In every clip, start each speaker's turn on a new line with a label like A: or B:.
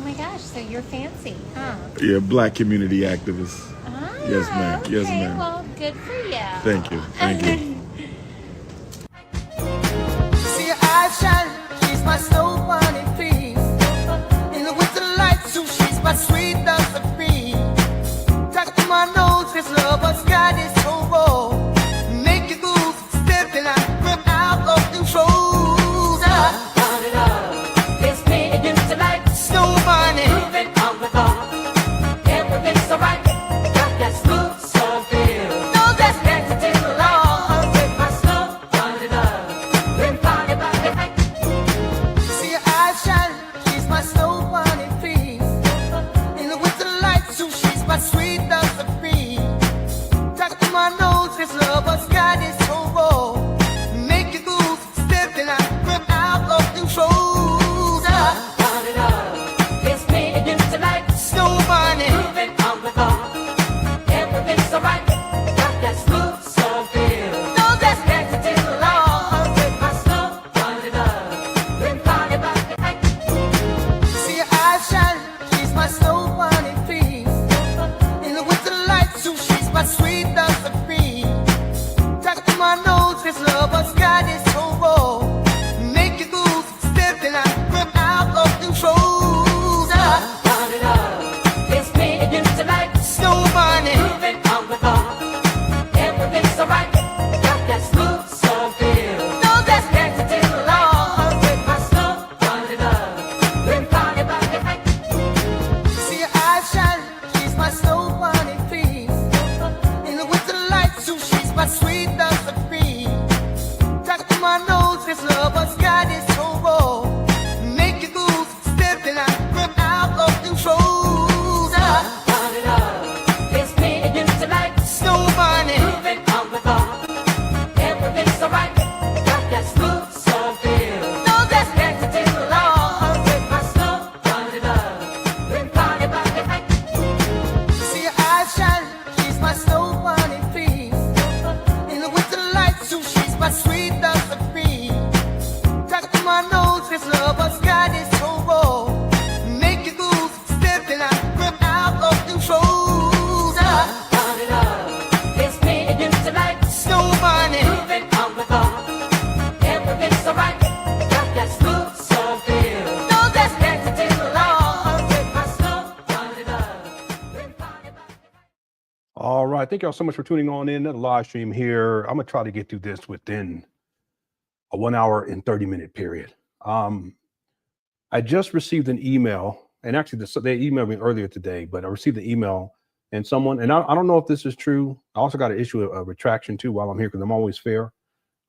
A: my gosh, so you're fancy, huh?
B: Yeah, black community activist.
A: Ah,
B: Yes, ma'am.
A: okay.
B: Yes, ma'am.
A: Well, good for you.
B: Thank you. Thank you.
C: See her eyes shine, she's my snow bunny piece. In the winter light, so she's my sweet dust of peace. Tuck to my nose, this lover's got is so raw. Make you goose, stepping out, grip out of control.
D: It's me and you tonight.
C: Snow bunny,
D: Moving on the bar. Everything's alright. Got that smooth soul feel.
C: no, that's
D: Next to the law. With my snow bunny love. Been party by the night.
C: see her eyes shine, she's my snow bunny piece. In the winter light, so she's my sweet dust of peace. Tuck to my nose, this lover's got is so raw. Make you goose, stepping out, grip out of control.
D: Bunny love. It's me and you tonight.
C: Snow bunny,
D: Moving on the bar. Everything's alright. Got that smooth soul feel.
C: no, that's
D: Next to the law. With my snow bunny love. Been party by the night.
C: see her eyes shine, she's my snow bunny piece. In the winter light, so she's my sweet dust of peace. Tuck to my nose, this lover's got is so raw. Make you goose, stepping out, grip out of control.
D: Bunny love. It's me and you tonight.
C: Snow bunny,
D: Moving on the bar. Everything's alright. Got that smooth soul feel.
C: no, that's
D: Next to the law. With my snow bunny love. Been party by the night.
C: see her eyes shine, she's my snow bunny piece. In the winter light, so she's my sweet dust of peace. Tuck to my nose, this lover's got is so raw. Make you goose, stepping out, grip out of control.
D: Bunny love. It's me and you tonight.
C: Snow bunny,
D: Moving on the bar. Everything's alright. Got that smooth soul feel.
C: no, that's
D: Next to the law. With my snow bunny love. Been party by the night.
C: see her eyes shine, she's my snow bunny piece. In the winter light, so she's my sweet dust of peace. Tuck to my nose, this lover's got is so raw. Make you goose, stepping out, grip out of control.
D: Bunny love. It's me and you tonight.
C: Snow bunny,
D: Moving on the bar. Everything's alright. Got that smooth soul feel.
C: no, that's
D: Next to the law. With my snow bunny love. Been party by the night.
E: All right. Thank y'all so much for tuning on in. Another live stream here. I'm going to try to get through this within a 1 hour and 30-minute period. I just received an email, and actually they emailed me earlier today, but I received an email and someone, and I don't know if this is true. I also got to issue a retraction too while I'm here because I'm always fair.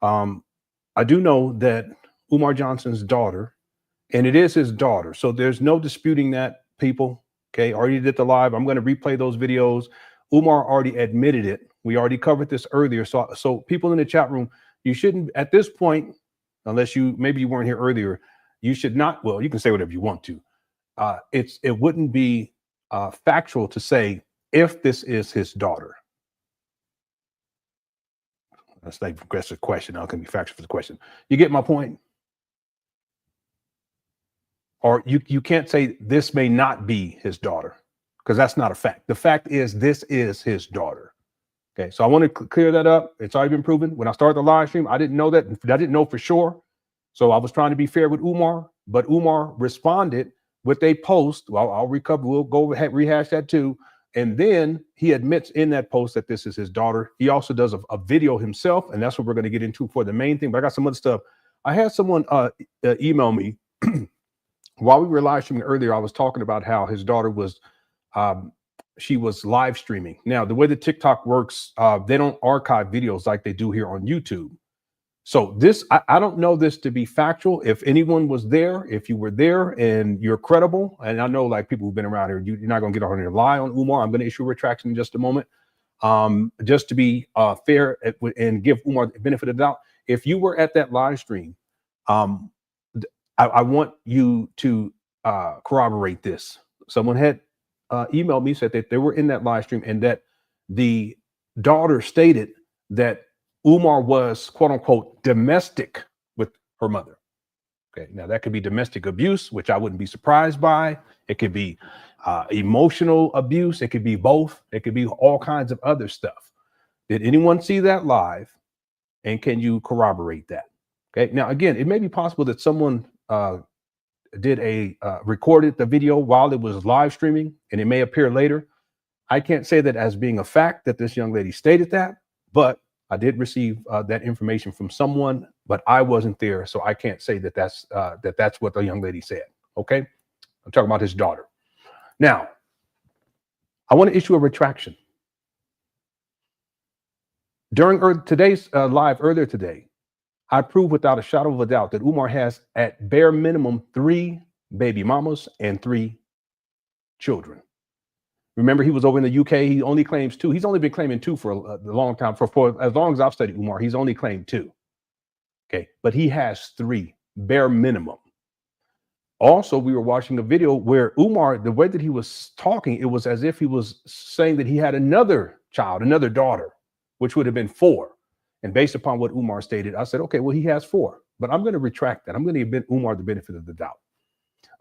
E: I do know that Umar Johnson's daughter, and it is his daughter, so there's no disputing that, people. Okay, already did the live. I'm going to replay those videos. Umar already admitted it. We already covered this earlier. So people in the chat room, you shouldn't, at this point, unless maybe you weren't here earlier, you should not, well, you can say whatever you want to. It wouldn't be factual to say if this is his daughter. That's like a progressive question. How can be factual for the question? You get my point? Or you can't say this may not be his daughter, because that's not a fact. The fact is this is his daughter. Okay, so I want to clear that up. It's already been proven. When I started the live stream, I didn't know that. I didn't know for sure. So I was trying to be fair with Umar, but Umar responded with a post. Well, I'll recover. We'll go ahead, rehash that too. And then he admits in that post that this is his daughter. He also does a video himself, and that's what we're going to get into for the main thing. But I got some other stuff. I had someone email me while we were live streaming earlier. I was talking about how his daughter was, she was live streaming. Now, the way the TikTok works, they don't archive videos like they do here on YouTube. So this, I don't know this to be factual. If anyone was there, if you were there and you're credible, and I know like people who've been around here, you're not going to get on here and lie on Umar. I'm going to issue a retraction in just a moment. Just to be fair and give Umar the benefit of the doubt. If you were at that live stream, I want you to corroborate this. Someone had emailed me, said that they were in that live stream and that the daughter stated that Umar was, quote unquote, domestic with her mother. Okay, now that could be domestic abuse, which I wouldn't be surprised by. It could be emotional abuse. It could be both. It could be all kinds of other stuff. Did anyone see that live? And can you corroborate that? Okay, now again, it may be possible that someone recorded the video while it was live streaming, and it may appear later. I can't say that as being a fact that this young lady stated that, but I did receive that information from someone, but I wasn't there, so I can't say that that's what the young lady said. Okay, I'm talking about his daughter. Now, I want to issue a retraction. During today's live earlier today, I proved without a shadow of a doubt that Umar has at bare minimum 3 baby mamas and 3 children. Remember, he was over in the UK. He only claims 2. He's only been claiming 2 for a long time. For as long as I've studied Umar, he's only claimed 2. Okay, but he has 3 bare minimum. Also, we were watching a video where Umar, the way that he was talking, it was as if he was saying that he had another child, another daughter, which would have been 4. And based upon what Umar stated, I said, okay, well, he has 4, but I'm going to retract that. I'm going to give Umar the benefit of the doubt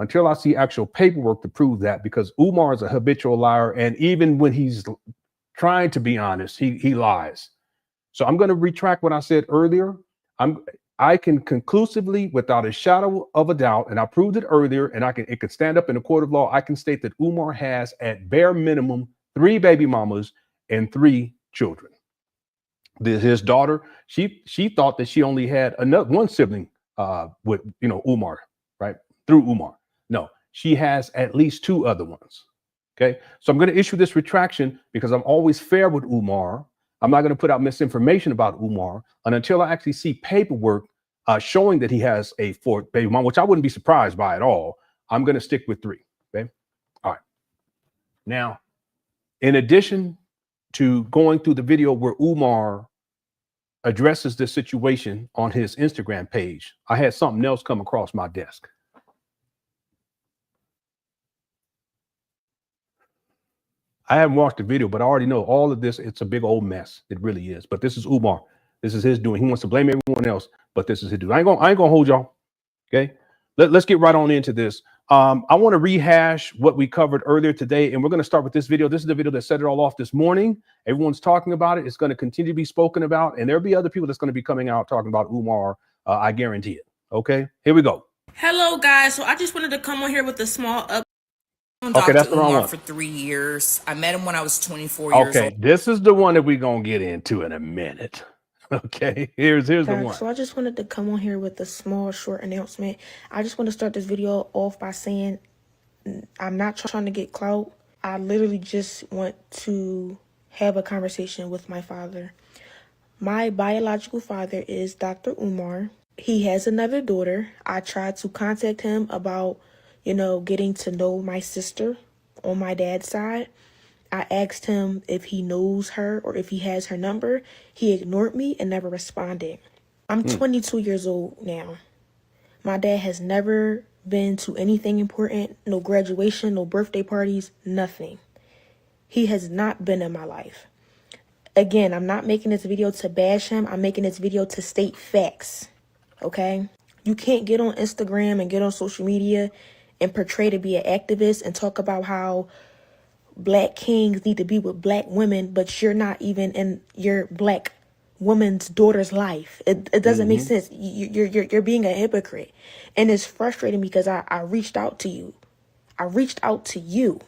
E: until I see actual paperwork to prove that, because Umar is a habitual liar. And even when he's trying to be honest, he lies. So I'm going to retract what I said earlier. I can conclusively, without a shadow of a doubt, and I proved it earlier, and it could stand up in a court of law. I can state that Umar has at bare minimum 3 baby mamas and 3 children. His daughter, she thought that she only had one sibling with Umar, right? Through Umar. No, she has at least 2 other ones. Okay, so I'm going to issue this retraction because I'm always fair with Umar. I'm not going to put out misinformation about Umar, and until I actually see paperwork showing that he has a 4th baby mom, which I wouldn't be surprised by at all. I'm going to stick with 3. Okay, all right. Now, in addition to going through the video where Umar addresses this situation on his Instagram page, I had something else come across my desk. I haven't watched the video, but I already know all of this. It's a big old mess. It really is. But this is Umar. This is his doing. He wants to blame everyone else, but this is his doing. I ain't gonna hold y'all. Okay. Let's get right on into this. I want to rehash what we covered earlier today, and we're going to start with this video. This is the video that set it all off this morning. Everyone's talking about it. It's going to continue to be spoken about, and there'll be other people that's going to be coming out talking about Umar. I guarantee it. Okay, here we go.
F: Hello, guys. So I just wanted to come on here with a small update.
E: Okay, that's the wrong one.
F: For 3 years. I met him when I was 24 years old.
E: Okay, this is the one that we're going to get into in a minute. Okay, here's the one.
G: So I just wanted to come on here with a small, short announcement. I just want to start this video off by saying I'm not trying to get clout. I literally just want to have a conversation with my father. My biological father is Dr. Umar. He has another daughter. I tried to contact him about, getting to know my sister on my dad's side. I asked him if he knows her or if he has her number. He ignored me and never responded. I'm 22 years old now. My dad has never been to anything important, no graduation, no birthday parties, nothing. He has not been in my life. Again, I'm not making this video to bash him. I'm making this video to state facts, okay? You can't get on Instagram and get on social media and portray to be an activist and talk about how Black kings need to be with Black women, but you're not even in your Black woman's daughter's life. It doesn't make sense. You're being a hypocrite. And it's frustrating because I reached out to you. I reached out to you.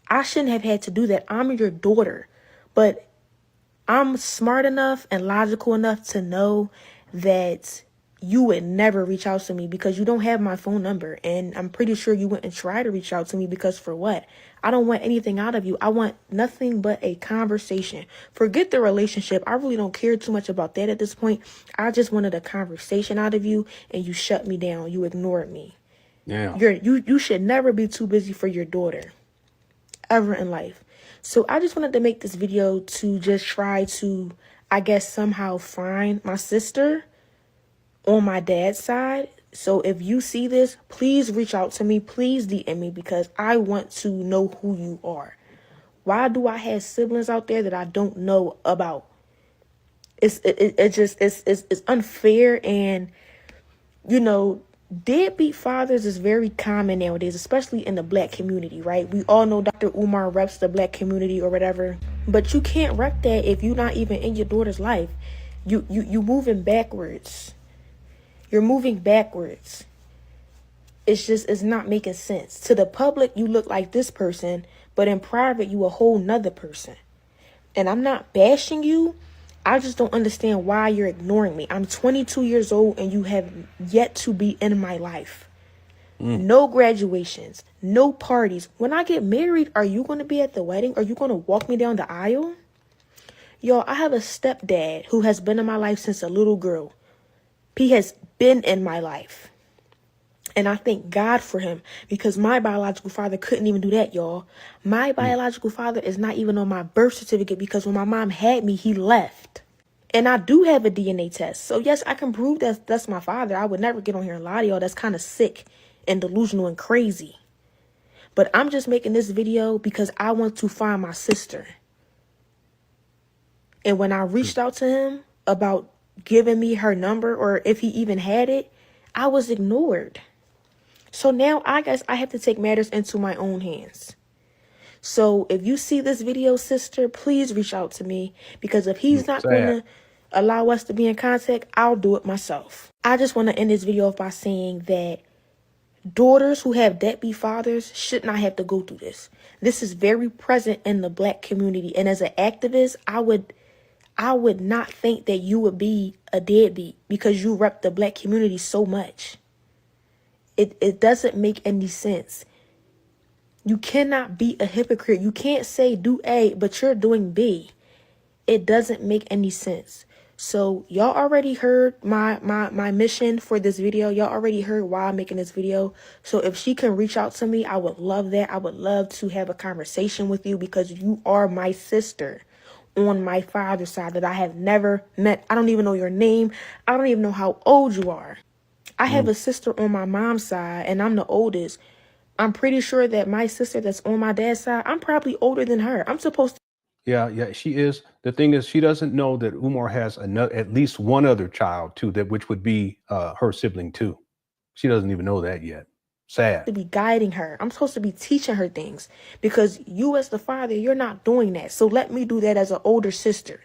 G: I shouldn't have had to do that. I'm your daughter. But I'm smart enough and logical enough to know that you would never reach out to me because you don't have my phone number. And I'm pretty sure you wouldn't try to reach out to me because for what? I don't want anything out of you. I want nothing but a conversation. Forget the relationship. I really don't care too much about that at this point. I just wanted a conversation out of you and you shut me down. You ignored me.
E: Yeah.
G: You should never be too busy for your daughter ever in life. So I just wanted to make this video to just try to, I guess, somehow find my sister on my dad's side. So if you see this, please reach out to me. Please DM me because I want to know who you are. Why do I have siblings out there that I don't know about? It's unfair, and deadbeat fathers is very common nowadays, especially in the black community, right? We all know Dr. Umar reps the black community or whatever, but you can't rep that if you're not even in your daughter's life. You moving backwards. You're moving backwards. It's not making sense. To the public, you look like this person, but in private, you a whole nother person. And I'm not bashing you. I just don't understand why you're ignoring me. I'm 22 years old and you have yet to be in my life. No graduations, no parties. When I get married, are you going to be at the wedding? Are you going to walk me down the aisle? Yo, I have a stepdad who has been in my life since a little girl. He has been in my life. And I thank God for him, because my biological father couldn't even do that, y'all. My biological father is not even on my birth certificate, because when my mom had me, he left. And I do have a DNA test. So yes, I can prove that that's my father. I would never get on here and lie to y'all. That's kind of sick and delusional and crazy. But I'm just making this video because I want to find my sister. And when I reached out to him about giving me her number, or if he even had it, I was ignored. So now I guess I have to take matters into my own hands. So if you see this video, sister, please reach out to me, because if he's not going to allow us to be in contact, I'll do it myself. I just want to end this video off by saying that daughters who have deadbeat fathers should not have to go through this. This is very present in the black community. And as an activist, I would not think that you would be a deadbeat because you rep the black community so much. It doesn't make any sense. You cannot be a hypocrite. You can't say do A, but you're doing B. It doesn't make any sense. So y'all already heard my mission for this video. Y'all already heard why I'm making this video. So if she can reach out to me, I would love that. I would love to have a conversation with you, because you are my sister on my father's side that I have never met. I don't even know your name. I don't even know how old you are. I have a sister on my mom's side, and I'm the oldest. I'm pretty sure that my sister that's on my dad's side, I'm probably older than her. I'm supposed to.
E: Yeah, she is. The thing is, she doesn't know that Umar has at least one other child too, which would be her sibling too. She doesn't even know that yet. Sad.
G: To be guiding her. I'm supposed to be teaching her things, because you as the father, you're not doing that. So let me do that as an older sister.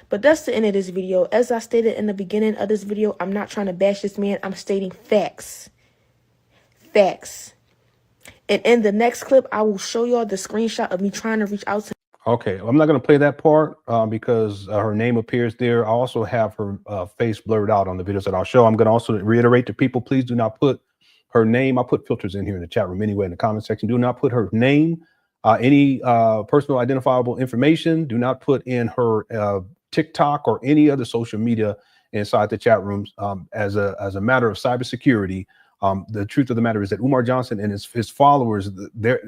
G: But that's the end of this video. As I stated in the beginning of this video, I'm not trying to bash this man. I'm stating facts. Facts. And in the next clip, I will show y'all the screenshot of me trying to reach out to.
E: Okay, I'm not going to play that part because her name appears there. I also have her face blurred out on the videos that I'll show. I'm going to also reiterate to people, please do not put her name. I'll put filters in here in the chat room anyway, in the comment section. Do not put her name, any personal identifiable information. Do not put in her TikTok or any other social media inside the chat rooms. As a matter of cybersecurity, the truth of the matter is that Umar Johnson and his followers,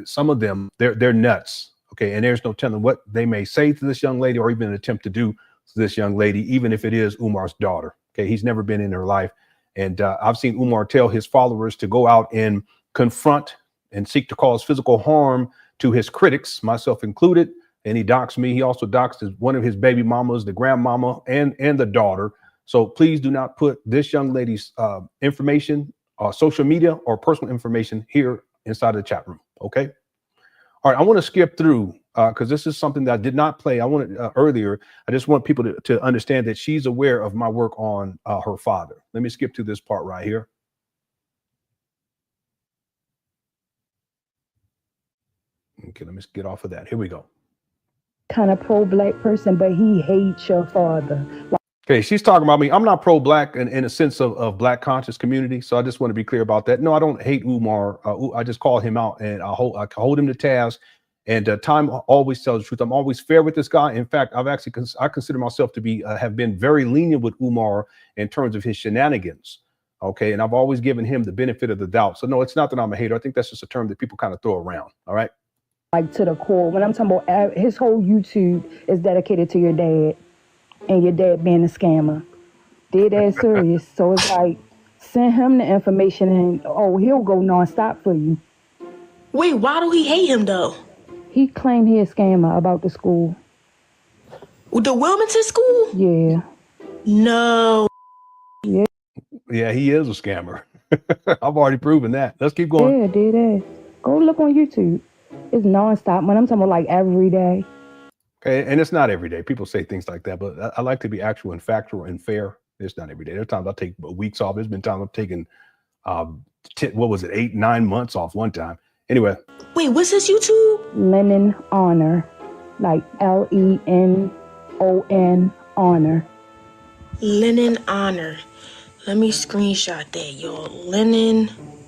E: some of them, they're nuts. Okay, and there's no telling what they may say to this young lady, or even attempt to do to this young lady, even if it is Umar's daughter. Okay, he's never been in her life. And I've seen Umar tell his followers to go out and confront and seek to cause physical harm to his critics, myself included. And he doxed me. He also doxed one of his baby mamas, the grandmama, and the daughter. So please do not put this young lady's information, social media, or personal information here inside of the chat room. Okay. All right. I want to skip through because this is something that I did not play. I wanted earlier. I just want people to understand that she's aware of my work on her father. Let me skip to this part right here. Okay. Let me get off of that. Here we go.
H: Kind of pro-black person, but he hates your father.
E: Okay, she's talking about me. I'm not pro-black in a sense of black conscious community. So I just want to be clear about that. No, I don't hate Umar. I just call him out, and I hold him to task. And time always tells the truth. I'm always fair with this guy. In fact, I consider myself to be have been very lenient with Umar in terms of his shenanigans. Okay, and I've always given him the benefit of the doubt. So no, it's not that I'm a hater. I think that's just a term that people kind of throw around. All right.
H: Like to the core. When I'm talking about his whole YouTube is dedicated to your dad, and your dad being a scammer. Dead ass serious. So it's like, send him the information and he'll go nonstop for you.
G: Wait, why do he hate him though?
H: He claimed he a scammer about the school.
G: The Wilmington school?
H: Yeah.
G: No.
H: Yeah.
E: Yeah, he is a scammer. I've already proven that. Let's keep going.
H: Yeah, did that. Go look on YouTube. It's nonstop. When I'm talking about like every day.
E: Okay, and it's not every day. People say things like that, but I like to be actual and factual and fair. It's not every day. There's times I take weeks off. There's been times I've taken, what was it, 8, 9 months off one time. Anyway.
G: Wait, what's his YouTube?
H: LenonHonor, like LENON honor.
G: LenonHonor. Let me screenshot that, y'all.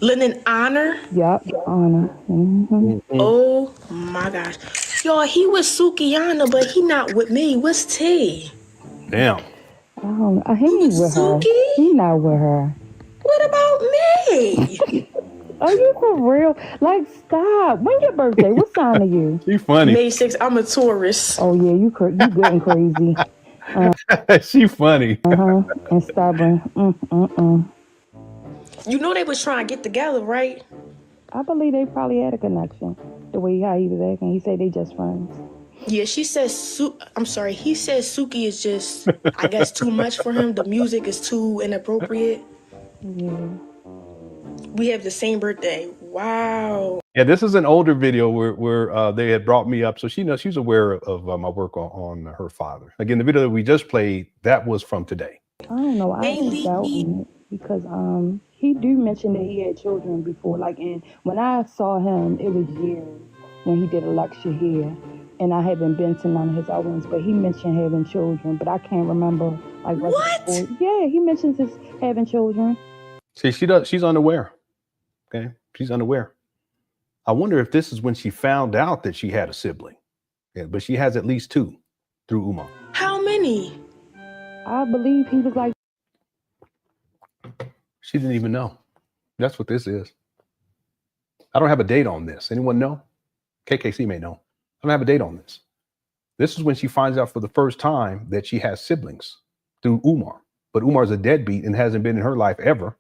G: LenonHonor.
H: Yup, honor. Mm-hmm.
G: Oh my gosh, y'all. He was Sukiana, but he not with me. What's T?
E: Damn.
H: Oh, he ain't with her.
G: Suki?
H: He not with her.
G: What about me?
H: Are you for real? Like, stop. When your birthday? What sign are you?
E: She funny.
G: May 6th. I'm a Taurus.
H: Oh yeah, you good and crazy.
E: She funny.
H: And stubborn.
G: You know they was trying to get together, right?
H: I believe they probably had a connection. The way how he was acting, he said they just friends.
G: Yeah, she says I'm sorry. He says Suki is just, I guess, too much for him. The music is too inappropriate.
H: Yeah.
G: We have the same birthday. Wow.
E: Yeah, this is an older video where they had brought me up, so she knows, she's aware of my work on her father. Again, the video that we just played, that was from today.
H: I don't know. I ain't doubting it because he do mention that he had children before. Like, and when I saw him, it was years when he did a lecture here, and I haven't been to none of his other ones. But he mentioned having children, but I can't remember like
G: what.
H: Yeah, he mentions his having children.
E: See, she's unaware. Okay, she's unaware. I wonder if this is when she found out that she had a sibling. Yeah, but she has at least 2 through Umar.
G: How many?
H: I believe he was like.
E: She didn't even know. That's what this is. I don't have a date on this. Anyone know? KKC may know. I don't have a date on this. This is when she finds out for the first time that she has siblings through Umar. But Umar's a deadbeat and hasn't been in her life ever.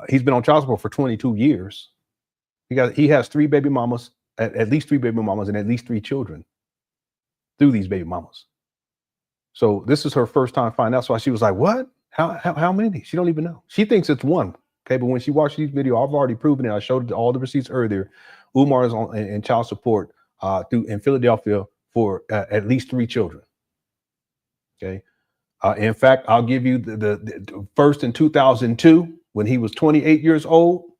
E: He's been on child support for 22 years. He has 3 baby mamas, at least 3 baby mamas, and at least 3 children through these baby mamas. So this is her first time finding out. So she was like, "What? How many?" She don't even know. She thinks it's 1. Okay, but when she watched these videos, I've already proven it. I showed all the receipts earlier. Umar is on in child support in Philadelphia for at least 3 children. Okay. In fact, I'll give you the first in 2002 when he was 28 years old.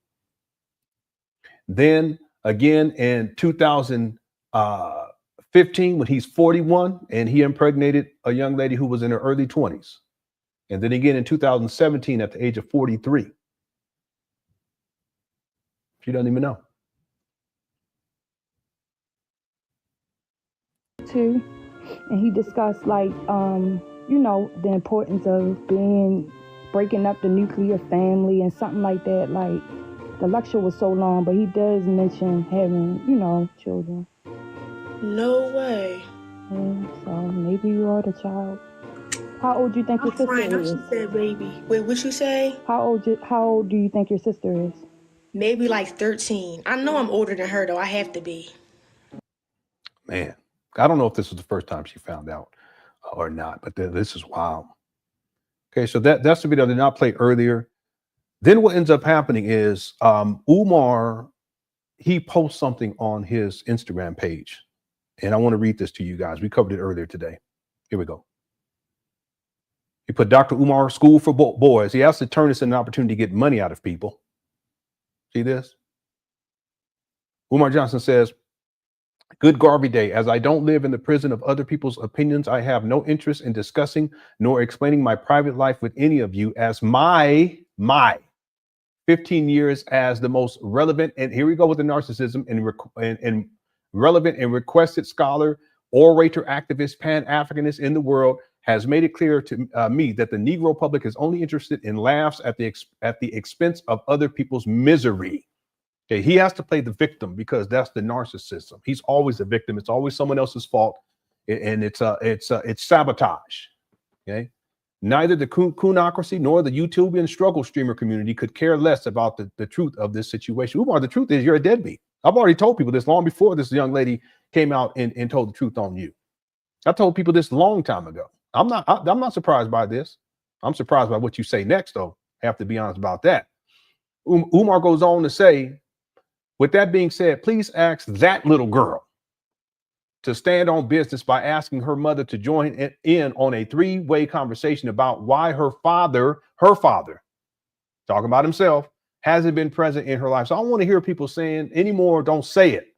E: Then again in 2015 when he's 41 and he impregnated a young lady who was in her early 20s. And then again in 2017 at the age of 43. She doesn't even know.
H: 2, and he discussed like you know, the importance of breaking up the nuclear family and something like that. Like, the lecture was so long, but he does mention having, you know, children.
G: No way.
H: Yeah, so maybe you are the child. How old do you think your sister is?
G: She said baby. Wait, what you say?
H: How old do you think your sister is?
G: Maybe like 13. I know I'm older than her though. I have to be.
E: Man, I don't know if this was the first time she found out or not, but this is wild. Okay, so that's the video I did not play earlier. Then what ends up happening is Umar, he posts something on his Instagram page. And I want to read this to you guys. We covered it earlier today. Here we go. He put Dr. Umar School for Boys. He asked to turn this into an opportunity to get money out of people. See this? Umar Johnson says, "Good Garvey Day. As I don't live in the prison of other people's opinions, I have no interest in discussing nor explaining my private life with any of you, as my 15 years as the most relevant," and here we go with the narcissism, and relevant and requested scholar, orator, activist, Pan Africanist in the world, has made it clear to me that the Negro public is only interested in laughs at the expense of other people's misery. Okay, he has to play the victim because that's the narcissism. He's always a victim. It's always someone else's fault, and it's sabotage. Okay, neither the coonocracy nor the Youtubian struggle streamer community could care less about the truth of this situation. Umar, the truth is you're a deadbeat. I've already told people this long before this young lady came out and told the truth on you. I told people this a long time ago. I'm not surprised by this. I'm surprised by what you say next, though. I have to be honest about that. Umar goes on to say, with that being said, please ask that little girl to stand on business by asking her mother to join in on a three-way conversation about why her father, talking about himself, hasn't been present in her life. So I don't want to hear people saying anymore, don't say it.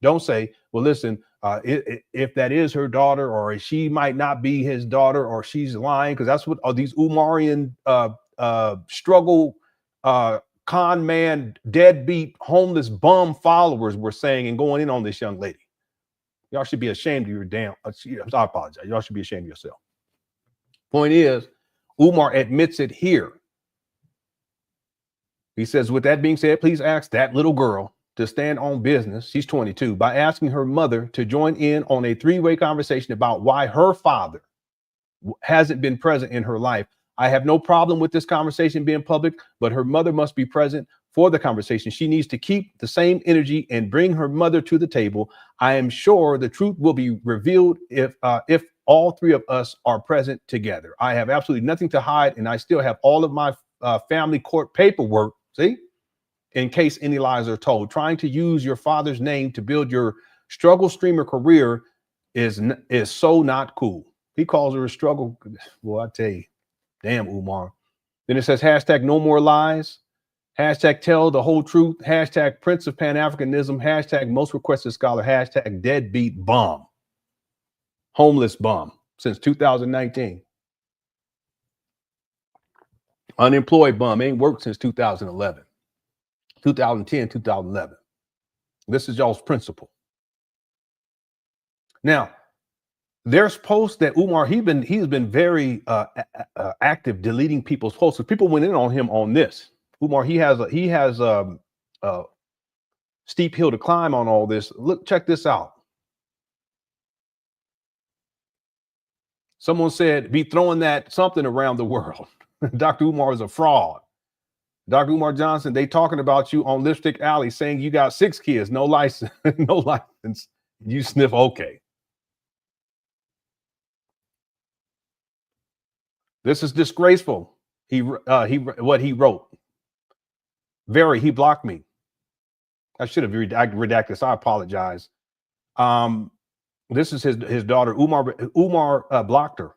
E: Don't say, well, listen, if that is her daughter, or she might not be his daughter, or she's lying, because that's what these Umarian struggle con man, deadbeat, homeless bum followers were saying and going in on this young lady. Y'all should be ashamed of your damn. I apologize. Y'all should be ashamed of yourself. Point is, Umar admits it here. He says, with that being said, please ask that little girl to stand on business. She's 22, by asking her mother to join in on a three-way conversation about why her father hasn't been present in her life. I have no problem with this conversation being public, but her mother must be present for the conversation. She needs to keep the same energy and bring her mother to the table. I am sure the truth will be revealed if all three of us are present together. I have absolutely nothing to hide, and I still have all of my family court paperwork, see, in case any lies are told. Trying to use your father's name to build your struggle streamer career is so not cool. He calls her a struggle. Well, I tell you, damn, Umar. Then it says hashtag no more lies, hashtag tell the whole truth, hashtag Prince of Pan Africanism, hashtag most requested scholar, hashtag deadbeat bum, homeless bum since 2019. Unemployed bum, ain't worked since 2011, 2010, 2011. This is y'all's principle. Now, there's posts that Umar, he's been very active deleting people's posts. So people went in on him on this. Umar, he has a steep hill to climb on all this. Look, check this out. Someone said, be throwing that something around the world. Dr. Umar is a fraud. Dr. Umar Johnson, they talking about you on Lipstick Alley, saying you got 6 kids, no license, no license. You sniff okay. This is disgraceful. What he wrote. He blocked me. I should have redacted this. I apologize. This is his daughter. Umar blocked her.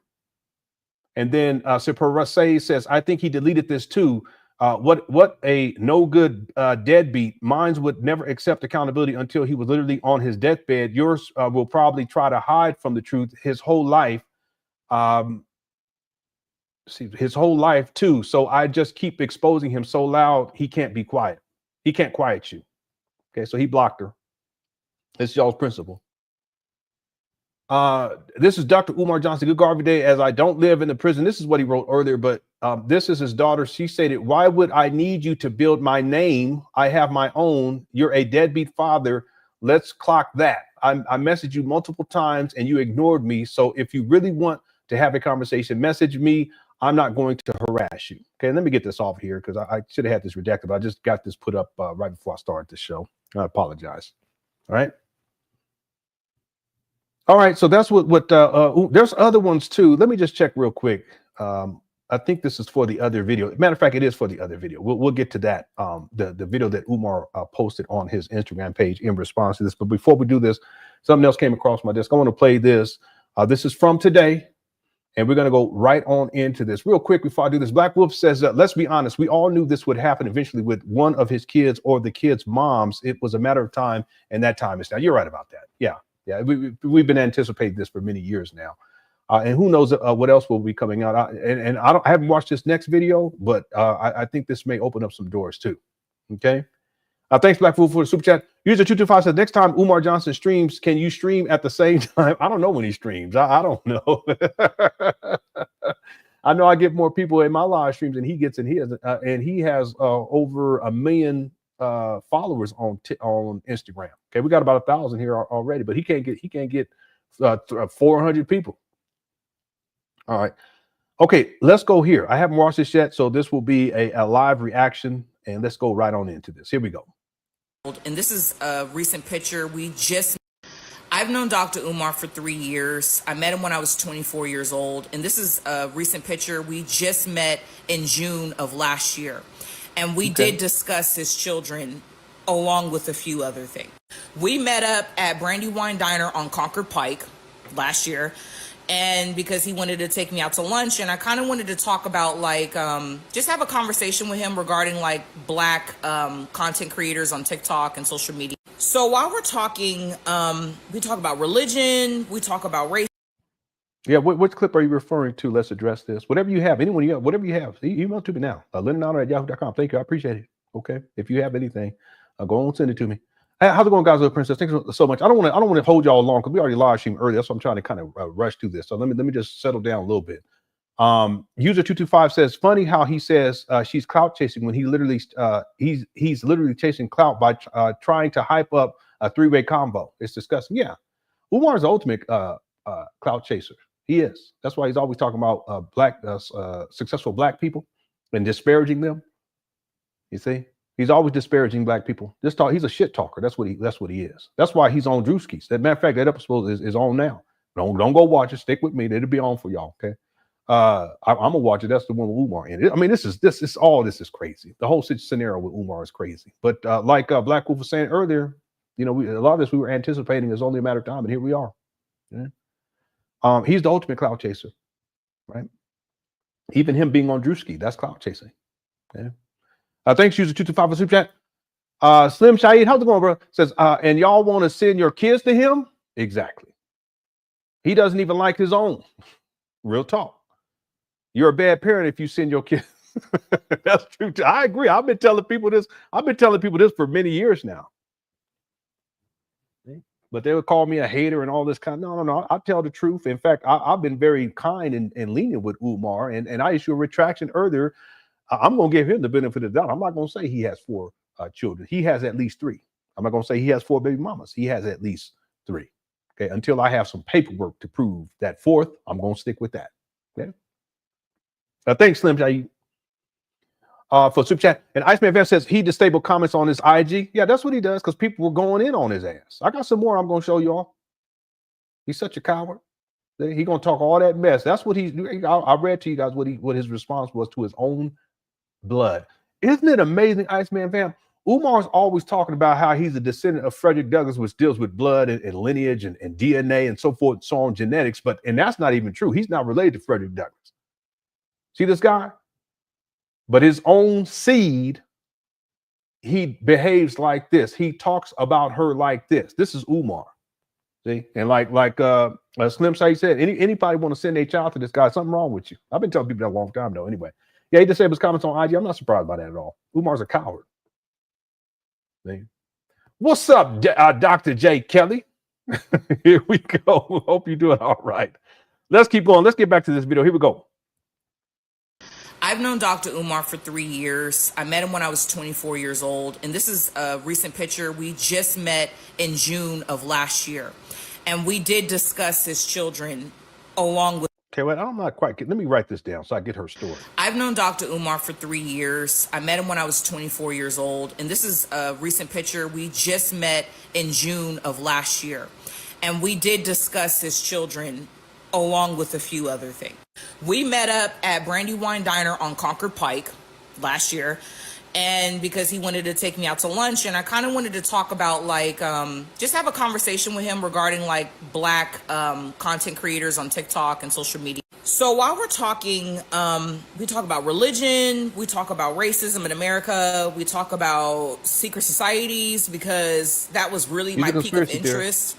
E: And then Sipurase says, I think he deleted this too. What a no good deadbeat. Mine would never accept accountability until he was literally on his deathbed. Yours will probably try to hide from the truth his whole life. His whole life too. So I just keep exposing him so loud he can't be quiet. He can't quiet you. Okay, so he blocked her. It's y'all's principle. This is Dr. Umar Johnson. Good Garvey Day. As I don't live in the prison. This is what he wrote earlier, but this is his daughter. She stated, why would I need you to build my name? I have my own. You're a deadbeat father. Let's clock that. I messaged you multiple times and you ignored me. So if you really want to have a conversation, message me. I'm not going to harass you. Okay, let me get this off here because I should have had this redacted, but I just got this put up right before I started the show. I apologize. All right. All right, so that's what there's other ones too. Let me just check real quick. I think this is for the other video. Matter of fact, it is for the other video. We'll get to that. The video that Umar posted on his Instagram page in response to this. But before we do this, something else came across my desk. I want to play this. This is from today, and we're going to go right on into this real quick before I do this. Black Wolf says, let's be honest. We all knew this would happen eventually with one of his kids or the kids' moms. It was a matter of time, and that time is now. You're right about that. Yeah. Yeah, we've been anticipating this for many years now, and who knows what else will be coming out. I haven't watched this next video, but I think this may open up some doors too. Okay, thanks Black Fool for the super chat. User 225 says, next time Umar Johnson streams, can you stream at the same time? I don't know when he streams. I don't know. I know I get more people in my live streams than he gets in his, and he has over 1 million followers on Instagram. Okay, we got about 1,000 here already, but he can't get 400 people. All right, okay, let's go here. I haven't watched this yet, so this will be a live reaction, and let's go right on into this. Here we go.
F: And this is a recent picture we just I've known Dr. Umar for 3 years. I met him when I was 24 years old. And this is a recent picture. We just met in June of last year. And we did discuss his children along with a few other things. We met up at Brandywine Diner on Concord Pike last year. And because he wanted to take me out to lunch, and I kind of wanted to talk about like, just have a conversation with him regarding like Black content creators on TikTok and social media. So while we're talking, we talk about religion, we talk about race.
E: Yeah, which clip are you referring to? Let's address this. Whatever you have, anyone you have, whatever you have, email to me now. LenonHonor@yahoo.com. Thank you, I appreciate it. Okay, if you have anything, go on, send it to me. Hey, how's it going, guys? Little Princess, thanks so much. I don't want to hold y'all long because we already live streamed earlier. That's why I'm trying to kind of rush through this. So let me just settle down a little bit. User 225 says, funny how he says she's clout chasing when he literally he's literally chasing clout by trying to hype up a three-way combo. It's disgusting. Yeah, Umar's the ultimate clout chaser. He is. That's why he's always talking about successful Black people and disparaging them. You see, he's always disparaging Black people. He's a shit talker. That's what he is. That's why he's on Drewski's. As a matter of fact, that episode is on now. Don't go watch it. Stick with me. It'll be on for y'all. Okay. I'm gonna watch it. That's the one with Umar in it. I mean, this is crazy. The whole scenario with Umar is crazy. But like Black Wolf was saying earlier, you know, a lot of this we were anticipating is only a matter of time, and here we are. Yeah. He's the ultimate clout chaser, right? Even him being on Drewski, that's clout chasing. Yeah. Thanks, user 225 for super chat. Slim Shahid, how's it going, bro? Says, and y'all want to send your kids to him? Exactly. He doesn't even like his own. Real talk. You're a bad parent if you send your kids. That's true. I agree. I've been telling people this for many years now. But they would call me a hater and all this kind of, no. I tell the truth. In fact, I've been very kind and lenient with Umar, and I issued a retraction earlier. I'm going to give him the benefit of the doubt. I'm not going to say he has 4 children. He has at least 3. I'm not going to say he has 4 baby mamas. He has at least 3. Okay. Until I have some paperwork to prove that 4th, I'm going to stick with that. Okay. Thanks, Slim Jay, for super chat. And Iceman Van says he disabled comments on his IG. Yeah, that's what he does because people were going in on his ass. I got some more I'm going to show y'all. He's such a coward. He going to talk all that mess. That's what I read to you guys what his response was to his own blood. Isn't it amazing, Iceman Van? Umar's always talking about how he's a descendant of Frederick Douglass, which deals with blood and lineage and DNA and so forth and so on, genetics. And that's not even true. He's not related to Frederick Douglass. See this guy? But his own seed, he behaves like this. He talks about her like this. This is Umar. See? And like Slim Shady said, anybody want to send their child to this guy, something wrong with you. I've been telling people that a long time though. Anyway. Yeah, he disabled his comments on IG. I'm not surprised by that at all. Umar's a coward. See? What's up, Dr. J. Kelly? Here we go. Hope you're doing all right. Let's keep going. Let's get back to this video. Here we go.
F: I've known Dr. Umar for 3 years. I met him when I was 24 years old. And this is a recent picture. We just met in June of last year. And we did discuss his children along with.
E: Okay, wait, I'm not quite. Let me write this down so I get her story.
F: I've known Dr. Umar for 3 years. I met him when I was 24 years old. And this is a recent picture. We just met in June of last year. And we did discuss his children along with a few other things. We met up at Brandywine Diner on Concord Pike last year. And because he wanted to take me out to lunch, and I kind of wanted to talk about like, just have a conversation with him regarding like Black content creators on TikTok and social media. So while we're talking, we talk about religion, we talk about racism in America, we talk about secret societies, because that was really my peak of interest.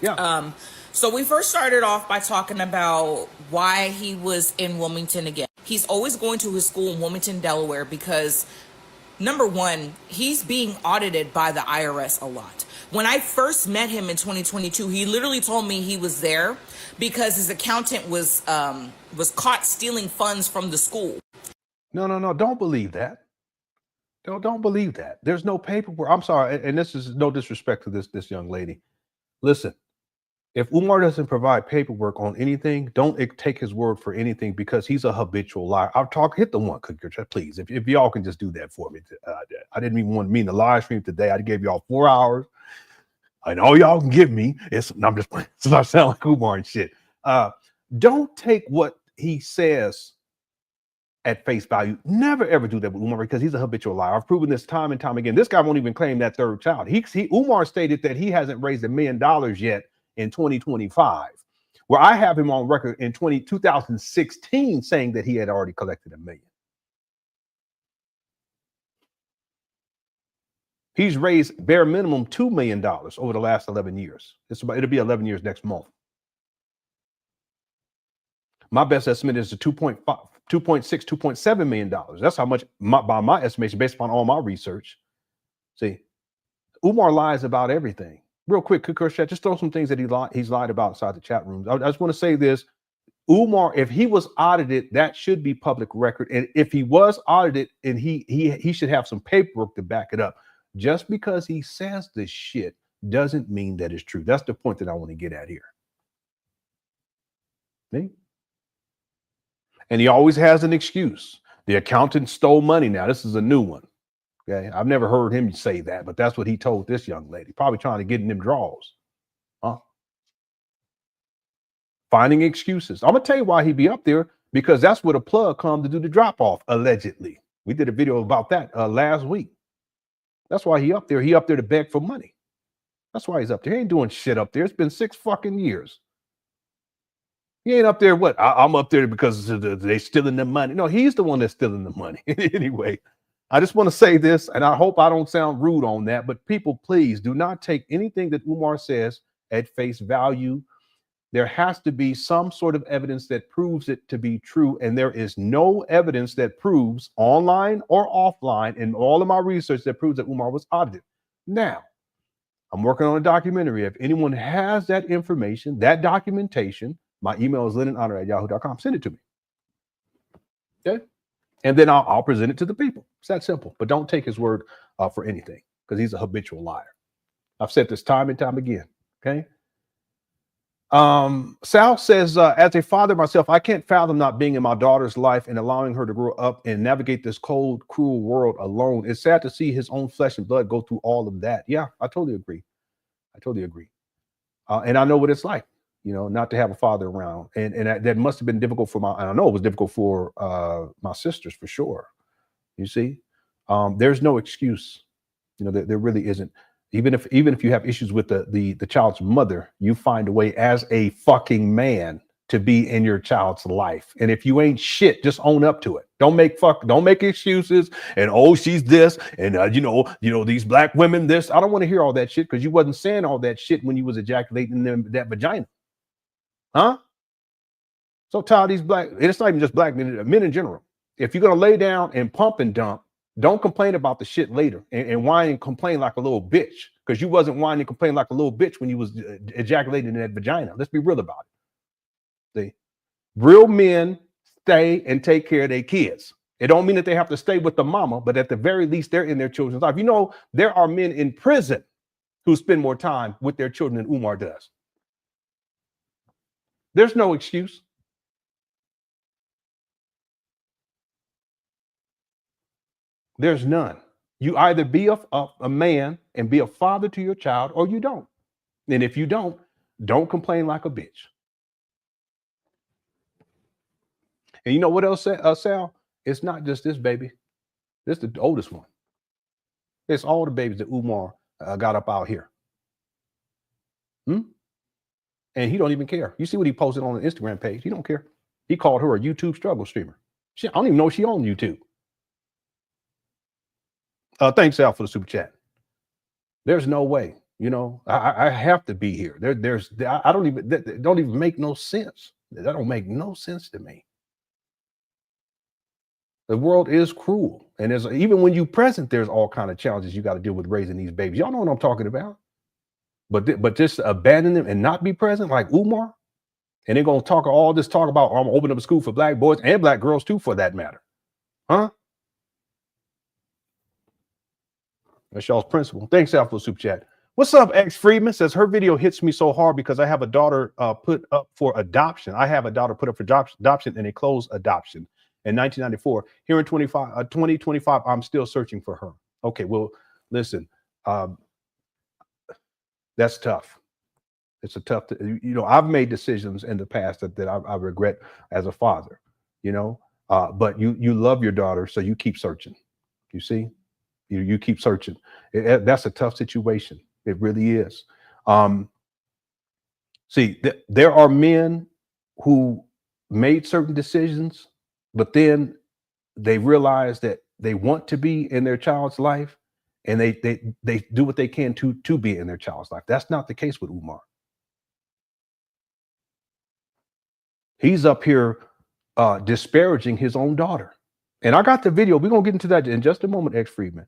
E: Yeah.
F: So we first started off by talking about why he was in Wilmington again. He's always going to his school in Wilmington, Delaware, because number one, he's being audited by the IRS a lot. When I first met him in 2022, he literally told me he was there because his accountant was caught stealing funds from the school.
E: No. Don't believe that. Don't believe that. There's no paperwork. I'm sorry, and this is no disrespect to this young lady. Listen. If Umar doesn't provide paperwork on anything, don't take his word for anything because he's a habitual liar. Hit the one, please. If y'all can just do that for me. I didn't even mean to live stream today. I gave y'all 4 hours. and all y'all can give me is, I'm just playing, so I sound like Umar and shit. Don't take what he says at face value. Never ever do that with Umar, because he's a habitual liar. I've proven this time and time again. This guy won't even claim that third child. Umar stated that he hasn't raised $1 million yet in 2025, where I have him on record in 2016 saying that he had already collected $1 million. He's raised bare minimum $2 million over the last 11 years. It'll be 11 years next month. My best estimate is the 2.6, $2.7 million. That's how much, by my estimation, based upon all my research. See, Umar lies about everything. Real quick, chat, just throw some things that he's lied about inside the chat rooms. I just want to say this. Umar, if he was audited, that should be public record. And if he was audited, and he should have some paperwork to back it up. Just because he says this shit doesn't mean that it's true. That's the point that I want to get at here. See? And he always has an excuse. The accountant stole money. Now, this is a new one. Okay, I've never heard him say that, but that's what he told this young lady. Probably trying to get in them draws. Huh? Finding excuses. I'm going to tell you why he be up there, because that's where the plug come to do the drop-off, allegedly. We did a video about that last week. That's why he up there. He up there to beg for money. That's why he's up there. He ain't doing shit up there. It's been 6 fucking years. He ain't up there. What? I'm up there because they stealing the money. No, he's the one that's stealing the money. Anyway, I just want to say this, and I hope I don't sound rude on that, but people, please do not take anything that Umar says at face value. There has to be some sort of evidence that proves it to be true, and there is no evidence that proves, online or offline, in all of my research, that proves that Umar was audited. Now, I'm working on a documentary. If anyone has that information, that documentation, my email is LenonHonor@yahoo.com. Send it to me. Okay? And then I'll present it to the people. It's that simple. But don't take his word for anything, because he's a habitual liar. I've said this time and time again. Okay? Sal says, as a father myself, I can't fathom not being in my daughter's life and allowing her to grow up and navigate this cold, cruel world alone. It's sad to see his own flesh and blood go through all of that. Yeah, I totally agree. I totally agree. And I know what it's like, you know, not to have a father around. And that must have been difficult for I know it was difficult for my sisters, for sure. You see, there's no excuse. You know, there really isn't. Even if you have issues with the child's mother, you find a way as a fucking man to be in your child's life. And if you ain't shit, just own up to it. Don't make excuses and, oh, she's this, and you know these black women this. I don't want to hear all that shit, because you wasn't saying all that shit when you was ejaculating in that vagina. Huh? So tired of these black, and it's not even just black men in general. If you're gonna lay down and pump and dump, don't complain about the shit later and whine and complain like a little bitch, because you wasn't whining and complaining like a little bitch when you was ejaculating in that vagina. Let's be real about it. See, real men stay and take care of their kids. It don't mean that they have to stay with the mama, but at the very least, they're in their children's life. You know, there are men in prison who spend more time with their children than Umar does. There's no excuse. There's none. You either be a man and be a father to your child, or you don't. And if you don't complain like a bitch. And you know what else, Sal? It's not just this baby. This is the oldest one. It's all the babies that Umar got up out here. And he don't even care. You see what he posted on the Instagram page? He don't care. He called her a YouTube struggle streamer. I don't even know she on YouTube. Thanks, Al, for the super chat. There's no way, you know, I have to be here. I don't even, that don't even make no sense. That don't make no sense to me. The world is cruel. And even when you present, there's all kind of challenges you got to deal with raising these babies. Y'all know what I'm talking about. But just abandon them and not be present like Umar. And they're going to talk all this talk about, I'm opening up a school for black boys and black girls too, for that matter. Huh? That's y'all's principle. Thanks, Al, for the super chat. What's up, X Freeman? Says her video hits me so hard because I have a daughter put up for adoption. I have a daughter put up for adoption and a closed adoption in 1994. Here in 2025, I'm still searching for her. Okay, well, listen. That's tough. It's a tough, I've made decisions in the past that I regret as a father, but you love your daughter, so you keep searching. You see, you keep searching. That's a tough situation. It really is. There are men who made certain decisions, but then they realize that they want to be in their child's life, and they do what they can to be in their child's life. That's not the case with Umar. He's up here disparaging his own daughter. And I got the video. We're going to get into that in just a moment, X Friedman.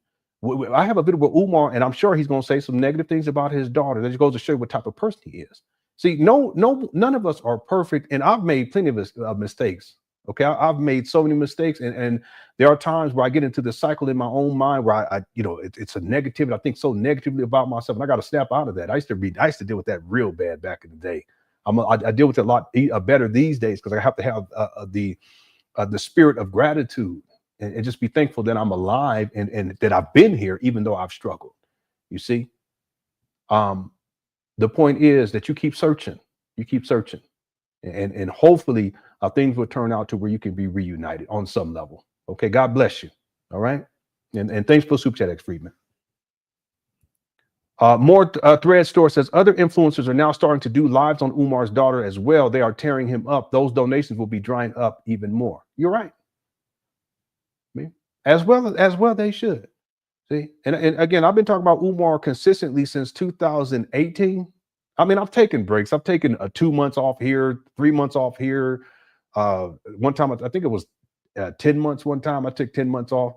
E: I have a video with Umar, and I'm sure he's going to say some negative things about his daughter. That just goes to show you what type of person he is. See, none of us are perfect, and I've made plenty of mistakes. Okay, I've made so many mistakes, and there are times where I get into the cycle in my own mind where it's a negativity. I think so negatively about myself, and I got to snap out of that. I used to deal with that real bad back in the day. I deal with it a lot better these days because I have to have the spirit of gratitude and just be thankful that I'm alive and that I've been here, even though I've struggled. You see, the point is that you keep searching, and hopefully things will turn out to where you can be reunited on some level. Okay, God bless you. All right, and thanks for Super Chat, X Friedman. More Thread Store says other influencers are now starting to do lives on Umar's daughter as well. They are tearing him up. Those donations will be drying up even more. You're right. As well they should. See, and again, I've been talking about Umar consistently since 2018. I mean, I've taken breaks. I've taken 2 months off here, 3 months off here. One time, I think it was 10 months. One time I took 10 months off.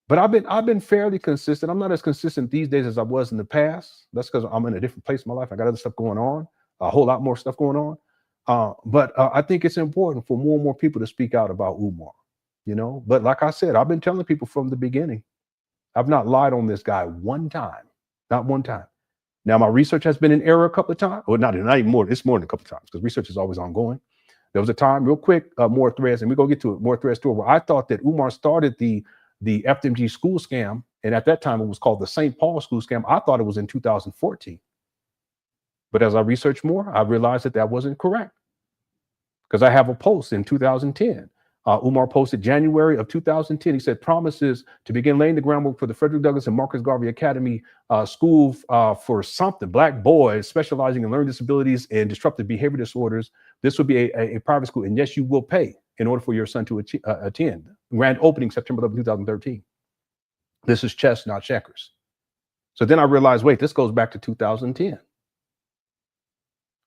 E: But I've been fairly consistent. I'm not as consistent these days as I was in the past. That's because I'm in a different place in my life. I got other stuff going on, a whole lot more stuff going on. But I think it's important for more and more people to speak out about Umar, But like I said, I've been telling people from the beginning, I've not lied on this guy one time, not one time. Now, my research has been in error a couple of times. Well, not even more. It's more than a couple of times because research is always ongoing. There was a time, real quick, more threads, and we're going to get to it, more threads store, where I thought that Umar started the FDMG school scam. And at that time, it was called the St. Paul school scam. I thought it was in 2014. But as I researched more, I realized that wasn't correct. Because I have a post in 2010. Umar posted January of 2010. He said, promises to begin laying the groundwork for the Frederick Douglass and Marcus Garvey Academy school for something, Black boys specializing in learning disabilities and disruptive behavior disorders. This will be a private school. And yes, you will pay in order for your son to attend. Grand opening September 11, 2013. This is chess, not checkers. So then I realized, wait, this goes back to 2010.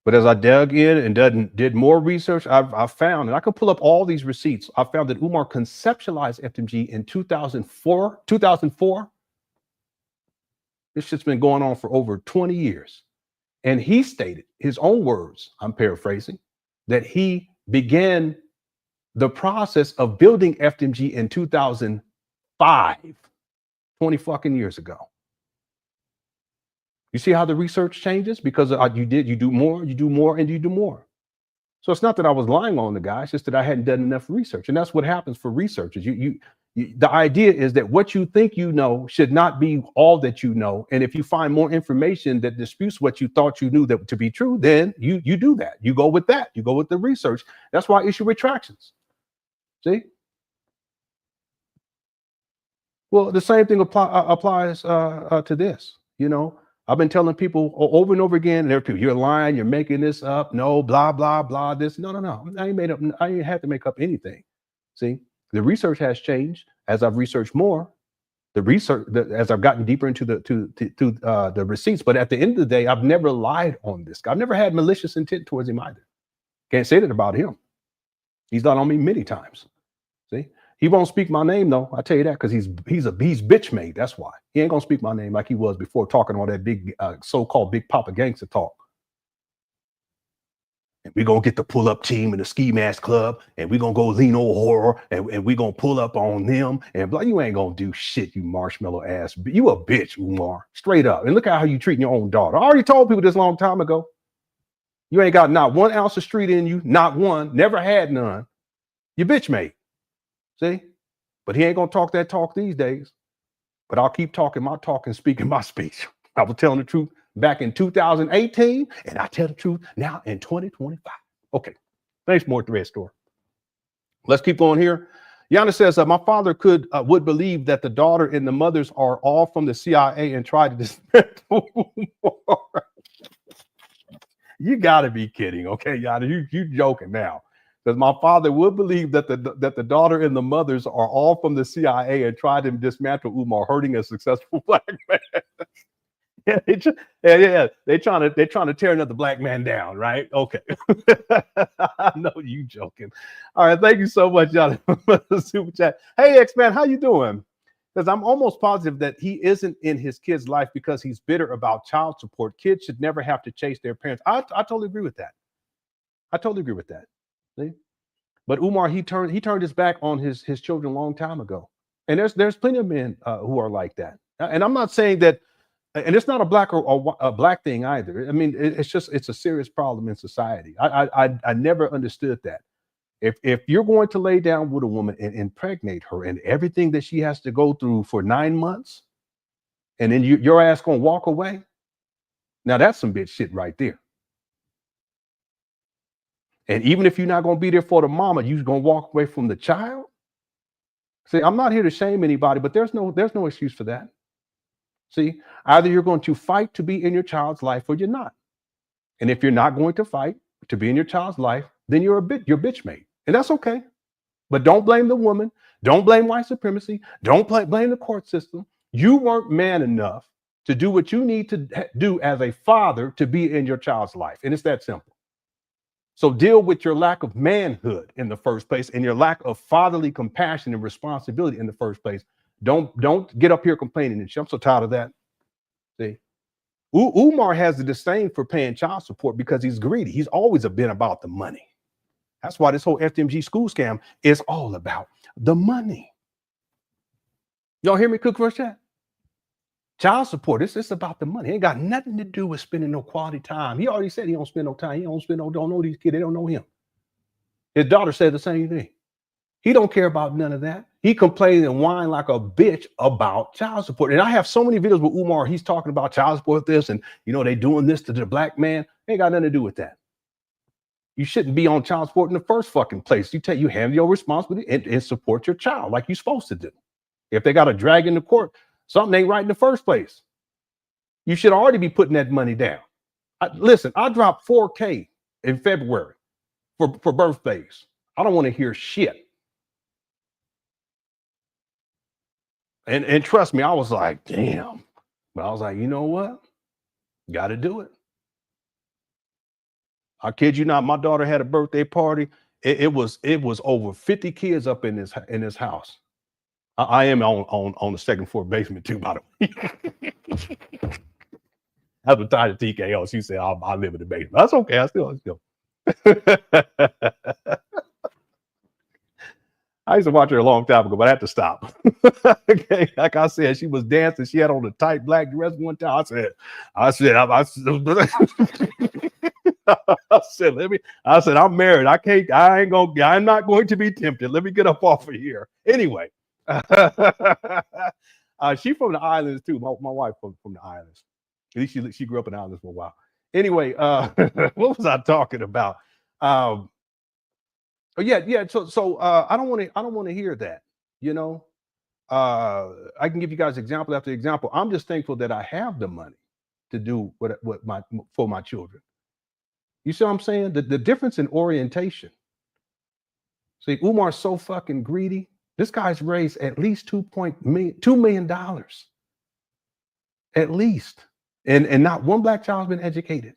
E: But as I dug in and did more research, I found, and I could pull up all these receipts, I found that Umar conceptualized FDMG in 2004. This shit's been going on for over 20 years. And he stated, his own words, I'm paraphrasing, that he began the process of building FDMG in 2005, 20 fucking years ago. You see how the research changes? Because you do more, and you do more. So it's not that I was lying on the guy, it's just that I hadn't done enough research. And that's what happens for researchers. The idea is that what you think you know should not be all that you know. And if you find more information that disputes what you thought you knew that to be true, then you do that. You go with that. You go with the research. That's why I issue retractions. See? Well, the same thing applies to this, I've been telling people over and over again, and there are people, you're lying, you're making this up, no, blah, blah, blah, this. No. I ain't had to make up anything. See, the research has changed as I've researched more. As I've gotten deeper into the receipts. But at the end of the day, I've never lied on this guy. I've never had malicious intent towards him either. Can't say that about him. He's lied on me many times. See? He won't speak my name, though. I tell you that because he's bitch made. That's why he ain't gonna speak my name like he was before, talking all that big so-called big papa gangster talk. And we're gonna get the pull-up team in the ski mask club, and we're gonna go LenonHonor, and we're gonna pull up on them. And blah, you ain't gonna do shit, you marshmallow ass. You a bitch, Umar. Straight up. And look at how you treating your own daughter. I already told people this a long time ago. You ain't got not 1 ounce of street in you, not one, never had none. You bitch made. See, but he ain't gonna talk that talk these days. But I'll keep talking my talk and speaking my speech. I was telling the truth back in 2018, and I tell the truth now in 2025. Okay, thanks, more thread store. Let's keep going here. Yana says, my father would believe that the daughter and the mothers are all from the CIA and try to dismantle more. You gotta be kidding, okay, Yana? You joking now? Because my father would believe that the daughter and the mothers are all from the CIA and try to dismantle Umar, hurting a successful black man. They're trying to tear another black man down, right? Okay. I know you joking. All right, thank you so much, y'all. Super chat. Hey, X-Man, how you doing? Because I'm almost positive that he isn't in his kid's life because he's bitter about child support. Kids should never have to chase their parents. I totally agree with that. I totally agree with that. See? But Umar, he turned his back on his children a long time ago. And there's plenty of men who are like that. And I'm not saying that. And it's not a black or a black thing either. I mean, it's a serious problem in society. I never understood that. If you're going to lay down with a woman and impregnate her and everything that she has to go through for 9 months, and then your ass gonna walk away, now that's some bitch shit right there. And even if you're not gonna be there for the mama, you're gonna walk away from the child. See, I'm not here to shame anybody, but there's no excuse for that. See, either you're going to fight to be in your child's life or you're not. And if you're not going to fight to be in your child's life, then you're bitch mate. And that's okay. But don't blame the woman. Don't blame white supremacy. Don't blame the court system. You weren't man enough to do what you need to do as a father to be in your child's life. And it's that simple. So deal with your lack of manhood in the first place and your lack of fatherly compassion and responsibility in the first place. Don't get up here complaining and shit. I'm so tired of that. See, Umar has a disdain for paying child support because he's greedy. He's always been about the money. That's why this whole FDMG school scam is all about the money. Y'all hear me, Cook, for chat? Child support, it's about the money. It ain't got nothing to do with spending no quality time. He already said he don't spend no time. He don't know these kids. They don't know him. His daughter said the same thing. He don't care about none of that. He complains and whine like a bitch about child support. And I have so many videos with Umar. He's talking about child support this and, they doing this to the black man. Ain't got nothing to do with that. You shouldn't be on child support in the first fucking place. You handle your responsibility and support your child like you're supposed to do. If they got to drag into court, something ain't right in the first place. You should already be putting that money down. Listen, I dropped $4K in February for birthdays. I don't want to hear shit. And trust me, I was like, damn. But I was like, you know what? Got to do it. I kid you not, my daughter had a birthday party. It was over 50 kids up in this house. I am on the second floor basement too, by the way. That's what tied to TKO. She said, I live in the basement. That's okay. I still. I used to watch her a long time ago, but I had to stop. Okay, like I said, she was dancing. She had on a tight black dress one time. I said, I'm married. I'm not going to be tempted. Let me get up off of here. Anyway, she from the islands too. My wife from the islands. At least she grew up in the islands for a while. Anyway, what was I talking about? Yeah. So I don't want to hear that. I can give you guys example after example. I'm just thankful that I have the money to do for my children. You see what I'm saying? The difference in orientation. See, Umar's so fucking greedy. This guy's raised at least $2 million. At least. And not one black child's been educated.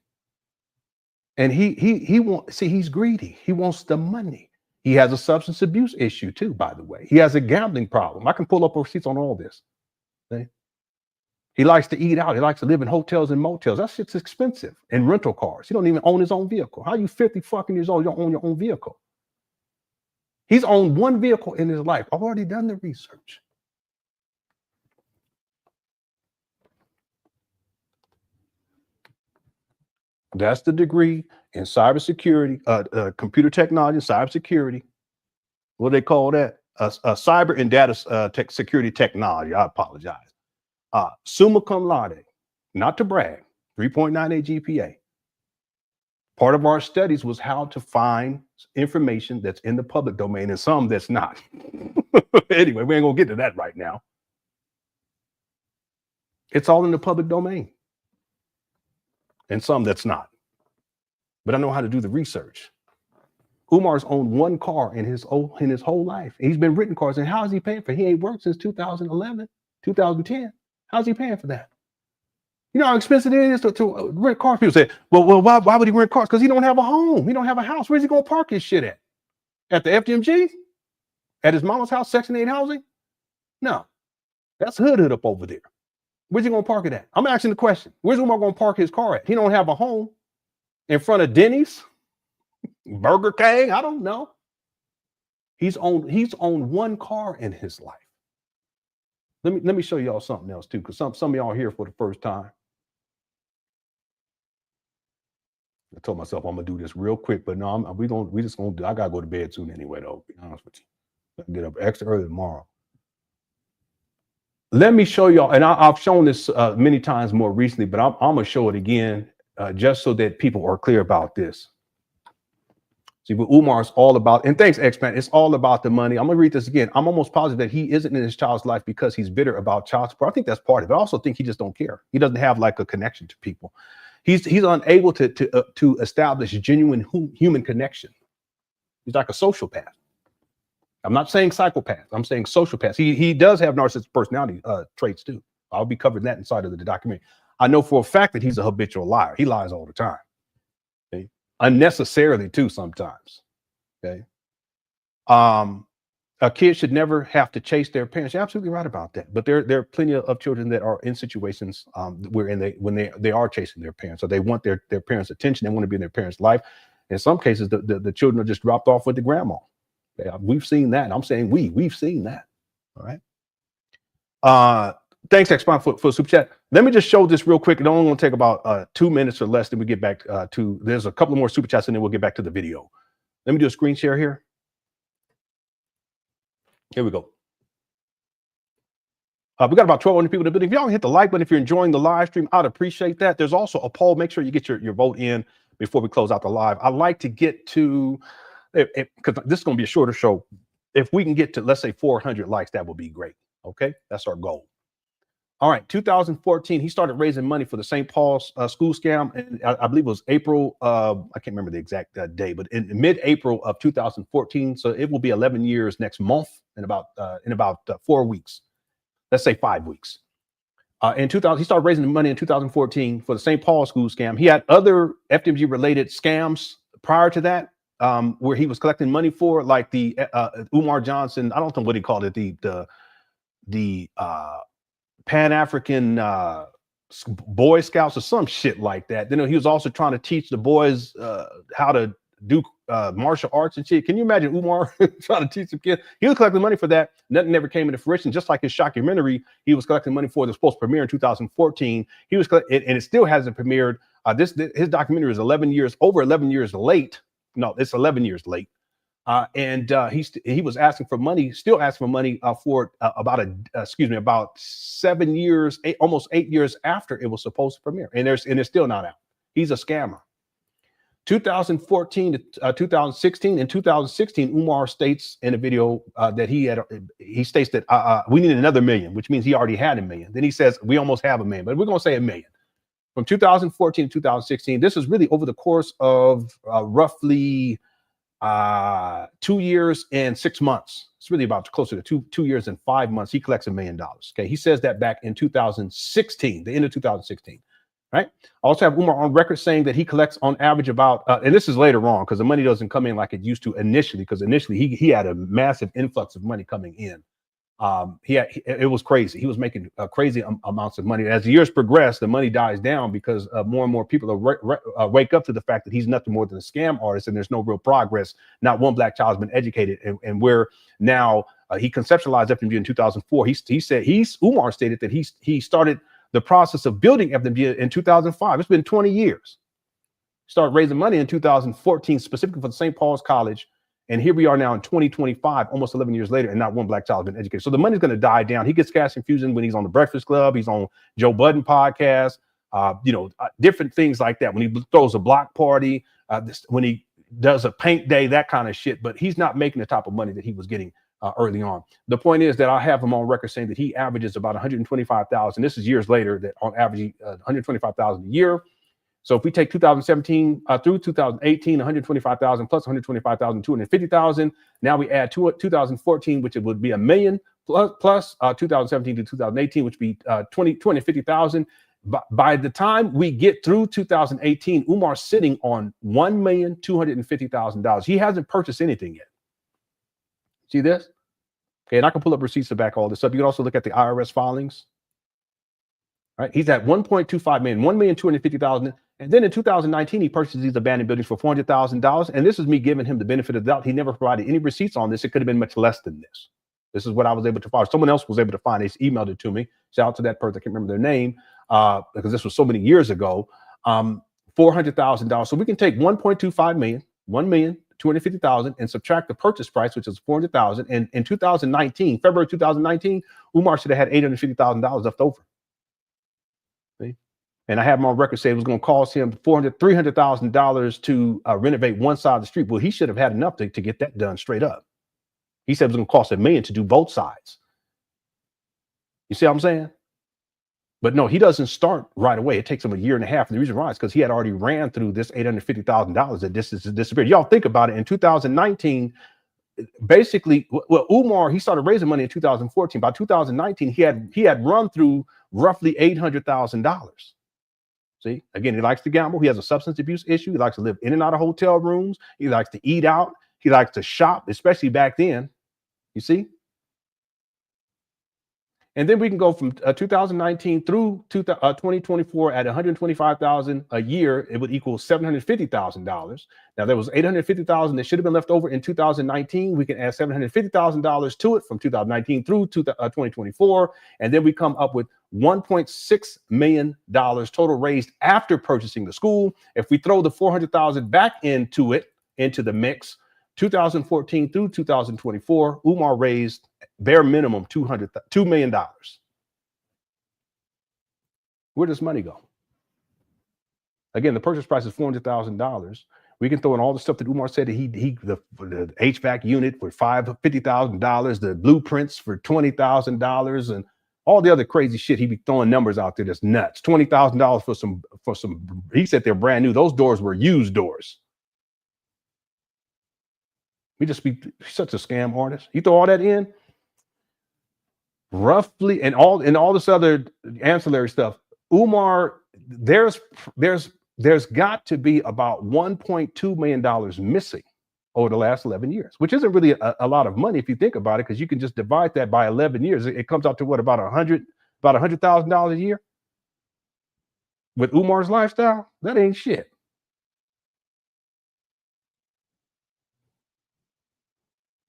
E: And he wants, see, he's greedy. He wants the money. He has a substance abuse issue too, by the way. He has a gambling problem. I can pull up receipts on all this. See? He likes to eat out. He likes to live in hotels and motels. That shit's expensive. And rental cars. He don't even own his own vehicle. How are you 50 fucking years old? You don't own your own vehicle. He's owned one vehicle in his life. I've already done the research. That's the degree in cybersecurity, computer technology, cybersecurity. What do they call that? Cyber and data security technology. I apologize. Summa cum laude, not to brag, 3.98 GPA. Part of our studies was how to find information that's in the public domain and some that's not. Anyway, we ain't gonna get to that right now. It's all in the public domain and some that's not. But I know how to do the research. Umar's owned one car in his whole life. He's been renting cars, and how is he paying for it? He ain't worked since 2011, 2010. How's he paying for that? You know how expensive it is to rent cars? People say, well, why would he rent cars? Because he don't have a home. He don't have a house. Where's he going to park his shit at? At the FDMG? At his mama's house, Section 8 housing? No. That's hood up over there. Where's he going to park it at? I'm asking the question. Where's Umar going to park his car at? He don't have a home. In front of Denny's? Burger King? I don't know. He's owned one car in his life. Let me show y'all something else too, because some of y'all are here for the first time. I told myself I'm gonna do this real quick, but no, we just gonna do. I gotta go to bed soon anyway, though. To be honest with you, I get up extra early tomorrow. Let me show y'all, and I've shown this many times more recently, but I'm gonna show it again just so that people are clear about this. See, but Umar's all about, and thanks, X-Man, it's all about the money. I'm gonna read this again. I'm almost positive that he isn't in his child's life because he's bitter about child support. I think that's part of it. I also think he just don't care. He doesn't have like a connection to people. He's unable to establish genuine human connection. He's like a sociopath. I'm not saying psychopath. I'm saying sociopath. He does have narcissistic personality traits too. I'll be covering that inside of the documentary. I know for a fact that he's a habitual liar. He lies all the time. Okay? Unnecessarily too sometimes. Okay. A kid should never have to chase their parents. You're absolutely right about that. But there are plenty of children that are in situations when they are chasing their parents, so they want their parents' attention. They want to be in their parents' life. In some cases, the children are just dropped off with the grandma. Okay? We've seen that. And I'm saying we've seen that. All right. Thanks, X-Pine, for super chat. Let me just show this real quick. It only going to take about 2 minutes or less. Then we get back to. There's a couple more super chats, and then we'll get back to the video. Let me do a screen share here. Here we go. We got about 1,200 people in the building. If y'all hit the like button, if you're enjoying the live stream, I'd appreciate that. There's also a poll. Make sure you get your vote in before we close out the live. I like to get to, because this is going to be a shorter show. If we can get to, let's say, 400 likes, that would be great. Okay, that's our goal. All right, 2014, he started raising money for the St. Paul's school scam, and I believe it was April. I can't remember the exact day, but in mid-April of 2014. So it will be 11 years next month, in about 4 weeks. Let's say 5 weeks. In 2000, he started raising money in 2014 for the St. Paul school scam. He had other FDMG-related scams prior to that, where he was collecting money for, like the Umar Johnson. I don't know what he called it, the Pan African Boy Scouts or some shit like that. Then he was also trying to teach the boys how to do martial arts and shit. Can you imagine Umar trying to teach some kids? He was collecting money for that. Nothing ever came into fruition. Just like his documentary, he was collecting money for. It was supposed to premiere in 2014. He was, and it still hasn't premiered. His documentary is over 11 years late. No, it's 11 years late. And he was asking for money, still asking for money for about 7 years, almost 8 years after it was supposed to premiere, and it's still not out. He's a scammer. 2014 to 2016. In 2016, Umar states in a video that he states that we need another million, which means he already had a million. Then he says we almost have a million, but we're gonna say a million. From 2014 to 2016, this is really over the course of roughly 2 years and 6 months. It's really about closer to 2 years and 5 months. He collects $1 million. Okay, he says that back in 2016, the end of 2016. Right. I also have Umar on record saying that he collects on average about, and this is later on because the money doesn't come in like it used to initially. Because initially he had a massive influx of money coming in. It was crazy. He was making crazy amounts of money. As the years progress, the money dies down because more and more people wake up to the fact that he's nothing more than a scam artist, and there's no real progress. Not one black child has been educated, and where now he conceptualized FDMG in 2004. Umar stated that he started the process of building FDMG in 2005. It's been 20 years. Started raising money in 2014, specifically for the St. Paul's College. And here we are now in 2025, almost 11 years later, and not one black child has been educated. So the money's going to die down. He gets cash infusion when he's on the Breakfast Club. He's on Joe Budden podcast. different things like that. When he throws a block party, when he does a paint day, that kind of shit. But he's not making the type of money that he was getting early on. The point is that I have him on record saying that he averages about 125,000. This is years later, that on average 125,000 a year. So if we take 2017 through 2018, 125,000 plus 125,000, 250,000. Now we add to it 2014, which it would be $1 million plus 2017 to 2018, which would be 250,000. By the time we get through 2018, Umar's sitting on $1,250,000. He hasn't purchased anything yet. See this? Okay, and I can pull up receipts to back all this up. You can also look at the IRS filings. Right, he's at 1.25 million, 1,250,000. And then in 2019, he purchased these abandoned buildings for $400,000. And this is me giving him the benefit of the doubt. He never provided any receipts on this. It could have been much less than this. This is what I was able to find. Someone else was able to find. They emailed it to me. Shout out to that person. I can't remember their name because this was so many years ago. $400,000. So we can take 1.25 million, 1,250,000, and subtract the purchase price, which is 400,000. And in 2019, February 2019, Umar should have had $850,000 left over. See? And I have him on record saying it was going to cost him $300,000 to renovate one side of the street. Well, he should have had enough to get that done straight up. He said it was going to cost $1 million to do both sides. You see what I'm saying? But no, he doesn't start right away. It takes him a year and a half. And the reason why is because he had already ran through this $850,000 that disappeared. Y'all think about it. In 2019, basically, well, Umar, he started raising money in 2014. By 2019, he had run through roughly $800,000. See, again, he likes to gamble. He has a substance abuse issue. He likes to live in and out of hotel rooms. He likes to eat out. He likes to shop, especially back then. You see? And then we can go from 2019 through 2024 at 125,000 a year. It would equal $750,000. Now there was 850,000 that should have been left over in 2019. We can add $750,000 to it from 2019 through to 2024, and then we come up with $1.6 million total raised after purchasing the school. If we throw the 400,000 back into the mix, 2014 through 2024, Umar raised bare minimum $2 million. Where does money go? Again, the purchase price is $400,000. We can throw in all the stuff that Umar said that the HVAC unit for $50,000, the blueprints for $20,000, and all the other crazy shit. He be throwing numbers out there that's nuts. $20,000 for some. He said they're brand new. Those doors were used doors. We just be such a scam artist. You throw all that in, roughly, and all this other ancillary stuff. Umar, there's got to be about $1.2 million missing over the last 11 years, which isn't really a lot of money if you think about it, because you can just divide that by 11 years. It comes out to what, about $100,000 a year? With Umar's lifestyle, that ain't shit.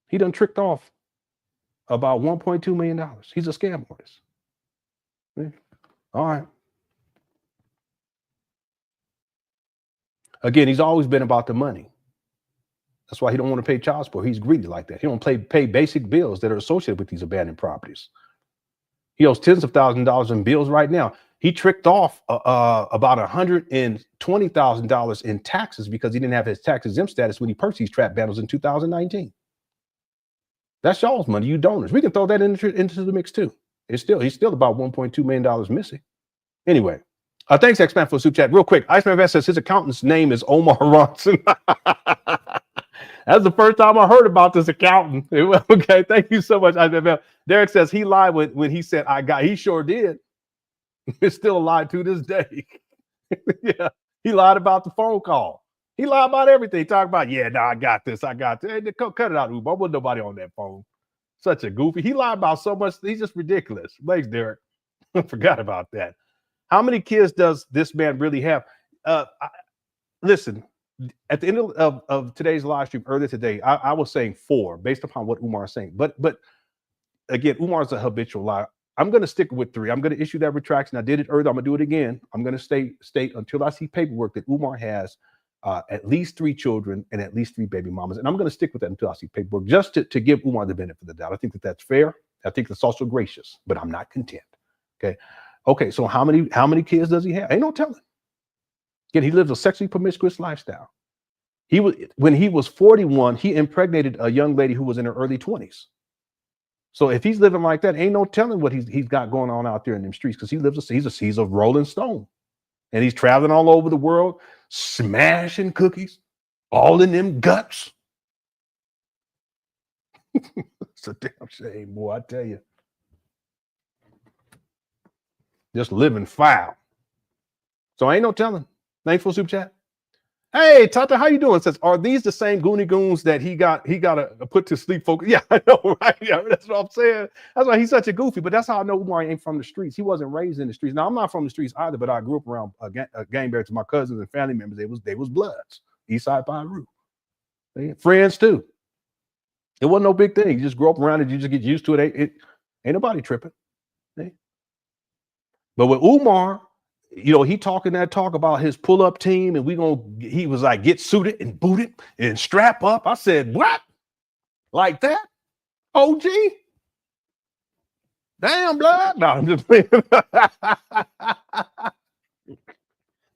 E: He done tricked off about $1.2 million. He's a scam artist. All right. Again, he's always been about the money. That's why he don't want to pay child support. He's greedy like that. He don't pay basic bills that are associated with these abandoned properties. He owes tens of thousands of dollars in bills right now. He tricked off about $120,000 in taxes because he didn't have his tax exempt status when he purchased these trap bundles in 2019. That's y'all's money, you donors. We can throw that into the mix too. He's still about $1.2 million missing. Anyway, thanks, X-Man, for the super chat. Real quick, Iceman Vest says his accountant's name is Umar Johnson. That's the first time I heard about this accountant. Okay, thank you so much, Iceman Vest. Derek says he lied when he said he sure did. It's still a lie to this day. Yeah, he lied about the phone call. He lied about everything. Talk about, I got this. Hey, cut it out, Uber. I wasn't nobody on that phone. Such a goofy. He lied about so much. He's just ridiculous. Thanks, Derek. I forgot about that. How many kids does this man really have? Listen, at the end of today's live stream earlier today, I was saying 4 based upon what Umar is saying. But again, Umar is a habitual liar. I'm going to stick with 3. I'm going to issue that retraction. I did it earlier. I'm going to do it again. I'm going to state until I see paperwork that Umar has at least 3 children and at least 3 baby mamas. And I'm going to stick with that until I see paperwork, just to give Umar the benefit of the doubt. I think that's fair. I think that's also gracious, but I'm not content. Okay. Okay, so how many kids does he have? Ain't no telling. Again, he lives a sexually promiscuous lifestyle. When he was 41, he impregnated a young lady who was in her early 20s. So if he's living like that, ain't no telling what he's got going on out there in them streets, because he's a rolling stone. And he's traveling all over the world, smashing cookies, all in them guts. It's a damn shame, boy, I tell you. Just living foul. So ain't no telling. Thanks for super chat. Hey, Tata, how you doing? It says, are these the same Goonie Goons that he got to put to sleep? Focus. Yeah, I know, right? Yeah, that's what I'm saying. That's why he's such a goofy. But that's how I know Umar ain't from the streets. He wasn't raised in the streets. Now I'm not from the streets either, but I grew up around gang bears to my cousins and family members. They was bloods. Eastside Piru. Friends too. It wasn't no big thing. You just grow up around it. You just get used to it. Ain't nobody tripping. But with Umar, he talking that talk about his pull-up team, and he was like, get suited and booted and strap up. I said, what? Like that? OG? Damn, blood. No, I'm just playing.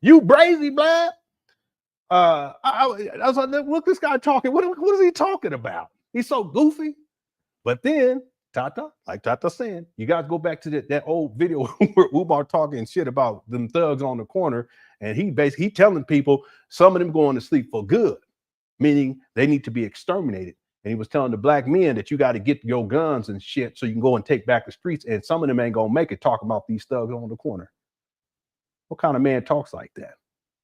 E: You brazy, blood. I was like, look, this guy talking. What is he talking about? He's so goofy. But then Tata, like Tata saying, you guys go back to that old video where Umar talking shit about them thugs on the corner, and he telling people some of them going to sleep for good, meaning they need to be exterminated. And he was telling the black men that you got to get your guns and shit so you can go and take back the streets, and some of them ain't gonna make it talking about these thugs on the corner. What kind of man talks like that?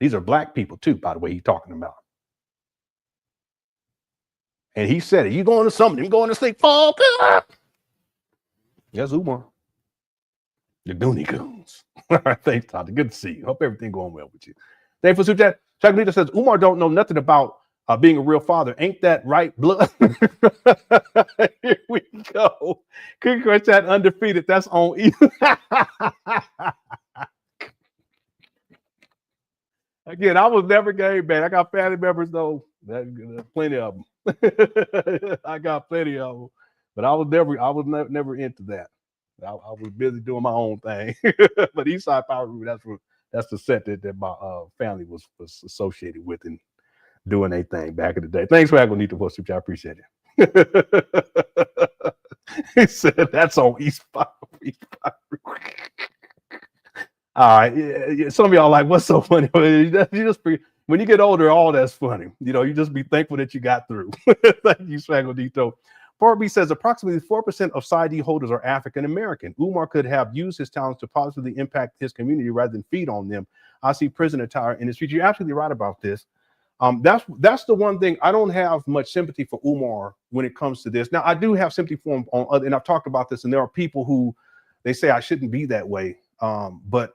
E: These are black people too, by the way, he's talking about. And he said it. You going to something, going to sleep. Fall up. Yes, Umar. The Goonie Goons. All right, thanks, Todd. Good to see you. Hope everything going well with you. Thanks for super chat. Chuck Leader says, Umar don't know nothing about being a real father. Ain't that right, blood? Here we go. Congrats, that undefeated. That's on you. Again, I was never game bad. I got family members though. Plenty of them. I got plenty of them. But I was never into that. I was busy doing my own thing. But Eastside Power, that's the set that my family was associated with and doing their thing back in the day. Thanks for having me to post, which I appreciate it. He said that's on East Power. All right. Yeah, some of y'all like, what's so funny? When you get older, all that's funny. You just be thankful that you got through. Thank you, Swagodito. Part B says approximately 4% of PsyD holders are African American. Umar could have used his talents to positively impact his community rather than feed on them. I see prison attire in his future. You're absolutely right about this. That's the one thing. I don't have much sympathy for Umar when it comes to this. Now, I do have sympathy for him on other, and I've talked about this, and there are people who they say I shouldn't be that way. But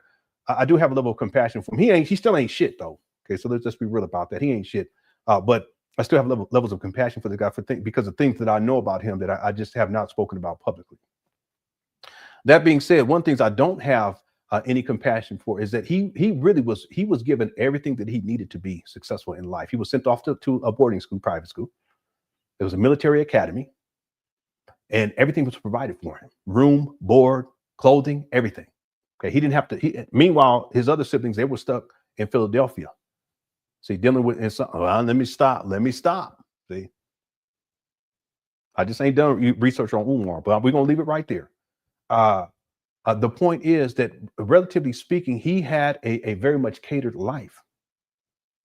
E: I do have a level of compassion for him. He still ain't shit though. Okay, so let's just be real about that. He ain't shit. But I still have levels of compassion for the guy because of things that I know about him that I just have not spoken about publicly. That being said, one of the things I don't have any compassion for is that he was given everything that he needed to be successful in life. He was sent off to a boarding school, private school. It was a military academy, and everything was provided for him: room, board, clothing, everything. Okay, he didn't have to. Meanwhile, his other siblings, they were stuck in Philadelphia. See, dealing with let me stop. See, I just ain't done research on Umar, but we're gonna leave it right there. The point is that, relatively speaking, he had a very much catered life.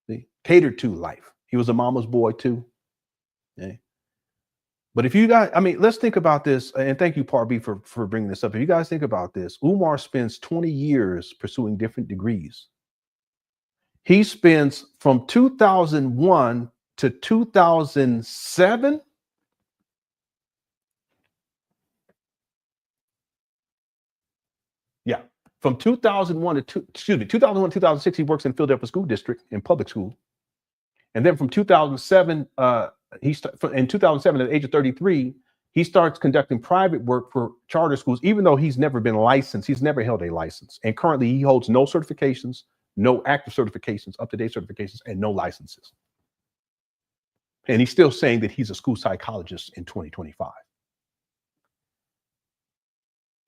E: See? Catered to life. He was a mama's boy too. Okay? But if you guys, let's think about this, and thank you, Part B, for bringing this up. If you guys think about this, Umar spends 20 years pursuing different degrees. He spends from 2001 to 2007. Yeah, from 2001 to 2001 to 2006, he works in Philadelphia School District in public school. And then from 2007, in 2007, at the age of 33, he starts conducting private work for charter schools, even though he's never been licensed. He's never held a license. And currently he holds no certifications, no active certifications, up-to-date certifications, and no licenses. And he's still saying that he's a school psychologist in 2025.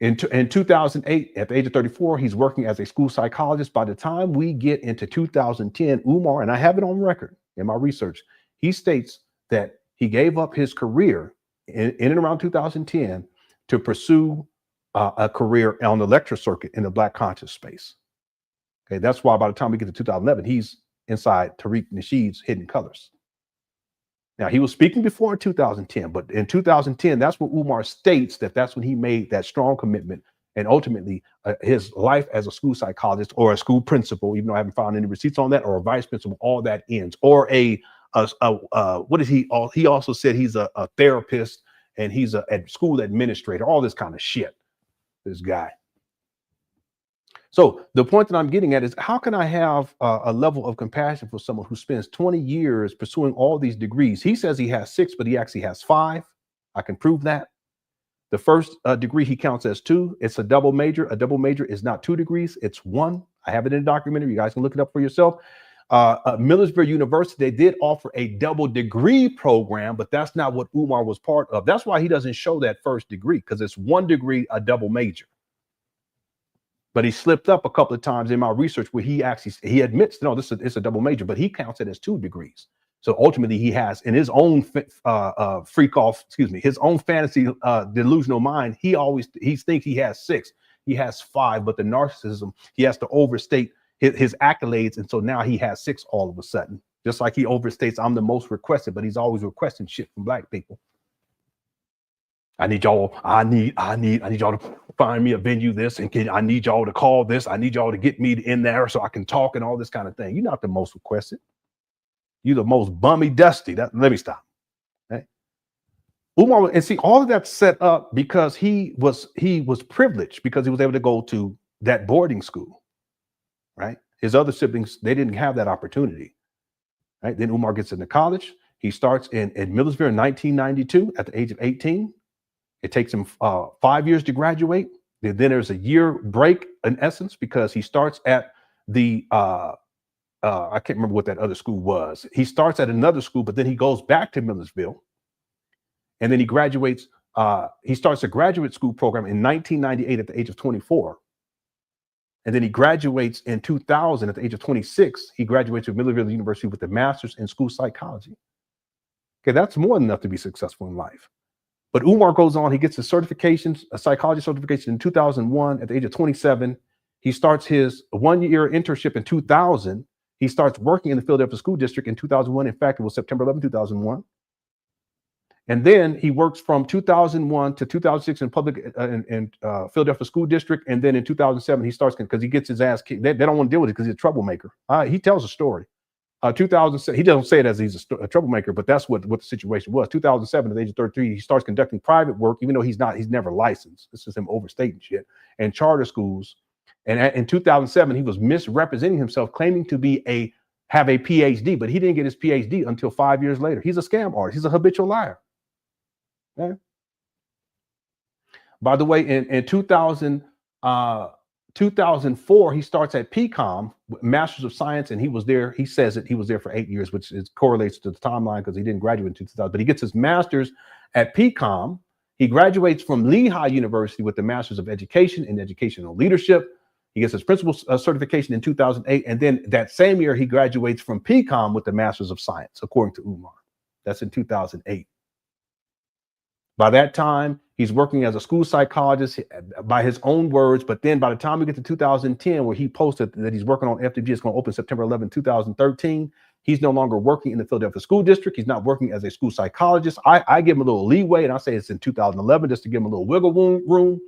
E: In 2008, at the age of 34, he's working as a school psychologist. By the time we get into 2010, Umar, and I have it on record in my research, he states that he gave up his career in and around 2010 to pursue a career on the lecture circuit in the Black conscious space. Okay, that's why by the time we get to 2011, he's inside Tariq Nasheed's Hidden Colors. Now, he was speaking before in 2010, but in 2010, that's when Umar states that that's when he made that strong commitment. And ultimately, his life as a school psychologist or a school principal, even though I haven't found any receipts on that, or a vice principal, all that ends. Or what is he? He also said he's a therapist and he's a school administrator, all this kind of shit, this guy. So the point that I'm getting at is, how can I have a level of compassion for someone who spends 20 years pursuing all these degrees? He says he has 6, but he actually has 5. I can prove that. The first degree he counts as 2. It's a double major. A double major is not 2 degrees. It's 1. I have it in a documentary. You guys can look it up for yourself. Millersville University, they did offer a double degree program, but that's not what Umar was part of. That's why he doesn't show that first degree, because it's 1 degree, a double major. But he slipped up a couple of times in my research where he admits, no, it's a double major, but he counts it as 2 degrees. So ultimately, he has, in his own his own fantasy delusional mind, he thinks he has 6. He has 5, but the narcissism, he has to overstate his accolades, and so now he has 6 all of a sudden. Just like he overstates, I'm the most requested, but he's always requesting shit from Black people. I need y'all to find me a venue this, and I need y'all to call this. I need y'all to get me in there so I can talk and all this kind of thing. You're not the most requested. You're the most bummy dusty. Let me stop. Okay? Umar, and see, all of that's set up because he was privileged, because he was able to go to that boarding school, right? His other siblings, they didn't have that opportunity, right? Then Umar gets into college. He starts in Millersville in 1992 at the age of 18. It takes him 5 years to graduate. Then there's a year break, in essence, because he starts at the, I can't remember what that other school was. He starts at another school, but then he goes back to Millersville. And then he graduates. He starts a graduate school program in 1998 at the age of 24. And then he graduates in 2000 at the age of 26. He graduates from Millersville University with a master's in school psychology. Okay, that's more than enough to be successful in life. But Umar goes on, he gets his certifications, a psychology certification in 2001 at the age of 27. He starts his 1-year internship in 2000. He starts working in the Philadelphia School District in 2001. In fact, it was September 11, 2001. And then he works from 2001 to 2006 in Philadelphia School District. And then in 2007, he starts, because he gets his ass kicked. They don't want to deal with it because he's a troublemaker. He tells a story. 2007, he doesn't say it as he's a troublemaker, but that's what the situation was. 2007, at the age of 33, he starts conducting private work, even though he's never licensed. This is him overstating shit, and charter schools. And in 2007, he was misrepresenting himself, claiming to have a PhD, but he didn't get his PhD until 5 years later. He's a scam artist. He's a habitual liar. Okay? By the way, in 2004, he starts at PCOM, Masters of Science, and he was there. He says that he was there for 8 years, which correlates to the timeline because he didn't graduate in 2000. But he gets his master's at PCOM. He graduates from Lehigh University with the Masters of Education in Educational Leadership. He gets his principal certification in 2008, and then that same year he graduates from PCOM with the Masters of Science, according to Umar. That's in 2008. By that time, he's working as a school psychologist by his own words. But then by the time we get to 2010, where he posted that he's working on FDMG, it's going to open September 11, 2013. He's no longer working in the Philadelphia School District. He's not working as a school psychologist. I give him a little leeway, and I say it's in 2011 just to give him a little wiggle room.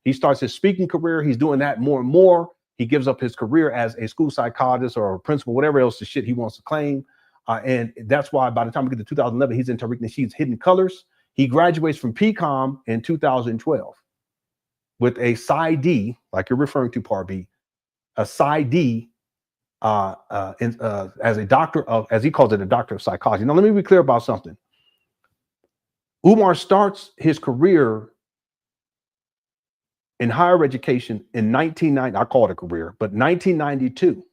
E: He starts his speaking career. He's doing that more and more. He gives up his career as a school psychologist or a principal, whatever else the shit he wants to claim. And that's why by the time we get to 2011, he's in Tariq Nasheed's Hidden Colors. He graduates from PCOM in 2012 with a PsyD, like you're referring to, Parby, a PsyD as a doctor of, as he calls it, a doctor of psychology. Now, let me be clear about something. Umar starts his career in higher education in 1990. I call it a career, but 1992,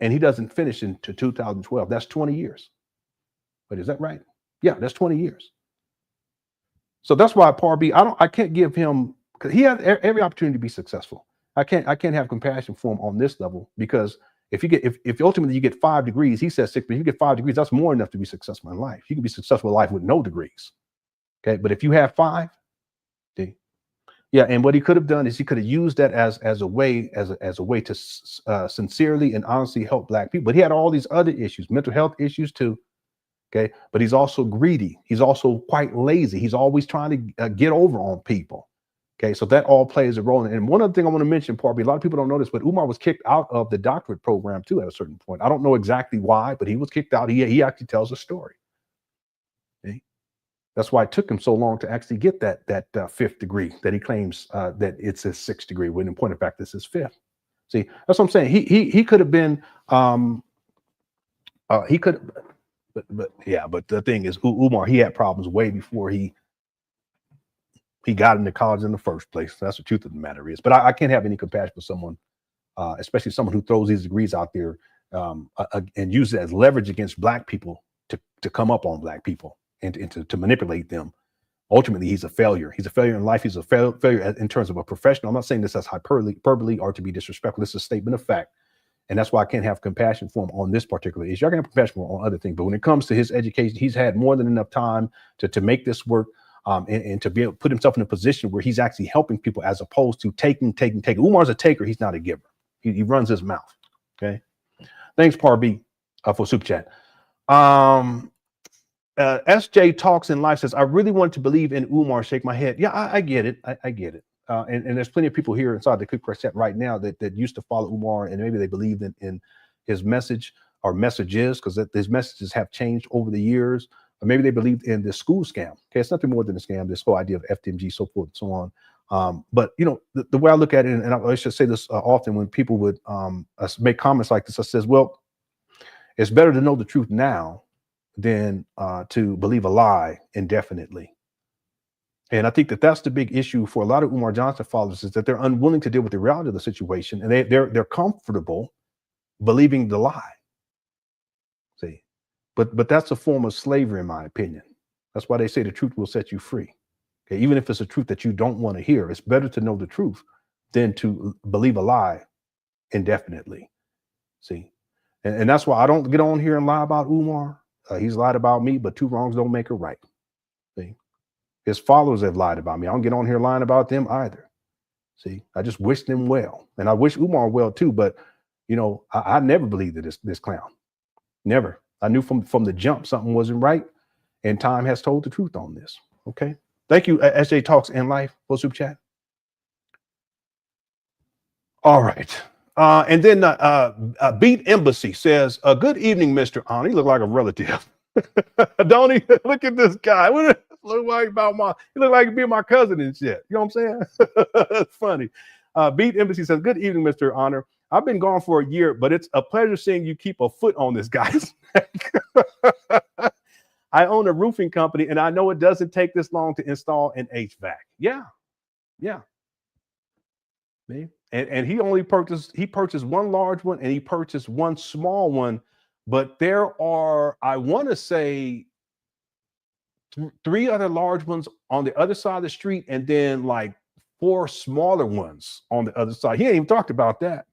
E: and he doesn't finish until 2012. That's 20 years. But is that right? Yeah, that's 20 years. So that's why Parby, I can't give him because he had every opportunity to be successful. I can't have compassion for him on this level, because if ultimately you get 5 degrees, he says 6, but if you get 5 degrees, that's more enough to be successful in life. You can be successful in life with no degrees. Okay, but if you have 5, see, yeah, and what he could have done is he could have used that as a way to sincerely and honestly help Black people. But he had all these other issues, mental health issues too. Okay, but he's also greedy. He's also quite lazy. He's always trying to get over on people. Okay, so that all plays a role. And one other thing I want to mention, Part B, a lot of people don't know this, but Umar was kicked out of the doctorate program too at a certain point. I don't know exactly why, but he was kicked out. He actually tells a story. Okay? That's why it took him so long to actually get that 5th degree that he claims that it's his 6th degree, when in point of fact this is 5th. See, that's what I'm saying. He could have been he could. But the thing is, Umar, he had problems way before he got into college in the first place. That's the truth of the matter is. But I can't have any compassion for someone, especially someone who throws these degrees out there and uses it as leverage against Black people to come up on Black people and to manipulate them. Ultimately, he's a failure. He's a failure in life. He's a failure in terms of a professional. I'm not saying this as hyperbole or to be disrespectful. This is a statement of fact. And that's why I can't have compassion for him on this particular issue. I can have compassion for him on other things, but when it comes to his education, he's had more than enough time to make this work, and to be able to put himself in a position where he's actually helping people as opposed to taking. Umar's a taker. He's not a giver. He runs his mouth. Okay. Thanks, Par B, for super chat. SJ Talks in Life says, I really want to believe in Umar. Shake my head. Yeah, I get it. I get it. And there's plenty of people here inside the Quick Press chat right now that used to follow Umar, and maybe they believed in his message or messages, because his messages have changed over the years. Or maybe they believed in the school scam. Okay, it's nothing more than a scam. This whole idea of FDMG, so forth and so on. But you know, the way I look at it, and I should say this often when people would make comments like this, I says, well, it's better to know the truth now than to believe a lie indefinitely. And I think that's the big issue for a lot of Umar Johnson followers, is that they're unwilling to deal with the reality of the situation, and they're comfortable believing the lie. See, but that's a form of slavery, in my opinion. That's why they say the truth will set you free. Okay, even if it's a truth that you don't want to hear, it's better to know the truth than to believe a lie indefinitely. See, and that's why I don't get on here and lie about Umar. He's lied about me, but 2 wrongs don't make a right. See. His followers have lied about me. I don't get on here lying about them either. See, I just wish them well. And I wish Umar well too, but you know, I never believed that this clown. Never. I knew from the jump something wasn't right, and time has told the truth on this. Okay. Thank you, SJ Talks in Life, for super chat. All right. And then Beat Embassy says, good evening, Mr. On. He look like a relative. Don't he? Look at this guy. What look like he look like he'd be my cousin and shit. You know what I'm saying? That's funny. Beat Embassy says, good evening, Mr. Honor. I've been gone for a year, but it's a pleasure seeing you keep a foot on this guy's neck. I own a roofing company, and I know it doesn't take this long to install an HVAC. Yeah. And he purchased one large one, and he purchased one small one. But there are, I want to say, 3 other large ones on the other side of the street, and then like 4 smaller ones on the other side. He ain't even talked about that.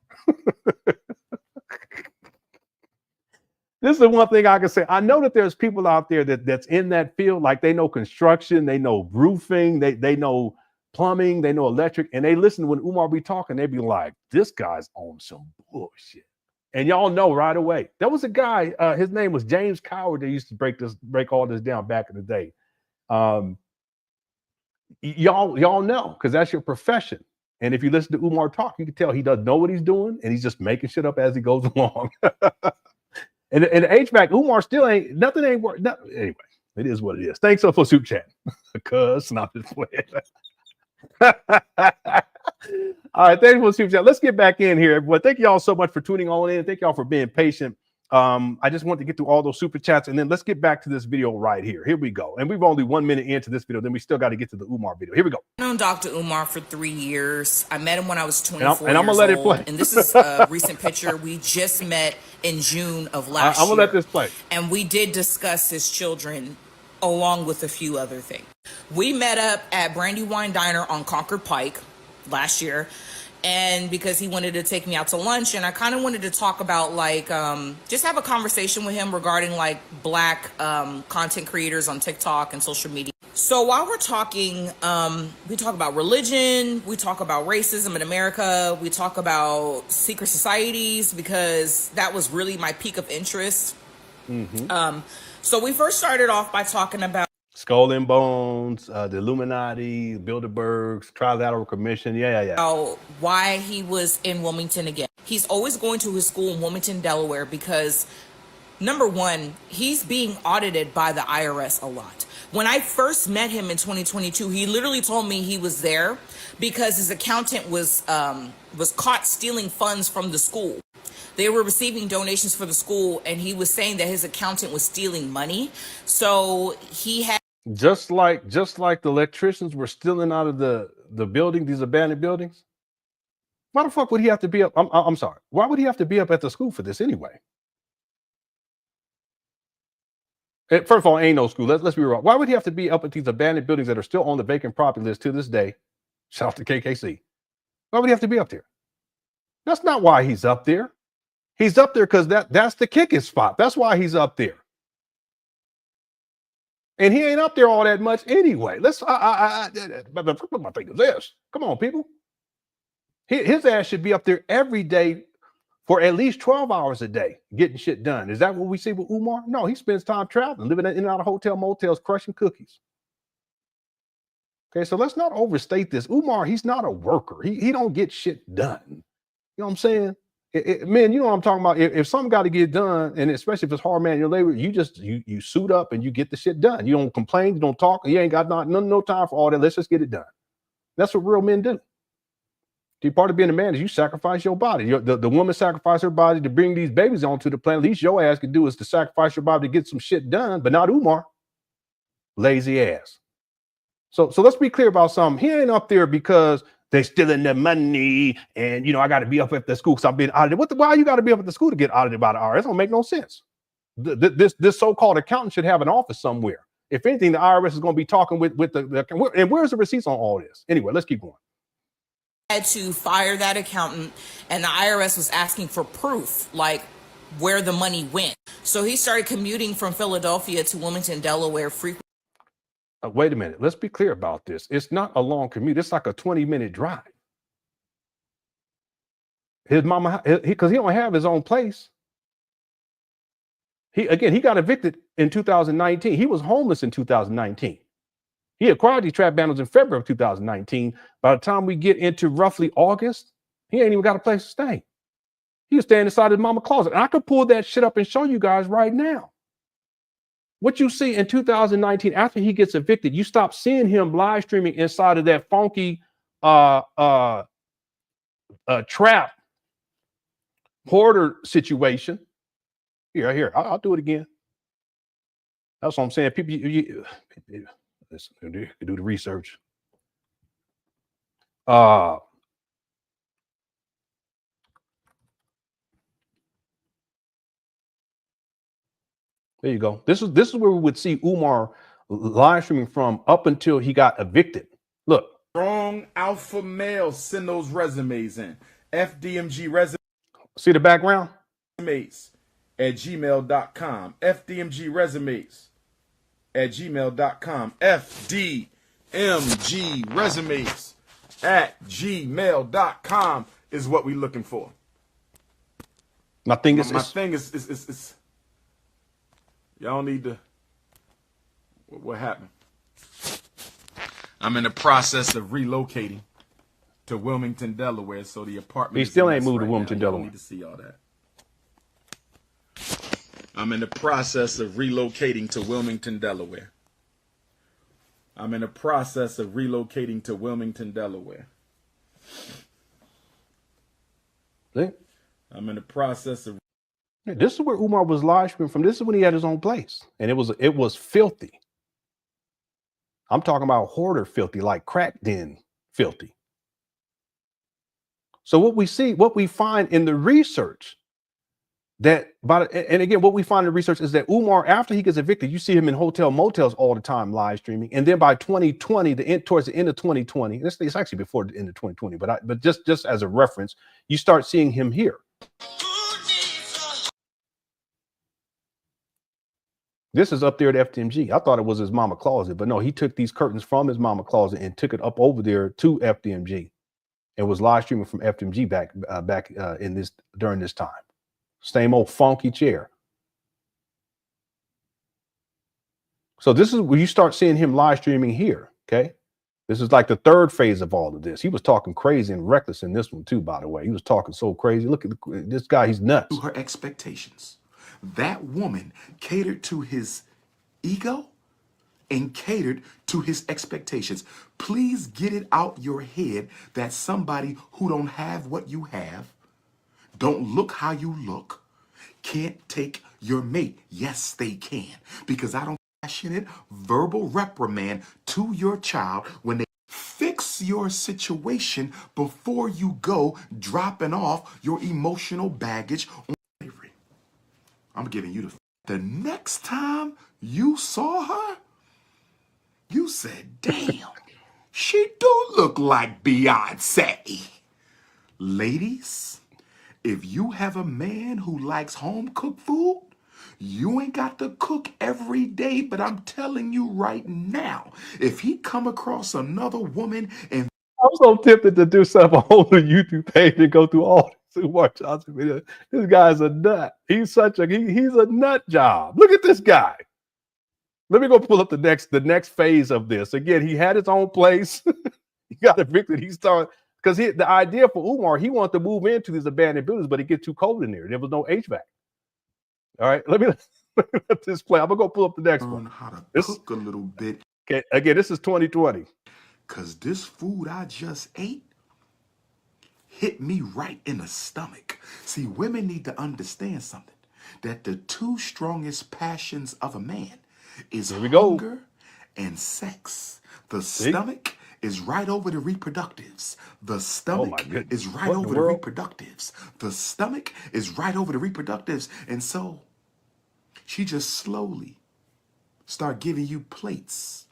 E: This is the one thing I can say. I know that there's people out there that's in that field, like they know construction, they know roofing, they know plumbing, they know electric, and they listen when Umar be talking, they be like, this guy's on some bullshit. And y'all know right away. There was a guy, his name was James Coward, that used to break all this down back in the day. Y'all know, because that's your profession. And if you listen to Umar talk, you can tell he doesn't know what he's doing, and he's just making shit up as he goes along. and the HVAC, Umar still ain't, nothing ain't work. No, anyway, it is what it is. Thanks for super chat. Cuz not this way. All right, thanks for super chat. Let's get back in here, everyone. Thank you all so much for tuning on in. Thank y'all for being patient. I just want to get through all those super chats, and then let's get back to this video right here. Here we go. And we've only 1 minute into this video, then we still got to get to the Umar video. Here we go.
F: I've known Dr. Umar for 3 years. I met him when I was 24 years old.
E: And I'm gonna let it play.
F: And this is a recent picture. We just met in June of last year.
E: I'm gonna let this play.
F: And we did discuss his children along with a few other things. We met up at Brandywine Diner on Concord Pike. last year. And because he wanted to take me out to lunch, and I kind of wanted to talk about like just have a conversation with him regarding like Black content creators on TikTok and social media. So while we're talking, we talk about religion, we talk about racism in America, we talk about secret societies, because that was really my peak of interest. So we first started off by talking about
E: Skull and Bones, the Illuminati, Bilderbergs, Trilateral Commission.
F: Why he was in Wilmington again. He's always going to his school in Wilmington, Delaware, because number one, he's being audited by the IRS a lot. When I first met him in 2022, he literally told me he was there because his accountant was caught stealing funds from the school. They were receiving donations for the school, and he was saying that his accountant was stealing money. So he had
E: just like the electricians were stealing out of the building, these abandoned buildings. Why the fuck would he have to be up? I'm sorry. Why would he have to be up at the school for this anyway? First of all, ain't no school. Let's be real. Why would he have to be up at these abandoned buildings that are still on the vacant property list to this day? Shout out to KKC. Why would he have to be up there? That's not why he's up there. He's up there because that's the kicking spot. That's why he's up there. And he ain't up there all that much anyway. My thing is this. Come on, people. His ass should be up there every day for at least 12 hours a day getting shit done. Is that what we see with Umar? No, he spends time traveling, living in and out of hotel motels, crushing cookies. Okay, so let's not overstate this. Umar, he's not a worker. He don't get shit done. You know what I'm saying? Man, you know what I'm talking about. If something got to get done, and especially if it's hard manual labor, you suit up and you get the shit done. You don't complain, you don't talk, you ain't got no time for all that. Let's just get it done. That's what real men do. See, part of being a man is you sacrifice your body. The woman sacrificed her body to bring these babies onto the planet. At least your ass can do is to sacrifice your body to get some shit done, but not Umar. Lazy ass. So let's be clear about something. He ain't up there because they stealing their money, and I got to be up at the school because I'm being audited. Why you got to be up at the school to get audited by the IRS? That don't make no sense. This so-called accountant should have an office somewhere. If anything, the IRS is going to be talking with the and where's the receipts on all this? Anyway, let's keep going.
F: Had to fire that accountant, and the IRS was asking for proof, like where the money went. So he started commuting from Philadelphia to Wilmington, Delaware frequently.
E: Wait a minute. Let's be clear about this. It's not a long commute. It's like a 20-minute drive. His mama, because he don't have his own place. He got evicted in 2019. He was homeless in 2019. He acquired these trap bundles in February of 2019. By the time we get into roughly August, he ain't even got a place to stay. He was staying inside his mama's closet. And I could pull that shit up and show you guys right now. What you see in 2019, after he gets evicted, you stop seeing him live streaming inside of that funky trap hoarder situation. Here, I'll do it again. That's what I'm saying. People, listen, do the research. There you go. This is where we would see Umar live streaming from up until he got evicted. Look.
B: Strong alpha males send those resumes in. FDMG resumes.
E: See the background?
B: At gmail.com. FDMG resumes at gmail.com. FDMG resumes at gmail.com is what we're looking for.
E: My thing
B: is y'all need to. What happened? I'm in the process of relocating to Wilmington, Delaware, so the apartment.
E: He still ain't moved to Wilmington, Delaware.
B: Need to see all that. I'm in the process of relocating to Wilmington, Delaware. I'm in the process of relocating to Wilmington, Delaware.
E: See?
B: I'm in the process of.
E: This is where Umar was live streaming from. This is when he had his own place, and it was filthy. I'm talking about hoarder filthy, like crack den filthy. So what we find in the research that, and again, what we find in research is that Umar, after he gets evicted, you see him in hotel motels all the time live streaming, and then by 2020, towards the end of 2020, it's actually before the end of 2020, but just as a reference, you start seeing him here. This is up there at FDMG. I thought it was his mama closet, but no, he took these curtains from his mama closet and took it up over there to FDMG, and was live streaming from FDMG back during this time. Same old funky chair. So this is where you start seeing him live streaming here. Okay, this is like the third phase of all of this. He was talking crazy and reckless in this one too. By the way, he was talking so crazy. Look at this guy; he's nuts.
B: To her expectations, that woman catered to his ego and catered to his expectations. Please get it out your head that somebody who don't have what you have, don't look how you look, can't take your mate. Yes, they can. Because I don't passionate verbal reprimand to your child when they fix your situation before you go dropping off your emotional baggage on slavery. I'm giving you the next time you saw her, you said, damn, she do look like Beyonce. Ladies, if you have a man who likes home-cooked food, you ain't got to cook every day, but I'm telling you right now, if he come across another woman and
E: I'm so tempted to do something on the YouTube page and go through all this Umar Johnson videos. This guy's a nut. He's a nut job. Look at this guy. Let me go pull up the next phase of this. Again, he had his own place. He got evicted. He started because the idea for Umar, he wanted to move into these abandoned buildings, but it get too cold in there. There was no HVAC. All right, let me let this play. I'm gonna go pull up the next one.
B: How to cook a little bit.
E: Okay, again, this is 2020.
B: Cause this food I just ate hit me right in the stomach. See, women need to understand something. That the two strongest passions of a man is hunger and sex. The stomach is right over the reproductives. The stomach is right over the reproductives. The stomach is right over the reproductives. And so she just slowly start giving you plates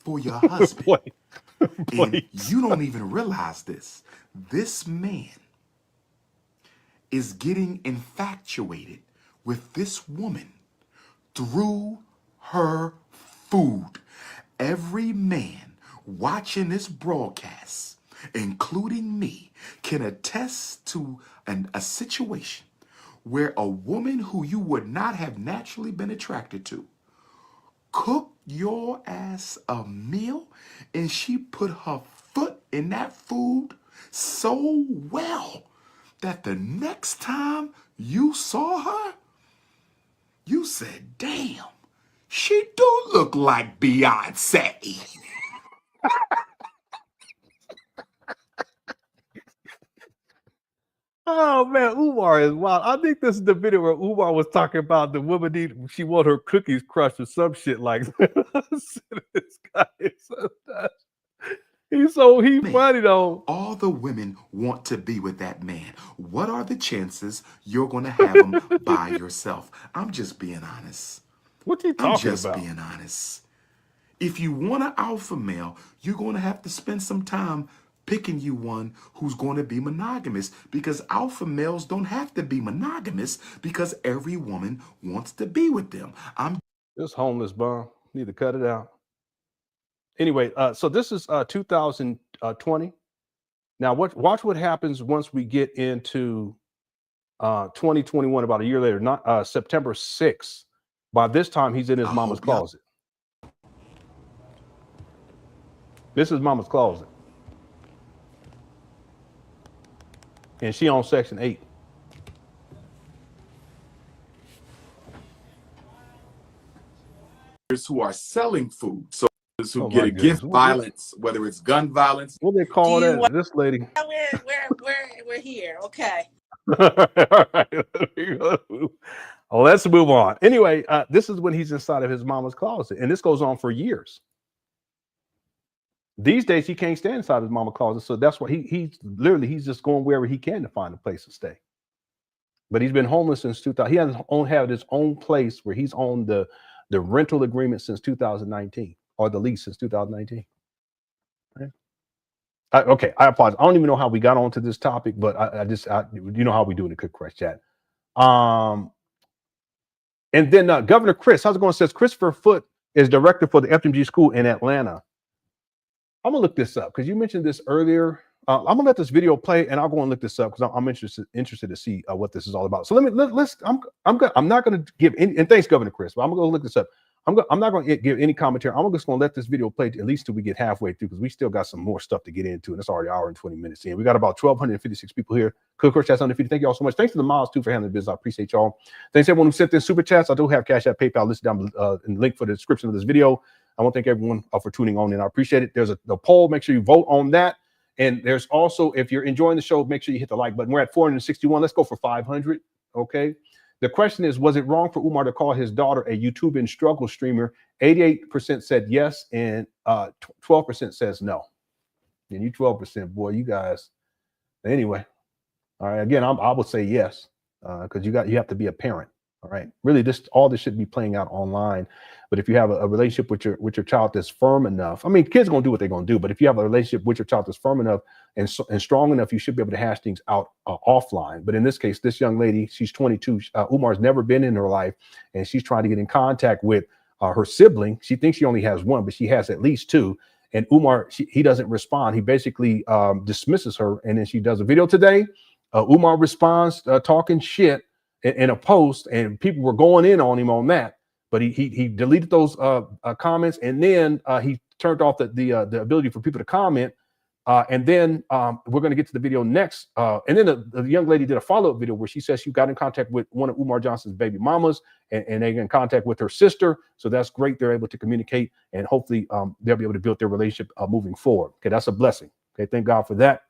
B: for your husband. And you don't even realize this. This man is getting infatuated with this woman through her food. Every man watching this broadcast, including me, can attest to a situation where a woman who you would not have naturally been attracted to cooked your ass a meal, and she put her foot in that food so well that the next time you saw her, you said, damn, she do look like Beyonce.
E: Oh man, Umar is wild. I think this is the video where Umar was talking about the woman she want her cookies crushed or some shit like that. This guy is so nuts. He's funny though.
B: All the women want to be with that man. What are the chances you're going to have him by yourself? I'm just being honest.
E: What's he talking about?
B: I'm just being honest. If you want an alpha male, you're going to have to spend some time picking you one who's going to be monogamous, because alpha males don't have to be monogamous because every woman wants to be with them.
E: This homeless bum. Need to cut it out. Anyway, so this is 2020. Now, watch what happens once we get into 2021, about a year later, not September 6th. By this time, he's in his mama's closet. This is mama's closet. And she on Section 8.
B: Who are selling food. So who get against violence, whether it's gun violence.
E: What they call that? This lady.
I: We're here. Okay.
E: All right. Oh, let's move on. Anyway, this is when he's inside of his mama's closet, and this goes on for years. These days, he can't stand inside his mama's closet, so that's why he's just going wherever he can to find a place to stay. but he's been homeless since 2000. He hasn't had his own place where he's on the rental agreement since 2019, or the lease since 2019. Right? Okay, I apologize. I don't even know how we got onto this topic, but you know how we do in the Cook Crush chat. And then Governor Chris, how's it going? Says Christopher Foote is director for the FDMG school in Atlanta. I'm gonna look this up because you mentioned this earlier. I'm gonna let this video play, and I'll go and look this up because I'm interested to see what this is all about. So I'm not gonna give any, and thanks, Governor Chris, but I'm gonna go look this up. I'm not gonna give any commentary. I'm just gonna let this video play at least till we get halfway through, because we still got some more stuff to get into, and it's already an hour and 20 minutes in. We got about 1,256 people here. Cook Crush Chat's Undefeated. Thank you all so much. Thanks to the Miles too for handling the business. I appreciate y'all. Thanks everyone who sent in super chats. I do have Cash App, PayPal listed down in the link for the description of this video. I want to thank everyone for tuning on in. I appreciate it. There's a poll. Make sure you vote on that. And there's also, if you're enjoying the show, make sure you hit the like button. We're at 461. Let's go for 500. Okay. The question is, was it wrong for Umar to call his daughter a Youtubian struggle streamer? 88% said yes, and 12% says no. And you 12%, boy, you guys. Anyway, all right. Again, I would say yes, because you have to be a parent. All right. Really, all this should be playing out online. But if you have a relationship with your child that's firm enough, I mean, kids are gonna do what they're gonna do. But if you have a relationship with your child that's firm enough and strong enough, you should be able to hash things out offline. But in this case, this young lady, she's 22. Umar's never been in her life, and she's trying to get in contact with her sibling. She thinks she only has one, but she has at least two. And Umar, he doesn't respond. He basically dismisses her. And then she does a video today. Umar responds talking shit in a post, and people were going in on him on that, but he deleted those comments, and then he turned off the ability for people to comment, and then we're going to get to the video next, and then the young lady did a follow-up video where she says she got in contact with one of Umar Johnson's baby mamas, and they got in contact with her sister, so that's great. They're able to communicate, and hopefully they'll be able to build their relationship moving forward. Okay, that's a blessing. Okay, thank God for that.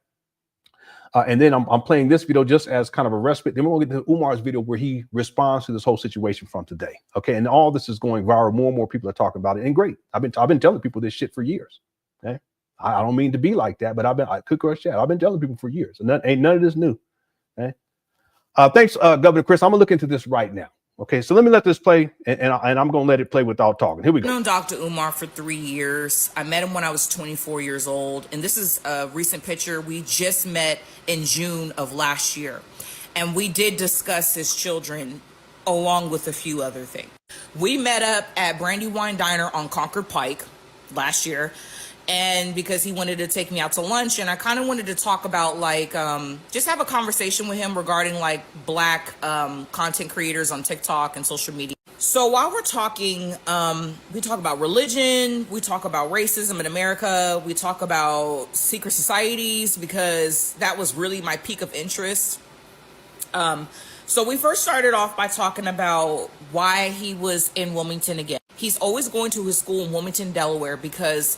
E: And then I'm playing this video just as kind of a respite. Then we're going to get to Umar's video where he responds to this whole situation from today. Okay, and all this is going viral. More and more people are talking about it, and great. I've been telling people this shit for years. Okay, I don't mean to be like that, but I Cook Crush Chat. I've been telling people for years, and ain't none of this new. Okay, thanks, Governor Chris. I'm gonna look into this right now. Okay, so let me let this play, and I'm going to let it play without talking. Here we go.
F: I've known Dr. Umar for 3 years. I met him when I was 24 years old, and this is a recent picture. We just met in June of last year, and we did discuss his children along with a few other things. We met up at Brandywine Diner on Concord Pike last year, and because he wanted to take me out to lunch, and I kind of wanted to talk about like just have a conversation with him regarding like Black content creators on TikTok and social media. So while we're talking, we talk about religion, we talk about racism in America, we talk about secret societies, because that was really my peak of interest. So we first started off by talking about why he was in Wilmington again. He's always going to his school in Wilmington, Delaware, because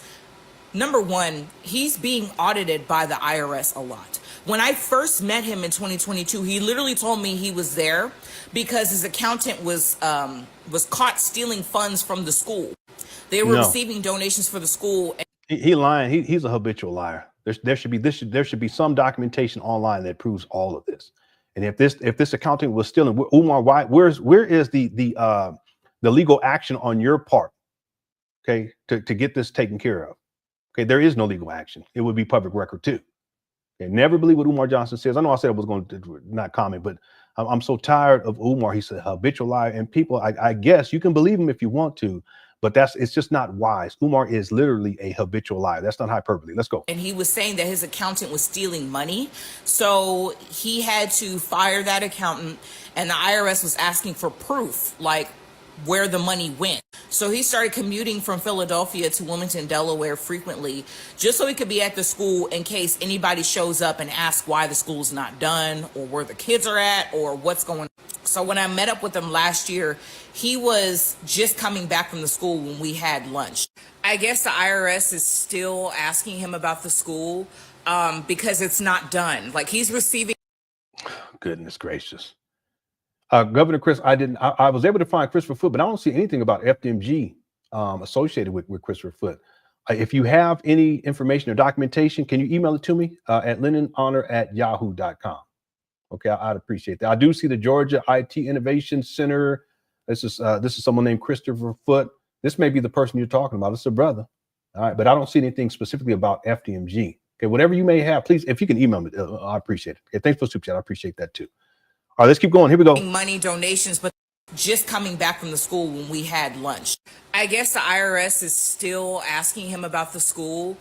F: number one, he's being audited by the IRS a lot. When I first met him in 2022, he literally told me he was there because his accountant was caught stealing funds from the school. They were receiving donations for the school.
E: He lying. He's a habitual liar. There should be some documentation online that proves all of this. And if this accountant was stealing, Umar, where is the legal action on your part? Okay, to get this taken care of. Okay, there is no legal action. It would be public record too. Okay, never believe what Umar Johnson says. I know I said I was going to not comment, but I'm so tired of Umar. He's a habitual liar, and people, I guess you can believe him if you want to, but it's just not wise. Umar is literally a habitual liar. That's not hyperbole. Let's go.
F: And he was saying that his accountant was stealing money, so he had to fire that accountant, and the IRS was asking for proof, like where the money went. So he started commuting from Philadelphia to Wilmington, Delaware frequently, just so he could be at the school in case anybody shows up and asks why the school's not done, or where the kids are at, or what's going on. So when I met up with him last year, he was just coming back from the school when we had lunch. I guess the IRS is still asking him about the school because it's not done. Like, he's receiving.
E: Goodness gracious. Governor Chris, I was able to find Christopher Foote, but I don't see anything about FDMG associated with Christopher Foote. If you have any information or documentation, can you email it to me at LenonHonor@yahoo.com? Okay, I'd appreciate that. I do see the Georgia IT Innovation Center. This is someone named Christopher Foote. This may be the person you're talking about. It's a brother. All right, but I don't see anything specifically about FDMG. Okay, whatever you may have, please, if you can email me, I appreciate it. Okay, thanks for the super chat. I appreciate that too. All right, let's keep going. Here we go.
F: Money donations, but just coming back from the school when we had lunch. I guess the IRS is still asking him about the school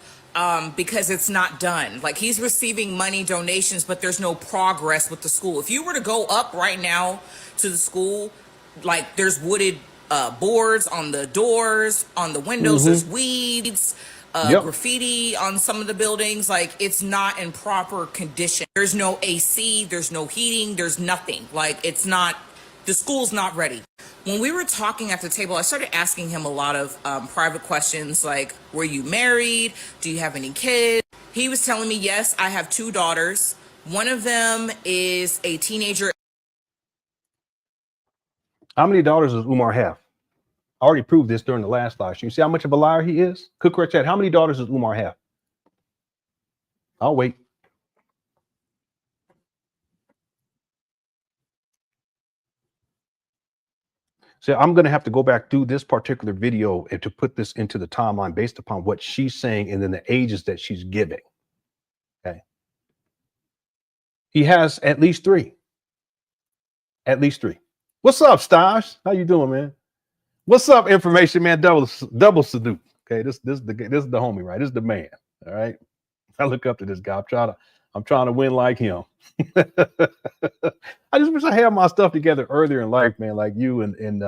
F: because it's not done. Like, he's receiving money donations, but there's no progress with the school. If you were to go up right now to the school, like, there's wooded boards on the doors, on the windows, there's weeds, graffiti on some of the buildings. Like, it's not in proper condition. There's no AC, there's no heating, there's nothing. Like, it's not, the school's not ready. When we were talking at the table, I started asking him a lot of private questions, like, were you married? Do you have any kids? He was telling me, yes, I have 2 daughters. One of them is a teenager.
E: How many daughters does Umar have? I already proved this during the last live stream. See how much of a liar he is? Cook correct chat. How many daughters does Umar have? I'll wait. So I'm going to have to go back through this particular video and to put this into the timeline based upon what she's saying and then the ages that she's giving. Okay. He has at least 3. At least 3. What's up, Stash? How you doing, man? What's up, information man? Double salute. Okay, this is the homie, right? This is the man. All right. I look up to this guy. I'm trying to win like him. I just wish I had my stuff together earlier in life, man, like you and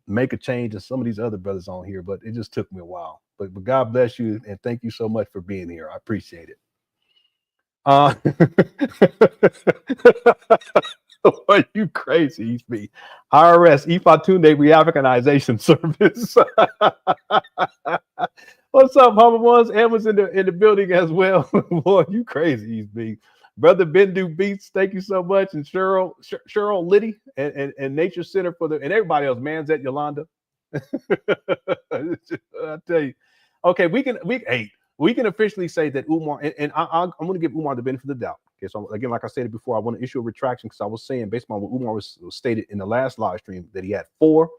E: Make a Change and some of these other brothers on here, but it just took me a while. But God bless you and thank you so much for being here. I appreciate it. Are you crazy, me? IRS, Ifatunde Re-Africanization Service. What's up, Humble Ones? Emma's in the building as well. Boy, you crazy, me. Brother Bendu Beats, thank you so much. And Cheryl Liddy and Nature Center for and everybody else, Manzette Yolanda. I tell you. Okay, we can officially say that Umar, and I'm going to give Umar the benefit of the doubt. Okay, so again, like I said before, I want to issue a retraction because I was saying, based on what Umar was stated in the last live stream, that he had 4.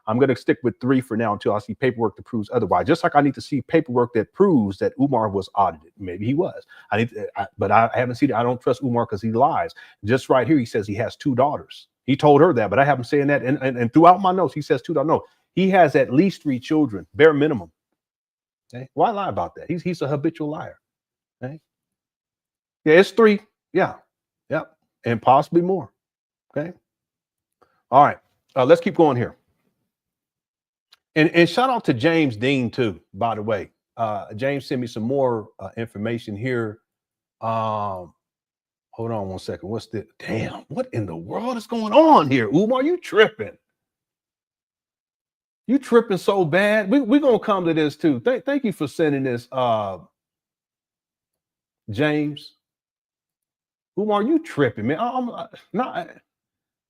E: I'm going to stick with 3 for now until I see paperwork that proves otherwise. Just like I need to see paperwork that proves that Umar was audited. Maybe he was. But I haven't seen it. I don't trust Umar because he lies. Just right here, he says he has 2 daughters. He told her that, but I haven't saying that. And throughout my notes, he says 2 daughters. No, he has at least 3 children, bare minimum. Okay? Why lie about that? He's a habitual liar. Okay? Yeah, it's 3. Yeah. Yep. And possibly more. Okay. All right. Let's keep going here. And shout out to James Dean too, by the way. James sent me some more information here. Hold on one second. What's the damn? What in the world is going on here? Umar, you tripping? You tripping so bad. We're gonna come to this too. Thank you for sending this, James. Umar, you tripping, man? I mean,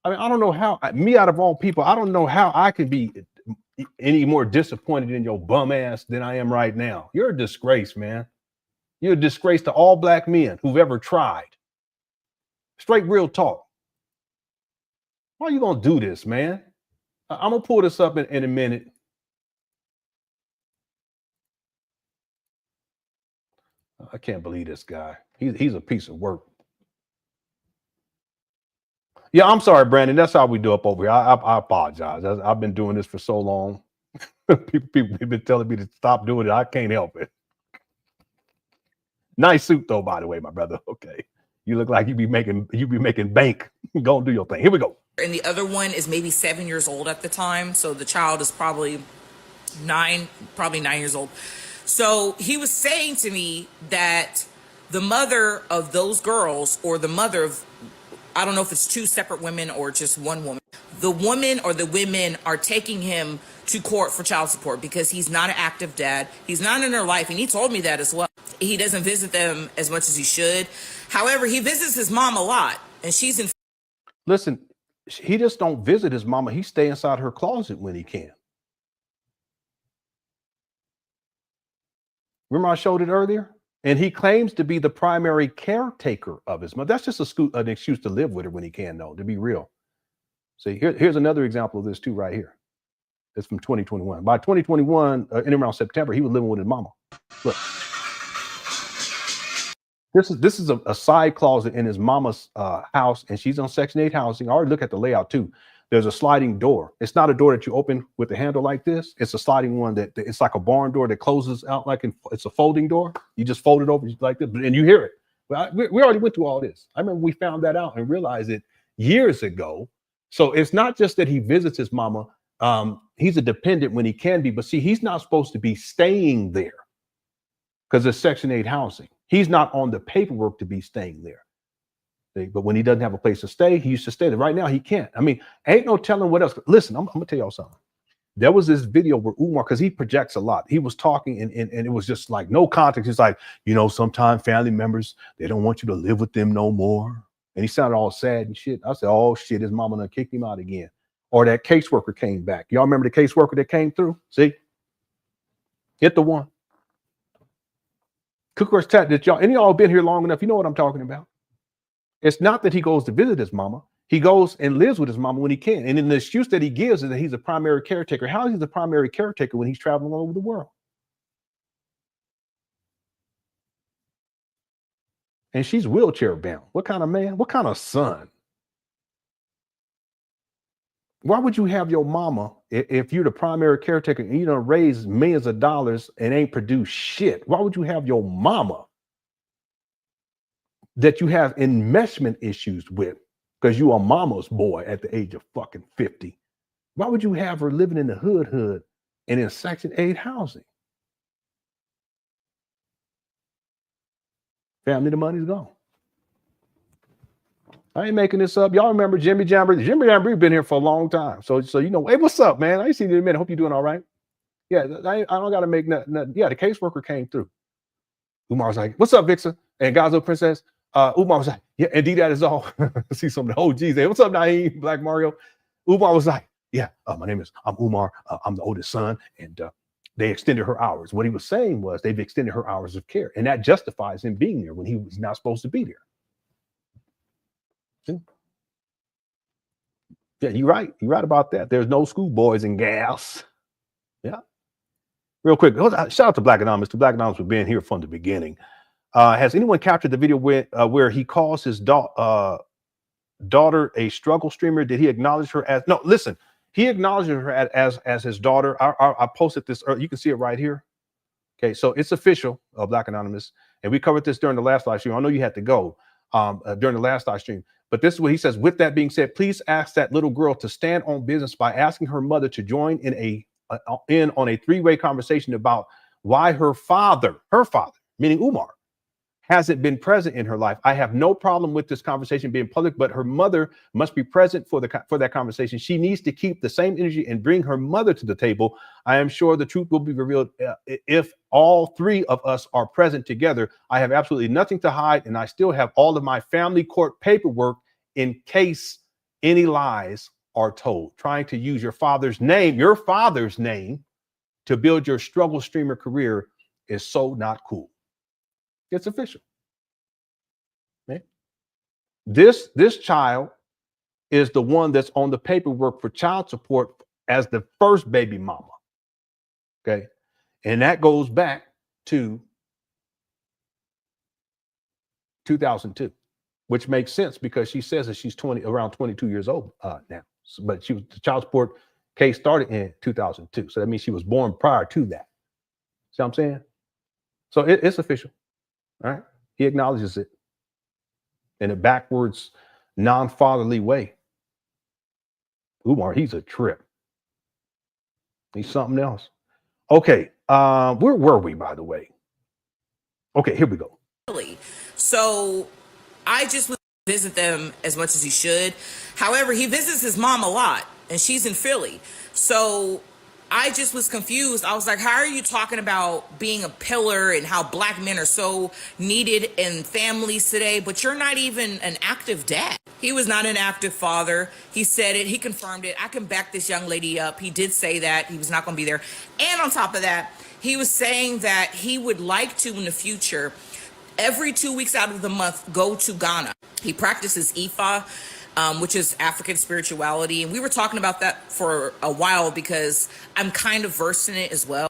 E: I don't know how. Me out of all people, I don't know how I can be any more disappointed in your bum ass than I am right now. You're a disgrace, man. You're a disgrace to all black men who've ever tried. Straight real talk. Why are you gonna do this, man? I'm gonna pull this up in a minute. I can't believe this guy. He's a piece of work. Yeah, I'm sorry, Brandon. That's how we do up over here. I apologize. I've been doing this for so long. People have been telling me to stop doing it. I can't help it. Nice suit, though, by the way, my brother. Okay, you look like you be making bank. Go and do your thing. Here we go.
F: And the other one is maybe 7 years old at the time, so the child is probably 9 years old. So he was saying to me that the mother of those girls, or the mother of, I don't know if it's 2 separate women or just one woman, the woman or the women are taking him to court for child support because he's not an active dad. He's not in their life, and he told me that as well. He doesn't visit them as much as he should. However, he visits his mom a lot, and she's in.
E: Listen, he just don't visit his mama. He stay inside her closet when he can. Remember I showed it earlier? And he claims to be the primary caretaker of his mother. That's just an excuse to live with her when he can, though, to be real. See, here's another example of this too, right here. It's from 2021. By 2021, in around September, he was living with his mama. Look, this is a side closet in his mama's house, and she's on Section 8 housing. I already look at the layout too. There's a sliding door. It's not a door that you open with the handle like this. It's a sliding one that it's like a barn door that closes out like it's a folding door. You just fold it over like this, and you hear it. Well, we already went through all this. I remember we found that out and realized it years ago. So it's not just that he visits his mama. He's a dependent when he can be, but see, he's not supposed to be staying there because it's Section 8 housing. He's not on the paperwork to be staying there. See? But when he doesn't have a place to stay, he used to stay there. Right now, he can't. I mean, ain't no telling what else. Listen, I'm gonna tell y'all something. There was this video where Umar, because he projects a lot, he was talking and it was just like no context. He's like, you know, sometimes family members, they don't want you to live with them no more. And he sounded all sad and shit. I said, oh shit, his mama done kicked him out again. Or that caseworker came back. Y'all remember the caseworker that came through? See? Hit the one. Cookers Tat, that y'all, any of y'all been here long enough, you know what I'm talking about. It's not that he goes to visit his mama. He goes and lives with his mama when he can. And then the excuse that he gives is that he's a primary caretaker. How is he the primary caretaker when he's traveling all over the world? And she's wheelchair bound. What kind of man? What kind of son? Why would you have your mama if you're the primary caretaker and you don't raise millions of dollars and ain't produce shit? Why would you have your mama that you have enmeshment issues with because you are mama's boy at the age of fucking 50? Why would you have her living in the hood and in Section 8 housing? Family, the money's gone. I ain't making this up. Y'all remember Jimmy Jamboree? Jimmy Jamboree been here for a long time. So you know, hey, what's up, man? I ain't seen you in a minute. Hope you're doing all right. Yeah, I don't got to make nothing. Yeah, the caseworker came through. Umar was like, what's up, Vixen? And Gazo Princess. Umar was like, yeah, indeed, that is all. See some of the OGs there. What's up, Naeem, Black Mario? Umar was like, yeah, I'm Umar. I'm the oldest son. And they extended her hours. What he was saying was they've extended her hours of care. And that justifies him being there when he was not supposed to be there. See? Yeah, you're right. You're right about that. There's no schoolboys and gals. Yeah. Real quick, shout out to Black Anonymous. To Black Anonymous for being here from the beginning. Has anyone captured the video where he calls his daughter a struggle streamer? Did he acknowledge her as? No, listen. He acknowledged her as his daughter. I posted this earlier. You can see it right here. Okay, so it's official, Black Anonymous, and we covered this during the last live stream. I know you had to go during the last live stream, but this is what he says. With that being said, please ask that little girl to stand on business by asking her mother to join in on a three-way conversation about why her father, meaning Umar, hasn't been present in her life. I have no problem with this conversation being public, but her mother must be present for that conversation. She needs to keep the same energy and bring her mother to the table. I am sure the truth will be revealed if all three of us are present together. I have absolutely nothing to hide, and I still have all of my family court paperwork in case any lies are told. Trying to use your father's name to build your struggle streamer career is so not cool. It's official. Okay. This child is the one that's on the paperwork for child support as the first baby mama. Okay. And that goes back to 2002, which makes sense because she says that she's around 22 years old now. But the child support case started in 2002. So that means she was born prior to that. See what I'm saying? So it's official. All right. He acknowledges it in a backwards, non-fatherly way. Umar, he's a trip. He's something else. Okay. Where were we, by the way? Okay, here we go.
F: So I just would visit them as much as he should. However, he visits his mom a lot, and she's in Philly. So I just was confused. I was like, how are you talking about being a pillar and how black men are so needed in families today, but you're not even an active dad? He was not an active father. He said it. He confirmed it. I can back this young lady up. He did say that he was not going to be there. And on top of that, he was saying that he would like to in the future every 2 weeks out of the month, go to Ghana. He practices Ifa, which is African spirituality. And we were talking about that for a while because I'm kind of versed in it as well.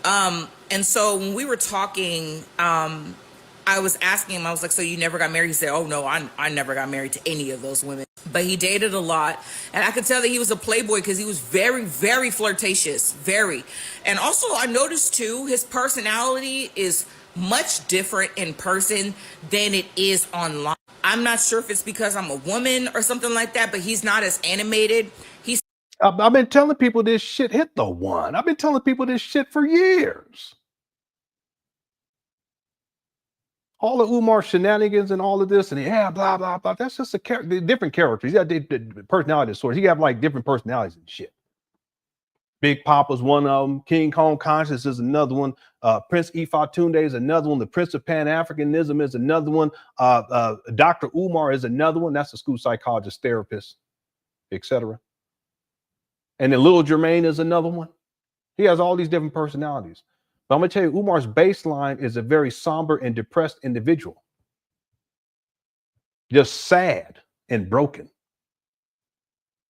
F: And so when we were talking, I was asking him, I was like, so you never got married? He said, oh no, I never got married to any of those women. But he dated a lot. And I could tell that he was a playboy because he was very, very flirtatious, very. And also I noticed too, his personality is much different in person than it is online. I'm not sure if it's because I'm a woman or something like that, but he's not as animated. He's
E: I've been telling people this shit hit the one. I've been telling people this shit for years. All the Umar shenanigans and all of this and yeah, blah, blah, blah. That's just different characters. He got the personality disorders. He got like different personalities and shit. Big Papa's one of them. King Kong Conscious is another one. Prince Ifatunde is another one. The Prince of Pan Africanism is another one. Dr. Umar is another one. That's a school psychologist, therapist, etc. And then little Jermaine is another one. He has all these different personalities. But I'm going to tell you, Umar's baseline is a very somber and depressed individual. Just sad and broken.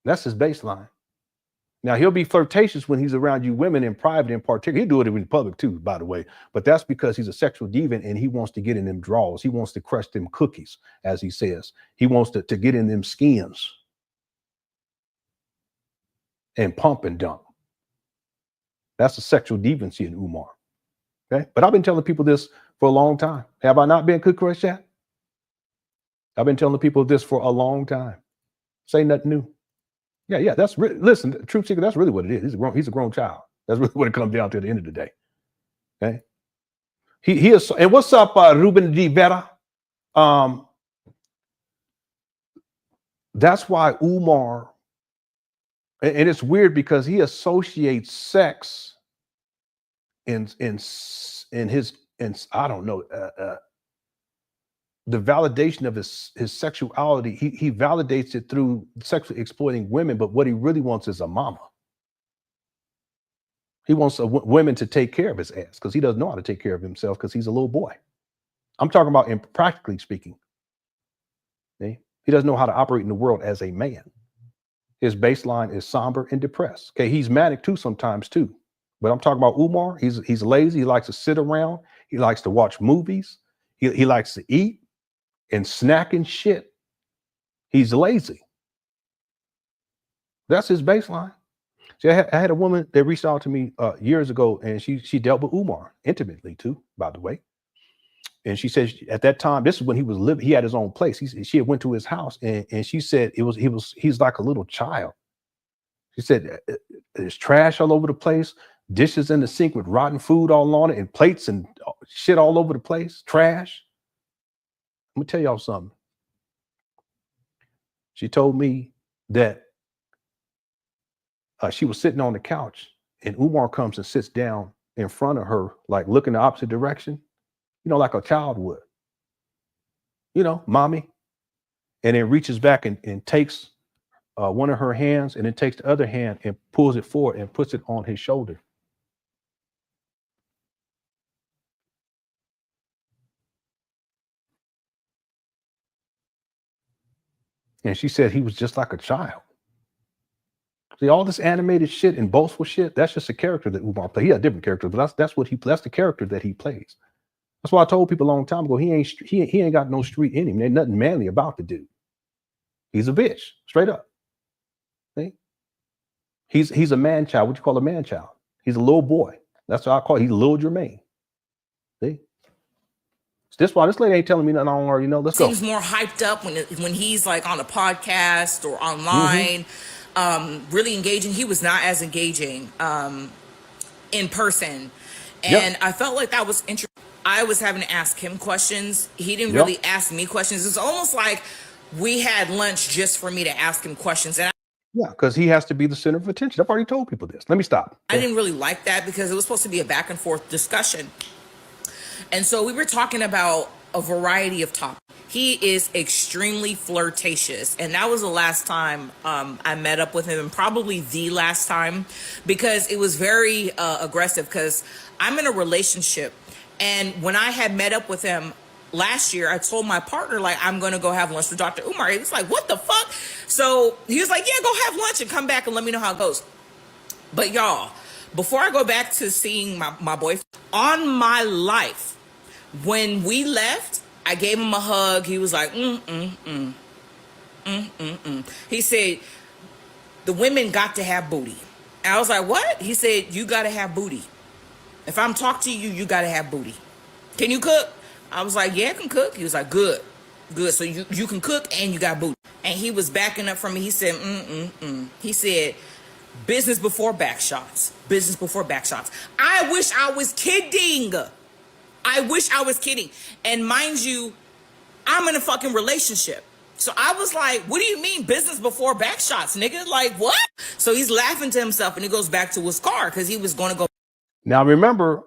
E: That's his baseline. Now, he'll be flirtatious when he's around you women in private in particular. He'll do it in public too, by the way. But that's because he's a sexual deviant and he wants to get in them draws. He wants to crush them cookies, as he says. He wants to get in them skins and pump and dump. That's a sexual deviancy in Umar. Okay, but I've been telling people this for a long time. Have I not been Cook Crush Chat? I've been telling people this for a long time. Say nothing new. Yeah, that's really, listen, truth seeker, that's really what it is. He's a grown child. That's really what it comes down to at the end of the day. Okay. He is, and what's up, Ruben D. Vera? That's why Umar, and it's weird because he associates sex in I don't know, the validation of his sexuality. He validates it through sexually exploiting women, but what he really wants is a mama. He wants women to take care of his ass because he doesn't know how to take care of himself because he's a little boy. I'm talking about in practically speaking. Okay? He doesn't know how to operate in the world as a man. His baseline is somber and depressed. Okay, he's manic too sometimes too. But I'm talking about Umar. He's lazy. He likes to sit around. He likes to watch movies. He likes to eat and snack and shit. He's lazy. That's his baseline. See, I had a woman that reached out to me years ago, and she dealt with Umar intimately too, by the way. And she said at that time, this is when he was living. He had his own place. She had went to his house, and she said he's like a little child. She said there's trash all over the place, dishes in the sink with rotten food all on it, and plates and shit all over the place, trash. I'm gonna tell y'all something. She told me that she was sitting on the couch and Umar comes and sits down in front of her, like looking the opposite direction, you know, like a child would, you know, mommy, and then reaches back and takes one of her hands and then takes the other hand and pulls it forward and puts it on his shoulder. And she said he was just like a child. See, all this animated shit and boastful shit, that's just a character that Umar plays. He had different characters, but that's the character that he plays. That's why I told people a long time ago, he ain't got no street in him. There's nothing manly about the dude. He's a bitch, straight up. See? He's a man child. What you call a man child? He's a little boy. That's what I call it. He's little Jermaine. See? This why this lady ain't telling me nothing I don't already know. Let's go.
F: Seems more hyped up when he's like on a podcast or online. Really engaging. He was not as engaging in person. And I felt like that was interesting. I was having to ask him questions. He didn't really ask me questions. It's almost like we had lunch just for me to ask him questions. And
E: yeah, because he has to be the center of attention. I've already told people this. Let me stop.
F: I didn't really like that because it was supposed to be a back and forth discussion. And so we were talking about a variety of topics. He is extremely flirtatious. And that was the last time I met up with him, and probably the last time, because it was very aggressive because I'm in a relationship. And when I had met up with him last year, I told my partner, like, I'm going to go have lunch with Dr. Umar. He was like, what the fuck? So he was like, yeah, go have lunch and come back and let me know how it goes. But y'all, before I go back to seeing my boyfriend, on my life, when we left, I gave him a hug. He was like, He said, the women got to have booty. And I was like, what? He said, you got to have booty. If I'm talking to you, you got to have booty. Can you cook? I was like, yeah, I can cook. He was like, good. So you can cook and you got booty. And he was backing up from me. He said, He said, business before back shots. Business before back shots. I wish I was kidding. I wish I was kidding. And mind you, I'm in a fucking relationship. So I was like, what do you mean business before back shots, nigga? Like, what? So he's laughing to himself and he goes back to his car because he was going to go.
E: Now, remember,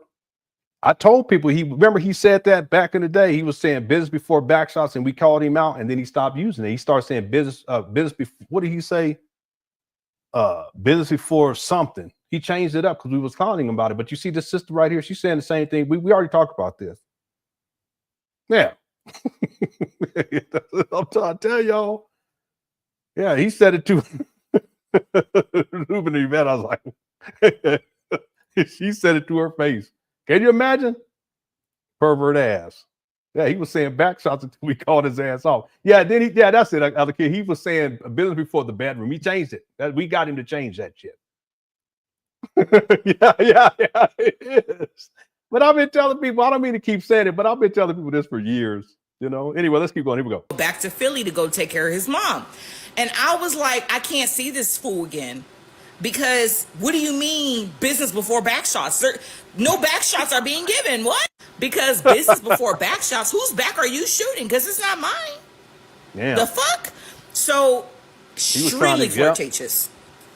E: I told people he said that back in the day. He was saying business before back shots and we called him out and then he stopped using it. He started saying business before, what did he say? Business before something. He changed it up because we was calling him about it. But you see this sister right here, she's saying the same thing. We already talked about this. Yeah. I'm trying to tell y'all. Yeah, he said it too. Ruben Yvette, I was like, she said it to her face. Can you imagine? Pervert ass. Yeah, he was saying back shots until we called his ass off. Yeah, then that's it. Other kid, he was saying business before the bedroom. He changed it. We got him to change that shit. yeah, it is. But I've been telling people, I don't mean to keep saying it, but I've been telling people this for years. You know. Anyway, let's keep going. Here we go.
F: Back to Philly to go take care of his mom. And I was like, I can't see this fool again. Because what do you mean business before back shots? No back shots are being given. What? Because business before back shots, whose back are you shooting? Because it's not mine.
E: Yeah.
F: The fuck? So extremely flirtatious.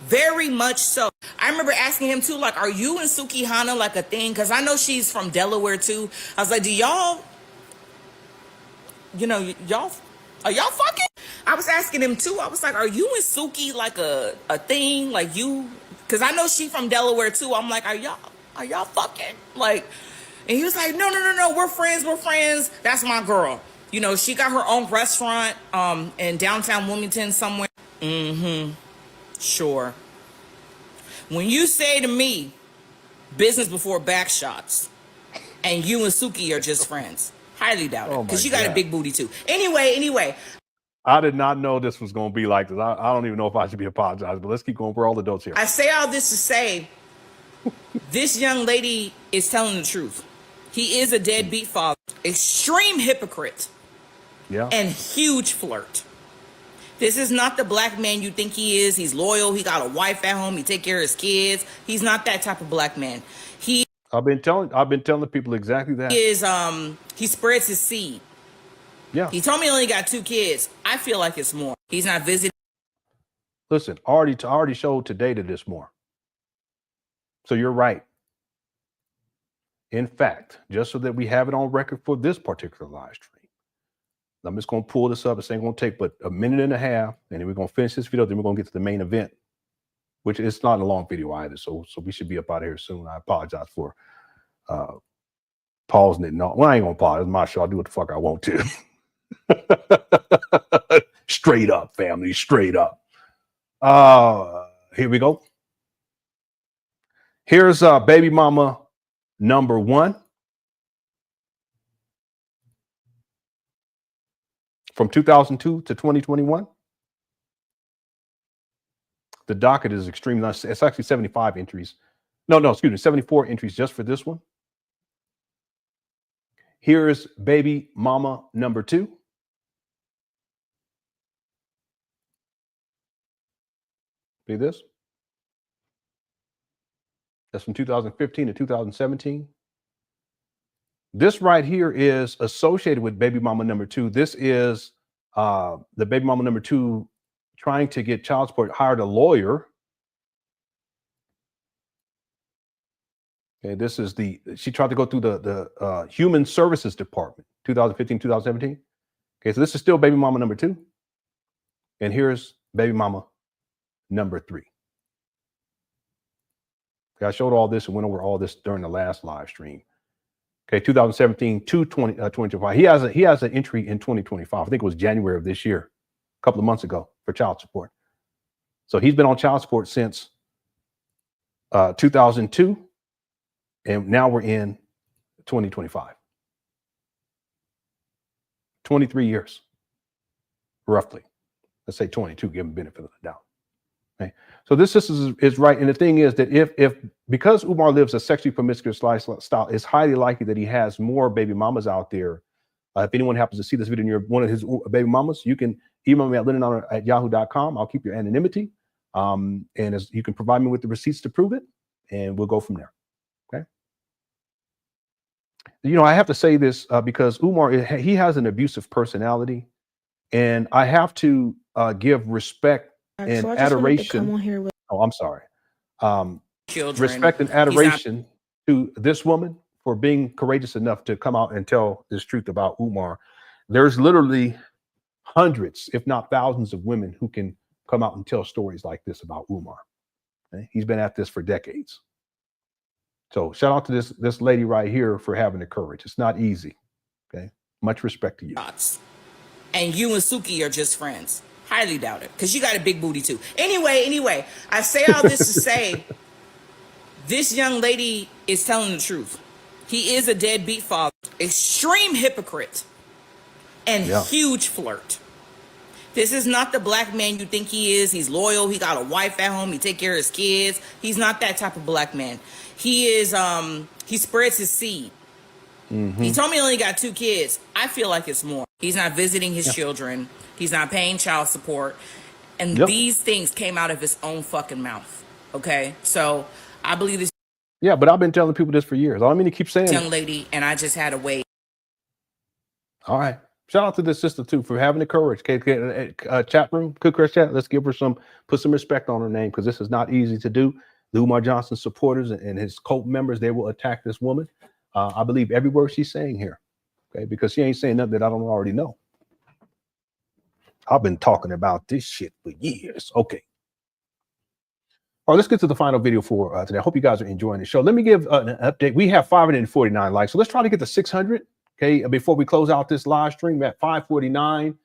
F: Very much so. I remember asking him too, like, are you and Suki Hana like a thing? Because I know she's from Delaware too. I was like, do y'all, are y'all fucking? I was asking him too. I was like, are you and Suki like a thing? Like you? Because I know she from Delaware too. I'm like, are y'all fucking? Like, and he was like, no. We're friends. That's my girl. You know, she got her own restaurant in downtown Wilmington somewhere. Sure. When you say to me, business before back shots, and you and Suki are just friends, highly doubt it. Because you got a big booty too. Anyway.
E: I did not know this was going to be like this. I don't even know if I should be apologizing, but let's keep going for all adults here.
F: I say all this to say, this young lady is telling the truth. He is a deadbeat father, extreme hypocrite, and huge flirt. This is not the black man you think he is. He's loyal. He got a wife at home. He take care of his kids. He's not that type of black man.
E: I've been telling people exactly that.
F: He spreads his seed.
E: Yeah.
F: He told me he only got 2 kids. I feel like it's more. He's not visiting.
E: Listen, already showed today that it's more. So you're right. In fact, just so that we have it on record for this particular live stream, I'm just going to pull this up. This ain't going to take but a minute and a half, and then we're going to finish this video. Then we're going to get to the main event, which is not a long video either. So we should be up out of here soon. I apologize for pausing it. No, well, I ain't going to pause. It's my show. I'll do what the fuck I want to. Straight up, family. Straight up. Here we go. Here's baby mama number 1. From 2002 to 2021. The docket is extremely nice. It's actually 75 entries. No, excuse me, 74 entries just for this one. Here's baby mama number 2. See this? That's from 2015 to 2017. This right here is associated with baby mama number 2. This is the baby mama number 2 trying to get child support, hired a lawyer. Okay, this is she tried to go through the Human Services Department, 2015, 2017. Okay, so this is still baby mama number 2. And here's baby mama number 3. Okay, I showed all this and went over all this during the last live stream. Okay, 2017 to 2025. He has an entry in 2025. I think it was January of this year, a couple of months ago, for child support. So he's been on child support since 2002, and now we're in 2025. 23 years, roughly. Let's say 22, give him benefit of the doubt. Okay. So this is right. And the thing is that if because Umar lives a sexually promiscuous lifestyle, it's highly likely that he has more baby mamas out there. If anyone happens to see this video and you're one of his baby mamas, you can email me at LenonHonor@yahoo.com. I'll keep your anonymity. And as you can provide me with the receipts to prove it, and we'll go from there. Okay. You know, I have to say this because Umar, he has an abusive personality, and I have to give respect and adoration. I'm sorry.
F: Children.
E: Respect and adoration to this woman for being courageous enough to come out and tell this truth about Umar. There's literally hundreds, if not thousands, of women who can come out and tell stories like this about Umar. Okay? He's been at this for decades. So shout out to this lady right here for having the courage. It's not easy. Okay. Much respect to you.
F: And you and Suki are just friends. Highly doubt it, because you got a big booty too. Anyway, I say all this to say this young lady is telling the truth. He is a deadbeat father, extreme hypocrite, and huge flirt. This is not the black man you think he is. He's loyal. He got a wife at home. He take care of his kids. He's not that type of black man. He is, he spreads his seed. He told me he only got 2 kids. I feel like it's more. He's not visiting his children. He's not paying child support. And these things came out of his own fucking mouth. Okay? So I believe this.
E: Yeah, but I've been telling people this for years. I don't mean to keep saying
F: young lady, and I just had to wait.
E: All right. Shout out to this sister too for having the courage. Okay, chat room, Cook Crush Chat. Let's give her put some respect on her name, because this is not easy to do. The Umar Johnson supporters and his cult members, they will attack this woman. I believe every word she's saying here, okay, because she ain't saying nothing that I don't already know. I've been talking about this shit for years. Okay. All right, let's get to the final video for today. I hope you guys are enjoying the show. Let me give an update. We have 549 likes, so let's try to get to 600. Okay, before we close out this live stream at 549.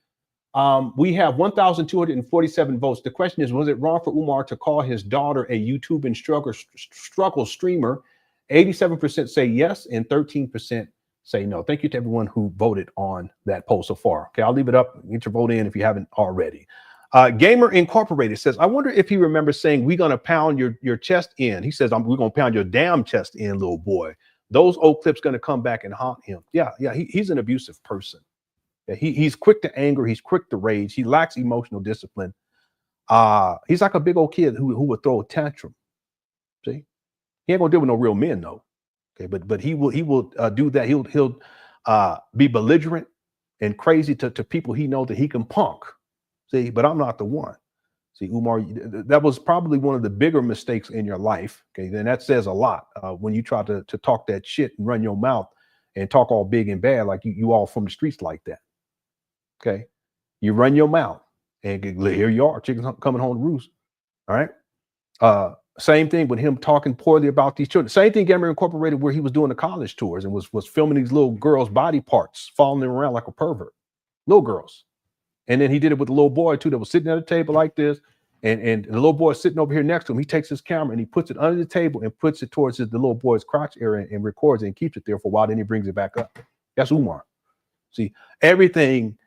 E: We have 1,247 votes. The question is, was it wrong for Umar to call his daughter a Youtubian struggle streamer? 87% say yes, and 13% say no. Thank you to everyone who voted on that poll so far. Okay, I'll leave it up. Get your vote in if you haven't already. Gamer Incorporated says, I wonder if he remembers saying, we're going to pound your chest in. He says, we're going to pound your damn chest in, little boy. Those old clips going to come back and haunt him. Yeah, he's an abusive person. Yeah, he's quick to anger. He's quick to rage. He lacks emotional discipline. He's like a big old kid who would throw a tantrum. See, he ain't gonna deal with no real men though. Okay, but he will do that. He'll be belligerent and crazy to people he knows that he can punk. See, but I'm not the one. See, Umar, that was probably one of the bigger mistakes in your life. Okay, then that says a lot when you try to talk that shit and run your mouth and talk all big and bad like you all from the streets like that. Okay, you run your mouth and here you are, chickens coming home to roost. All right. Same thing with him talking poorly about these children. Same thing, Gamer Incorporated, where he was doing the college tours and was filming these little girls' body parts, following them around like a pervert, little girls. And then he did it with the little boy too that was sitting at a table like this, and the little boy sitting over here next to him. He takes his camera and he puts it under the table and puts it towards the little boy's crotch area and records it and keeps it there for a while. Then he brings it back up. That's Umar. See, everything.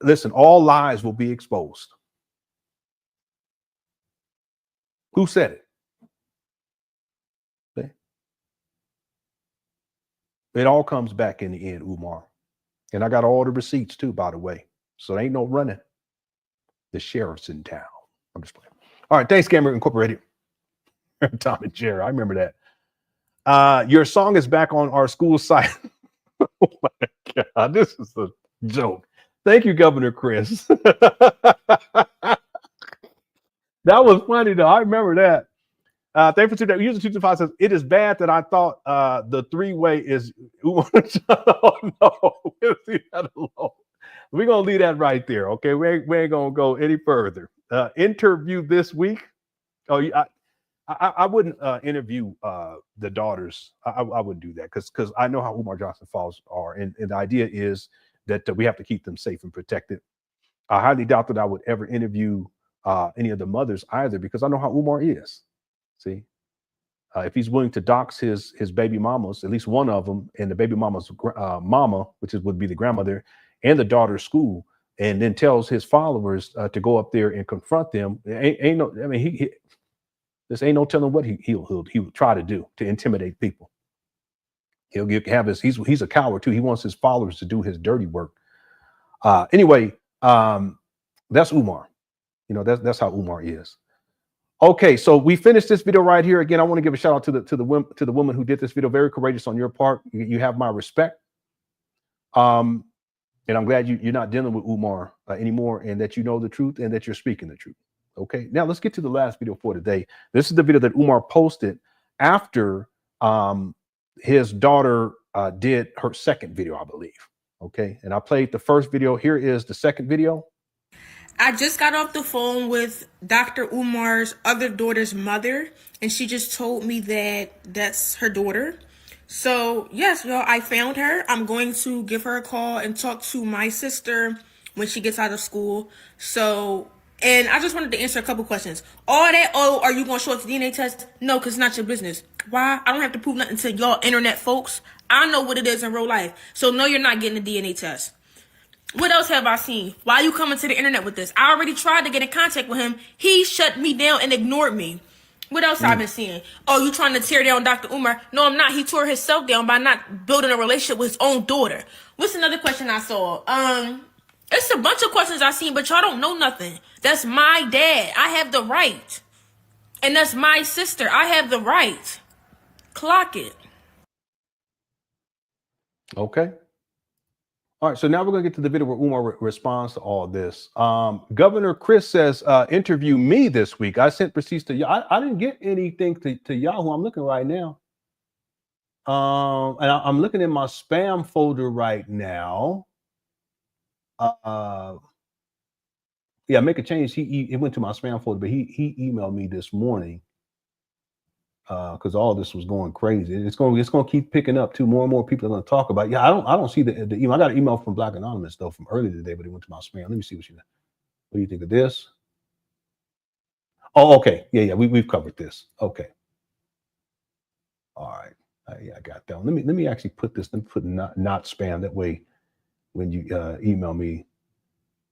E: Listen, all lies will be exposed. Who said it? Okay. It all comes back in the end, Umar. And I got all the receipts too, by the way. So there ain't no running. The sheriff's in town. I'm just playing. All right, thanks, Gamer Incorporated. Tom and Jerry, I remember that. Your song is back on our school site. Oh my God, this is a joke. Thank you, Governor Chris. That was funny, though. I remember that. Thank you for that. User 225 says, it is bad that I thought the three-way is. Oh, no. We'll leave that alone. We're going to leave that right there, okay? We ain't going to go any further. Interview this week. Oh, I wouldn't interview the daughters. I wouldn't do that because I know how Umar Johnson fathers are, and the idea is that we have to keep them safe and protected. I highly doubt that I would ever interview any of the mothers either, because I know how Umar is. See, if he's willing to dox his baby mamas, at least one of them, and the baby mama's mama, which would be the grandmother, and the daughter's school, and then tells his followers to go up there and confront them, ain't no. I mean, this ain't no telling what he'll try to do to intimidate people. He'll have his. He's a coward too. He wants his followers to do his dirty work. Anyway, that's Umar. You know, that's how Umar is. Okay, so we finished this video right here. Again, I want to give a shout out to the woman who did this video. Very courageous on your part. You have my respect. And I'm glad you're not dealing with Umar anymore, and that you know the truth and that you're speaking the truth. Okay, now let's get to the last video for today. This is the video that Umar posted after his daughter did her second video, I believe. Okay, and I played the first video. Here is the second video.
G: I just got off the phone with Dr. Umar's other daughter's mother, and she just told me that that's her daughter. So, yes, y'all, I found her. I'm going to give her a call and talk to my sister when she gets out of school. So, and I just wanted to answer a couple questions. All that, oh, are you going to show us the DNA test? No, because it's not your business. Why? I don't have to prove nothing to y'all internet folks. I know what it is in real life. So, no, you're not getting a DNA test. What else have I seen? Why are you coming to the internet with this? I already tried to get in contact with him. He shut me down and ignored me. What else I've been seeing? Oh, you trying to tear down Dr. Umar? No, I'm not. He tore himself down by not building a relationship with his own daughter. What's another question I saw? It's a bunch of questions I seen, but y'all don't know nothing. That's my dad. I have the right. And that's my sister. I have the right. Clock it.
E: Okay. All right, so now we're going to get to the video where Umar responds to all this. Governor Chris says, interview me this week. I sent receipts to you. I didn't get anything to Yahoo. I'm looking right now. And I'm looking in my spam folder right now. Yeah, make a change. It went to my spam folder, but he emailed me this morning. Because all this was going crazy. It's going to keep picking up too. More and more people are going to talk about it. Yeah, I don't see the email. I got an email from Black Anonymous though from earlier today, but it went to my spam. Let me see what do you think of this? Oh, okay. Yeah, we've covered this. Okay. All right. Yeah, I got that one. Let me actually put this. Let me put not spam. That way, when you email me,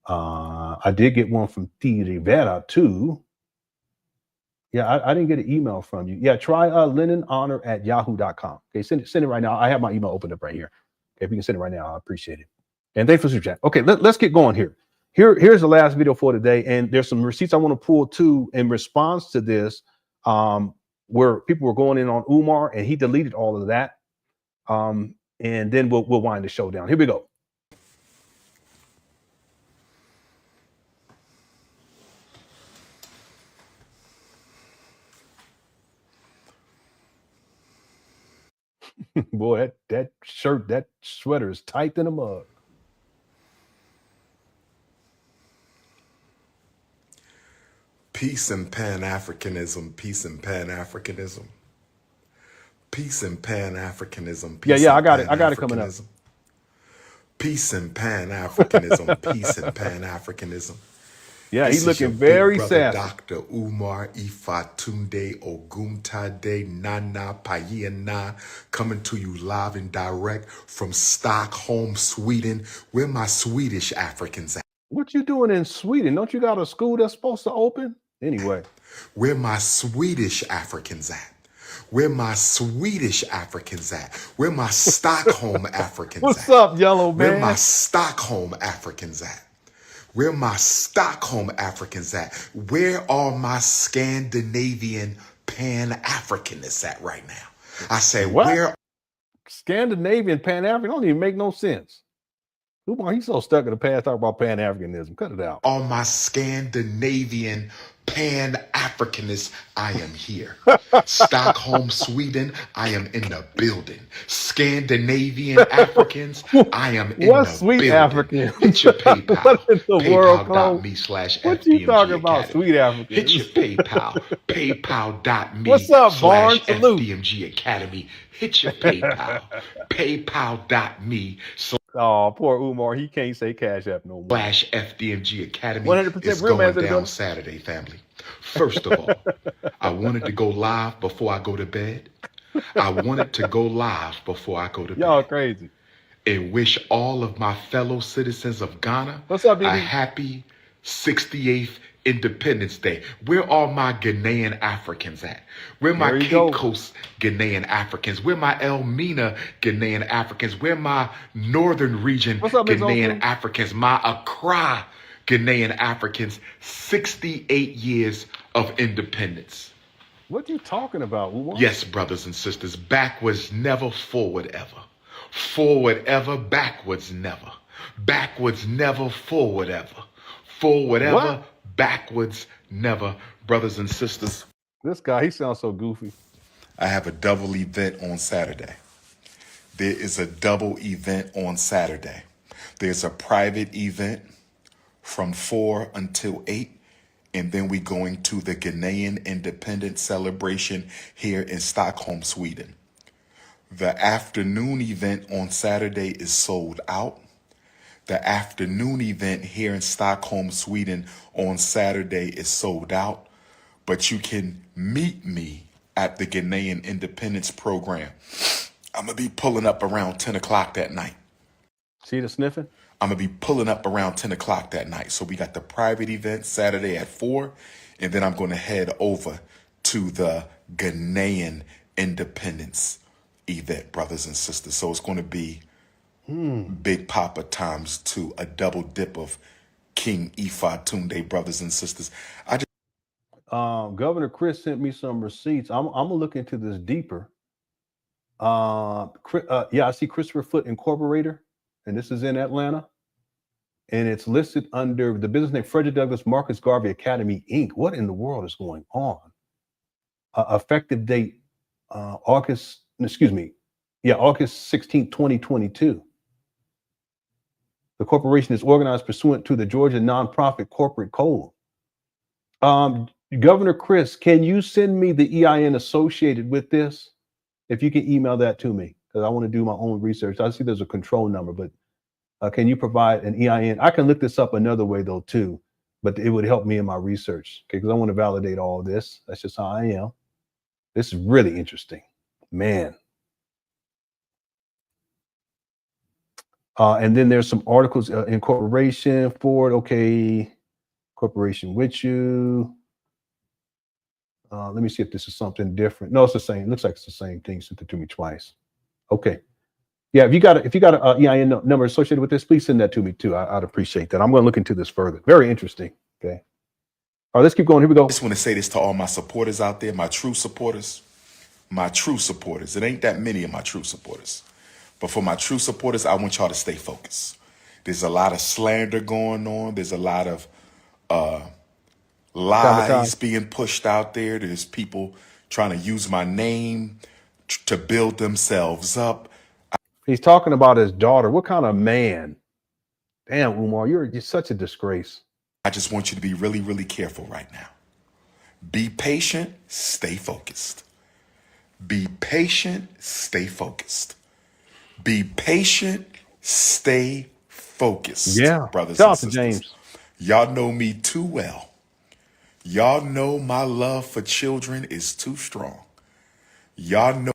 E: I did get one from T. Rivera too. Yeah, I didn't get an email from you. Yeah, try LenonHonor@yahoo.com. Okay, send it right now. I have my email opened up right here. Okay, if you can send it right now, I appreciate it. And thanks for the super chat. Okay, let's get going here. Here's the last video for today, and there's some receipts I want to pull too in response to this, where people were going in on Umar, and he deleted all of that. And then we'll wind the show down. Here we go. Boy, that shirt, that sweater is tight than a mug.
B: Peace and Pan Africanism. Peace and Pan Africanism. Peace and Pan Africanism.
E: Yeah, I got it coming up.
B: Peace and Pan Africanism. Peace and Pan Africanism.
E: Yeah, he's looking very sad.
B: Dr. Umar Ifatunde Oguntade Nana Payena, coming to you live and direct from Stockholm, Sweden. Where my Swedish Africans at?
E: What you doing in Sweden? Don't you got a school that's supposed to open? Anyway.
B: Where my Swedish Africans at? Where my Swedish Africans at? Where my Stockholm Africans
E: What's
B: at?
E: up, yellow man?
B: Where my Stockholm Africans at? Where my Stockholm Africans at? Where are my Scandinavian Pan-Africanists at right now? I say,
E: what?
B: Where?
E: Scandinavian Pan-African don't even make no sense. Umar, he's so stuck in the past talking about Pan-Africanism. Cut it out.
B: Are my Scandinavian Pan Africanist, I am here. Stockholm, Sweden, I am in the building. Scandinavian Africans, I am in
E: What
B: the
E: sweet
B: building.
E: African?
B: Hit your PayPal.
E: What in the world, Chloe? What you talking
B: PayPal.me/FDMG
E: about,
B: Academy.
E: sweet African?
B: Hit your PayPal.
E: What's up, Barnes? Salute.
B: PayPal.me/FDMG Academy. Hit your PayPal. PayPal.me/
E: Oh, poor Umar. He can't say Cash App no more.
B: /FDMG Academy
E: 100%
B: is
E: real man
B: going
E: said
B: down
E: it.
B: Saturday, family. First of all, I wanted to go live before I go to bed. I wanted to go live before I go to
E: Y'all
B: bed
E: crazy.
B: and wish all of my fellow citizens of Ghana
E: What's up,
B: a
E: BB?
B: happy 68th Independence Day. Where are my Ghanaian Africans at? Where my
E: There you
B: Cape
E: go.
B: Coast Ghanaian Africans? Where my Elmina Ghanaian Africans? Where my Northern Region
E: What's up, Miss
B: Ghanaian
E: Olsen?
B: Africans? My Accra Ghanaian Africans? 68 years of independence.
E: What you talking about, Umar?
B: Yes, brothers and sisters, backwards never, forward ever. Forward ever, backwards never. Backwards never, forward ever. Forward ever,
E: What?
B: backwards never. Brothers and sisters,
E: This guy, he sounds so goofy.
B: I have a double event on Saturday. There is a double event on Saturday. There's a private event from 4 until 8. And then we're going to the Ghanaian Independence Celebration here in Stockholm, Sweden. The afternoon event on Saturday is sold out. The afternoon event here in Stockholm, Sweden on Saturday is sold out. But you can meet me at the Ghanaian Independence Program. I'm going to be pulling up around 10 o'clock that night.
E: See the sniffing?
B: I'm going to be pulling up around 10 o'clock that night. So we got the private event Saturday at 4, and then I'm going to head over to the Ghanaian Independence event, brothers and sisters. So it's going to be Big Papa times 2, a double dip of King Ifa Tunde, brothers and sisters.
E: Governor Chris sent me some receipts. I'm gonna look into this deeper. Yeah, I see Christopher Foot Incorporator, and this is in Atlanta. And it's listed under the business name Frederick Douglass Marcus Garvey Academy, Inc. What in the world is going on? Effective date, August 16, 2022. The corporation is organized pursuant to the Georgia Nonprofit Corporate Code. Governor Chris, can you send me the EIN associated with this? If you can email that to me, because I want to do my own research. I see there's a control number, but can you provide an EIN? I can look this up another way though too, but it would help me in my research, okay? Because I want to validate all of this. That's just how I am. This is really interesting, man. And then there's some articles, incorporation, Ford, okay, corporation with you. Let me see if this is something different. No, it's the same. It looks like it's the same thing. Sent it to me twice. Okay. Yeah, if you got an EIN number associated with this, please send that to me too. I'd appreciate that. I'm going to look into this further. Very interesting. Okay. All right, let's keep going. Here we go.
B: I just want to say this to all my supporters out there, my true supporters. My true supporters. It ain't that many of my true supporters. But for my true supporters, I want y'all to stay focused. There's a lot of slander going on. There's a lot of lies being pushed out there. There's people trying to use my name to build themselves up.
E: He's talking about his daughter. What kind of man? Damn, Umar, you're such a disgrace.
B: I just want you to be really, really careful right now. Be patient, stay focused. Be patient, stay focused. Be patient, stay focused.
E: Yeah,
B: brothers
E: shout
B: and
E: out to
B: sisters.
E: James.
B: Y'all know me too well. Y'all know my love for children is too strong. Y'all know.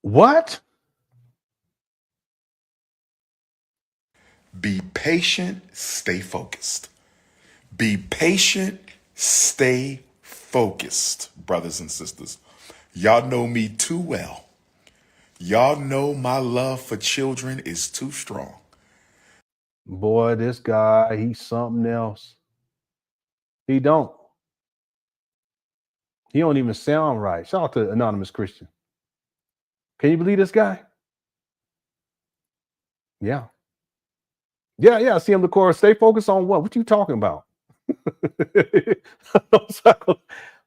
E: What?
B: Be patient, stay focused. Be patient, stay focused, brothers and sisters. Y'all know me too well. Y'all know my love for children is too strong.
E: Boy, this guy, he's something else. He don't even sound right. Shout out to Anonymous Christian. Can you believe this guy? Yeah. I see him, the chorus. Stay focused on what? What you talking about?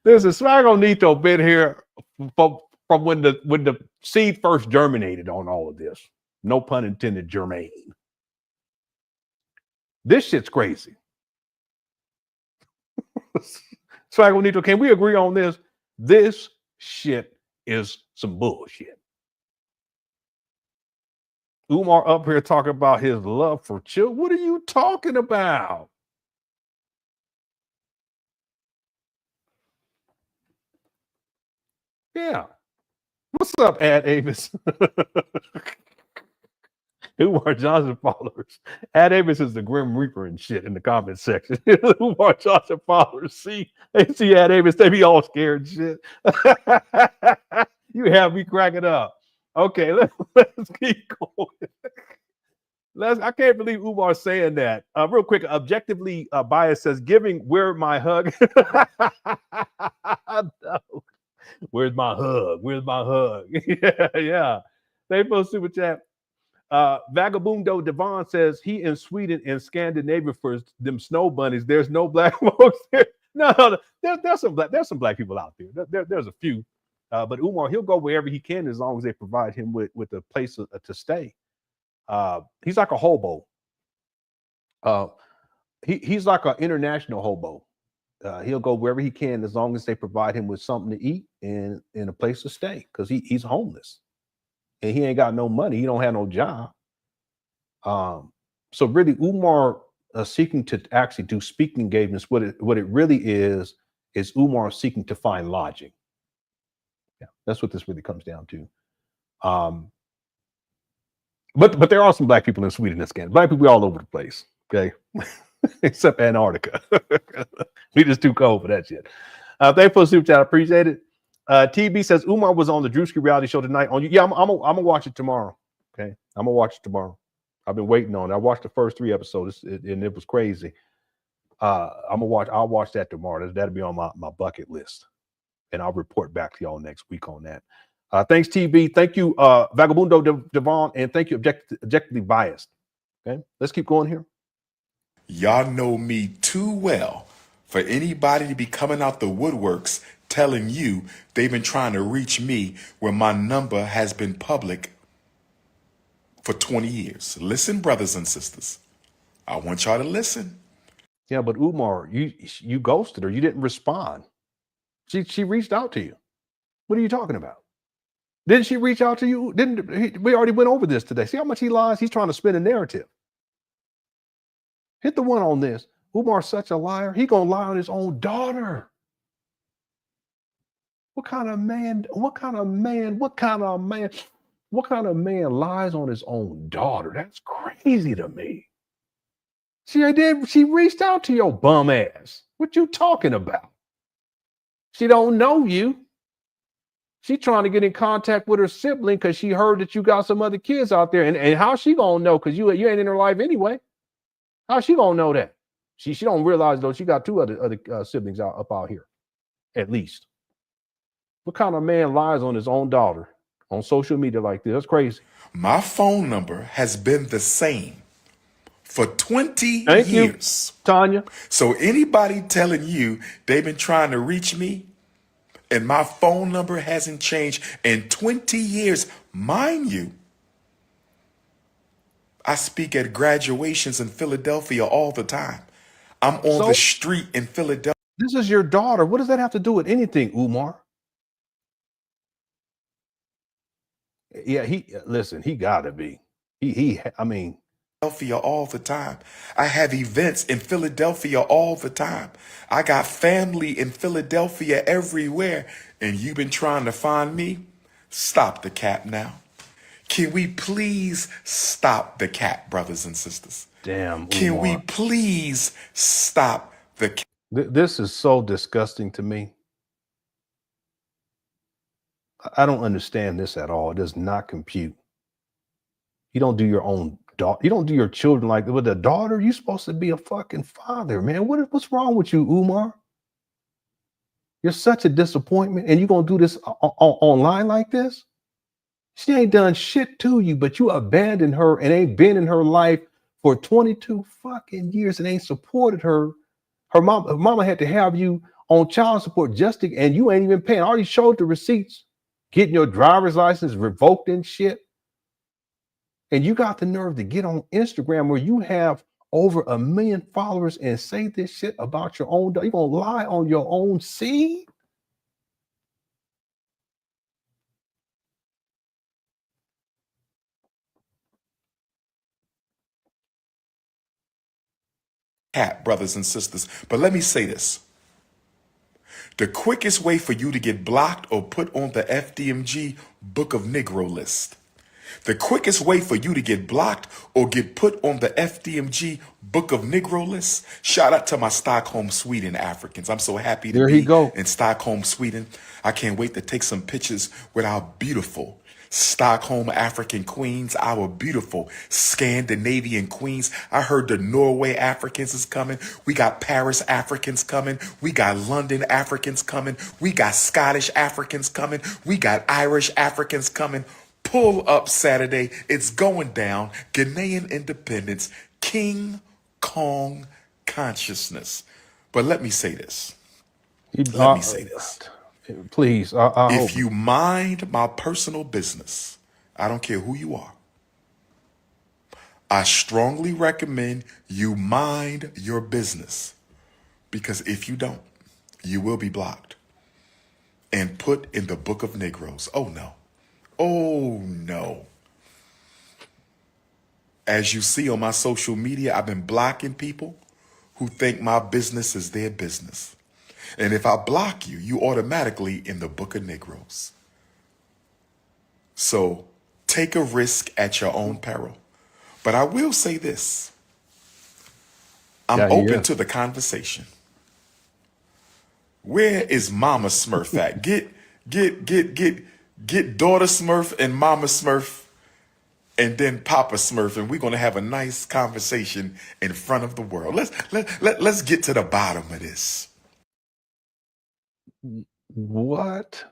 E: There's a Swagonito been here from when the seed first germinated on all of this. No pun intended, Jermaine. This shit's crazy. Swagonito, can we agree on this? This shit is some bullshit. Umar up here talking about his love for children. What are you talking about? Yeah. What's up, Ad Avis? Umar Johnson followers. Ad Avis is the Grim Reaper and shit in the comment section. Umar Johnson followers. They see Ad Avis, they be all scared and shit. You have me cracking up. Okay, let's keep going. I can't believe Umar's saying that. Real quick, objectively biased says, giving where my hug. No. Where's my hug? Where's my hug? Yeah. They post super chat. Vagabundo Devon says he in Sweden and Scandinavia for them snow bunnies. There's no black folks there. No. There's some black people out there. There's a few. But Umar, he'll go wherever he can as long as they provide him with a place to stay. He's like a hobo. He's like an international hobo. He'll go wherever he can as long as they provide him with something to eat and a place to stay, because he's homeless and he ain't got no money. He don't have no job. So really, Umar seeking to actually do speaking engagements, what it really is Umar seeking to find lodging. Yeah, that's what this really comes down to. But there are some black people in Sweden and Scandinavia. Black people all over the place. Okay. Except Antarctica. We just too cold for that shit. Thanks for the super chat. I appreciate it. TB says Umar was on the Drewski reality show tonight. Yeah, I'm gonna watch it tomorrow. Okay, I'm gonna watch it tomorrow. I've been waiting on it. I watched the first 3 episodes and it was crazy. I'll watch that tomorrow. That'll be on my bucket list, and I'll report back to y'all next week on that. Thanks, TB. Thank you, Vagabundo Devon, and thank you, Objectively Biased. Okay, let's keep going here.
B: Y'all know me too well for anybody to be coming out the woodworks telling you they've been trying to reach me when my number has been public for 20 years. Listen, brothers and sisters, I want y'all to listen.
E: Yeah, but Umar, you ghosted her. You didn't respond. She reached out to you. What are you talking about? Didn't she reach out to you? We already went over this today. See how much he lies? He's trying to spin a narrative. Hit the one on this. Umar's such a liar. He gonna lie on his own daughter. What kind of man lies on his own daughter? That's crazy to me. She reached out to your bum ass. What you talking about? She don't know you. She trying to get in contact with her sibling because she heard that you got some other kids out there. And how she gonna know? Because you ain't in her life anyway. How she gonna know that? She don't realize though she got 2 other siblings up out here, at least. What kind of man lies on his own daughter on social media like this? That's crazy.
B: My phone number has been the same for 20
E: Thank
B: years.
E: You, Tanya.
B: So anybody telling you they've been trying to reach me and my phone number hasn't changed in 20 years, mind you, I speak at graduations in Philadelphia all the time. I'm on the street in Philadelphia.
E: This is your daughter. What does that have to do with anything, Umar? Yeah, he gotta be.
B: Philadelphia all the time. I have events in Philadelphia all the time. I got family in Philadelphia everywhere. And you've been trying to find me? Stop the cap now. Can we please stop the cap, brothers and sisters?
E: Damn,
B: Can
E: Umar.
B: we please stop the cap?
E: This is so disgusting to me. I don't understand this at all. It does not compute. You don't do your own daughter. You don't do your children like that. With a daughter, you're supposed to be a fucking father, man. What's wrong with you, Umar? You're such a disappointment, and you're gonna do this online like this? She ain't done shit to you, but you abandoned her and ain't been in her life for 22 fucking years and ain't supported her Her mama had to have you on child support and you ain't even paying. I already showed the receipts, getting your driver's license revoked and shit. And you got the nerve to get on Instagram where you have over 1 million followers and say this shit about your own. You gonna lie on your own seed?
B: Hat, brothers and sisters. But let me say this. The quickest way for you to get blocked or put on the FDMG Book of Negro list, the quickest way for you to get blocked or get put on the FDMG Book of Negro list, shout out to my Stockholm, Sweden Africans. I'm so happy to be in Stockholm, Sweden. I can't wait to take some pictures with our beautiful Stockholm African queens, our beautiful Scandinavian queens. I heard the Norway Africans is coming. We got Paris Africans coming. We got London Africans coming. We got Scottish Africans coming. We got Irish Africans coming. Pull up Saturday. It's going down. Ghanaian independence. King Kong consciousness. But let me say this. Let me say this.
E: Please,
B: if you mind my personal business, I don't care who you are, I strongly recommend you mind your business, because if you don't, you will be blocked and put in the Book of Negroes. Oh no. Oh no. As you see on my social media, I've been blocking people who think my business is their business. And if I block you, you automatically in the Book of Negroes. So take a risk at your own peril. But I will say this. I'm open to the conversation. Where is Mama Smurf at? Get Daughter Smurf and Mama Smurf and then Papa Smurf, and we're going to have a nice conversation in front of the world. Let's get to the bottom of this.
E: What?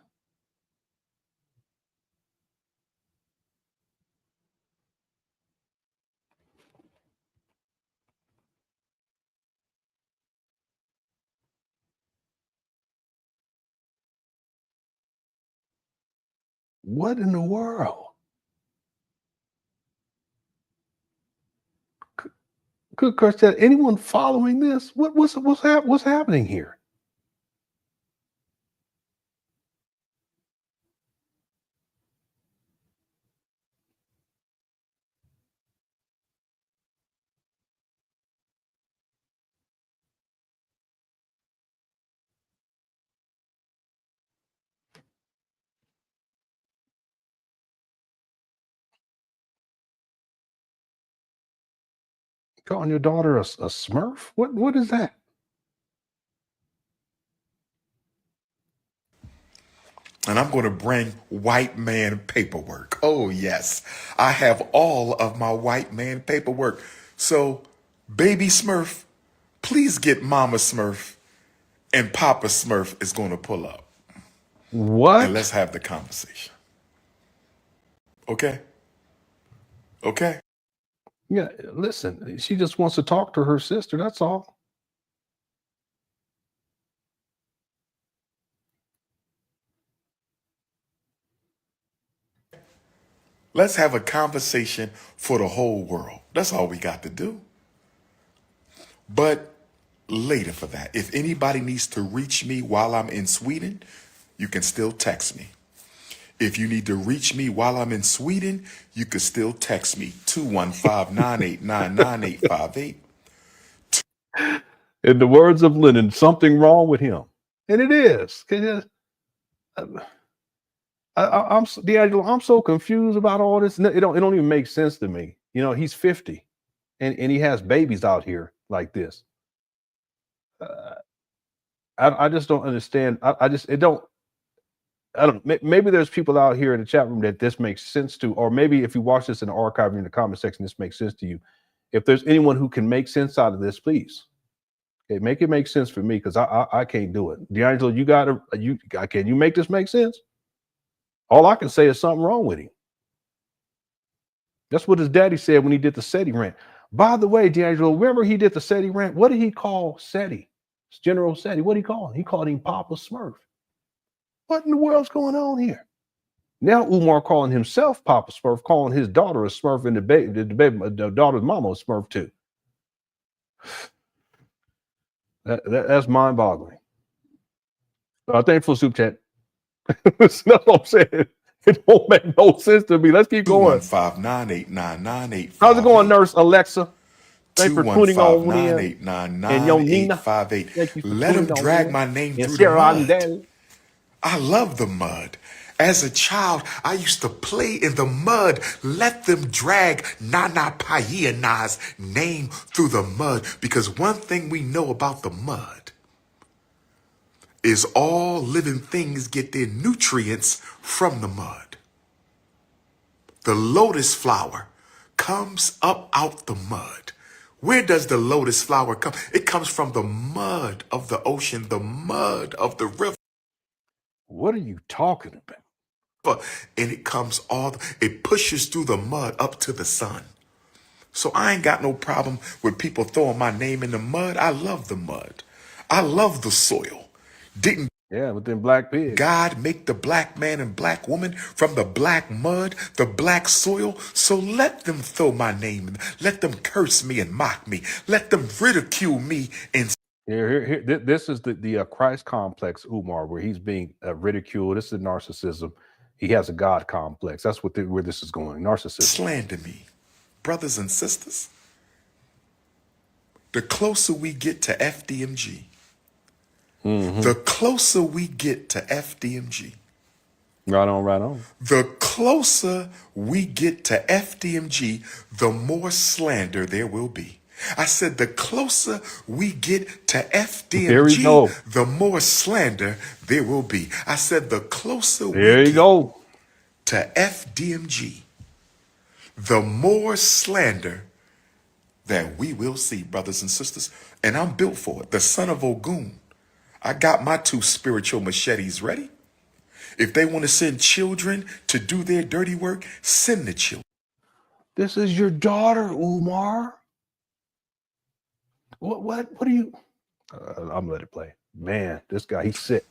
E: What in the world? Good question. Anyone following this? What's happening here? Calling your daughter a Smurf? What is that?
B: And I'm going to bring white man paperwork. Oh, yes. I have all of my white man paperwork. So, baby Smurf, please get Mama Smurf, and Papa Smurf is going to pull up.
E: What?
B: And let's have the conversation. Okay? Okay?
E: Yeah, listen, she just wants to talk to her sister. That's all.
B: Let's have a conversation for the whole world. That's all we got to do. But later for that, if anybody needs to reach me while I'm in Sweden, you can still text me. If you need to reach me while I'm in Sweden, you can still text me 215-989-9858.
E: In the words of Lenon, something wrong with him. And it is. I'm so confused about all this. It don't even make sense to me. You know, he's 50 and he has babies out here like this. I just don't understand. Maybe there's people out here in the chat room that this makes sense to, or maybe if you watch this in the archive in the comment section, this makes sense to you. If there's anyone who can make sense out of this, please. Okay, make it make sense for me, because I can't do it. D'Angelo, can you make this make sense? All I can say is something wrong with him. That's what his daddy said when he did the SETI rant. By the way, D'Angelo, remember he did the SETI rant? What did he call SETI? It's General said, what did he call him? He called him Papa Smurf. What in the world's going on here? Now Umar calling himself Papa Smurf, calling his daughter a Smurf, and the daughter's mama a Smurf too. That's mind-boggling. Thanks for soup chat. That's what I'm saying. It don't make no sense to me. Let's keep going.
B: 215-989-9858.
E: How's it going, Nurse Alexa? Thanks for tuning on in. And yo, Nina, thank you for
B: Let them
E: tuning
B: drag
E: in.
B: my name
E: And
B: through
E: Sarah
B: the
E: and
B: mud.
E: Danny.
B: I love the mud. As a child, I used to play in the mud. Let them drag Nana Payana's name through the mud. Because one thing we know about the mud is all living things get their nutrients from the mud. The lotus flower comes up out the mud. Where does the lotus flower come? It comes from the mud of the ocean, the mud of the river.
E: What are you talking about?
B: And it comes it pushes through the mud up to the sun. So I ain't got no problem with people throwing my name in the mud. I love the mud. I love the soil. Didn't
E: with them black pigs.
B: God make the black man and black woman from the black mud, the black soil? So let them throw my name in. Let them curse me and mock me. Let them ridicule me and
E: This is the Christ complex, Umar, where he's being ridiculed. This is narcissism. He has a God complex. That's where this is going. Narcissism.
B: Slander me, brothers and sisters. The closer we get to FDMG, the closer we get to FDMG.
E: Right on, right on.
B: The closer we get to FDMG, the more slander there will be. I said the closer we get to FDMG, the more slander there will be. I said the closer we get to FDMG, the more slander that we will see, brothers and sisters. And I'm built for it. The son of Ogun. I got my 2 spiritual machetes ready. If they want to send children to do their dirty work, send the children.
E: This is your daughter, Umar. What are you? I'm gonna let it play. Man, this guy, he's sick.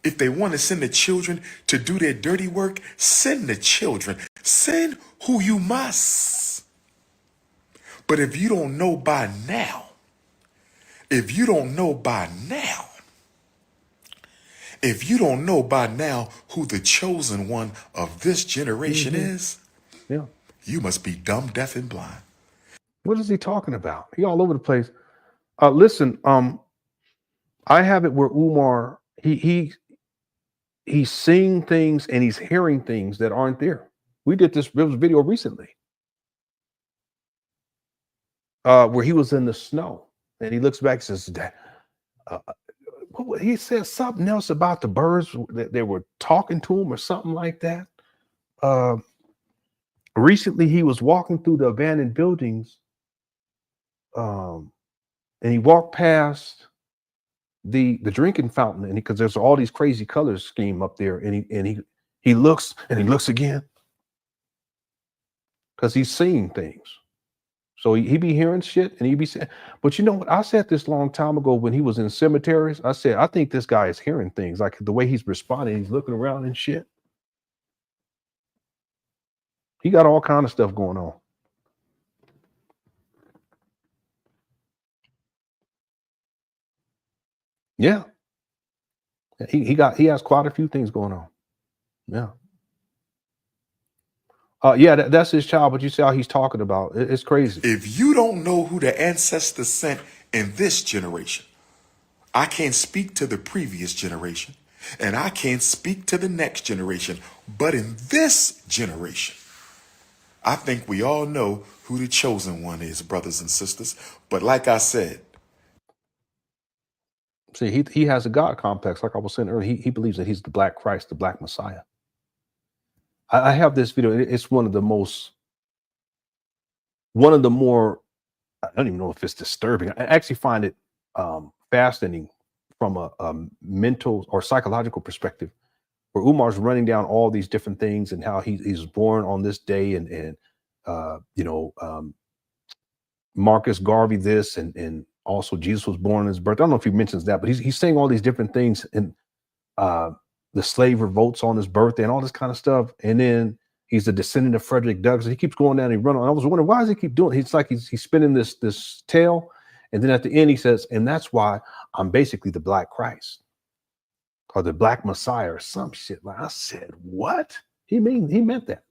B: If they want to send the children to do their dirty work, send the children. Send who you must. But if you don't know by now, if you don't know by now who the chosen one of this generation is, you must be dumb, deaf, and blind.
E: What is he talking about? He all over the place. Listen, I have it where Umar, he's seeing things and he's hearing things that aren't there. We did this video recently where he was in the snow and he looks back and says, he said something else about the birds that they were talking to him or something like that. Recently, he was walking through the abandoned buildings and he walked past the drinking fountain, and because there's all these crazy colors scheme up there, and he looks and he looks again because he's seeing things. So he be hearing shit and he be saying, but you know what? I said this long time ago when he was in cemeteries. I said, I think this guy is hearing things, like the way he's responding. He's looking around and shit. He got all kind of stuff going on. Yeah. He has quite a few things going on. Yeah. That's his child, but you see how he's talking about it. It's crazy.
B: If you don't know who the ancestors sent in this generation, I can't speak to the previous generation, and I can't speak to the next generation. But in this generation, I think we all know who the chosen one is, brothers and sisters. But like I said,
E: see, he has a God complex, like I was saying earlier. He believes that he's the Black Christ, the Black Messiah. I have this video. It's one of the more, I don't even know if it's disturbing. I actually find it fascinating from a mental or psychological perspective, where Umar's running down all these different things and how he's born on this day and Marcus Garvey this and Also, Jesus was born on his birth. I don't know if he mentions that, but he's saying all these different things, and the slave revolts on his birthday and all this kind of stuff. And then he's a descendant of Frederick Douglass. He keeps going down and running. I was wondering, why does he keep doing it? It's like he's spinning this tale. And then at the end, he says, and that's why I'm basically the Black Christ or the Black Messiah or some shit. Like, I said, what? He meant that.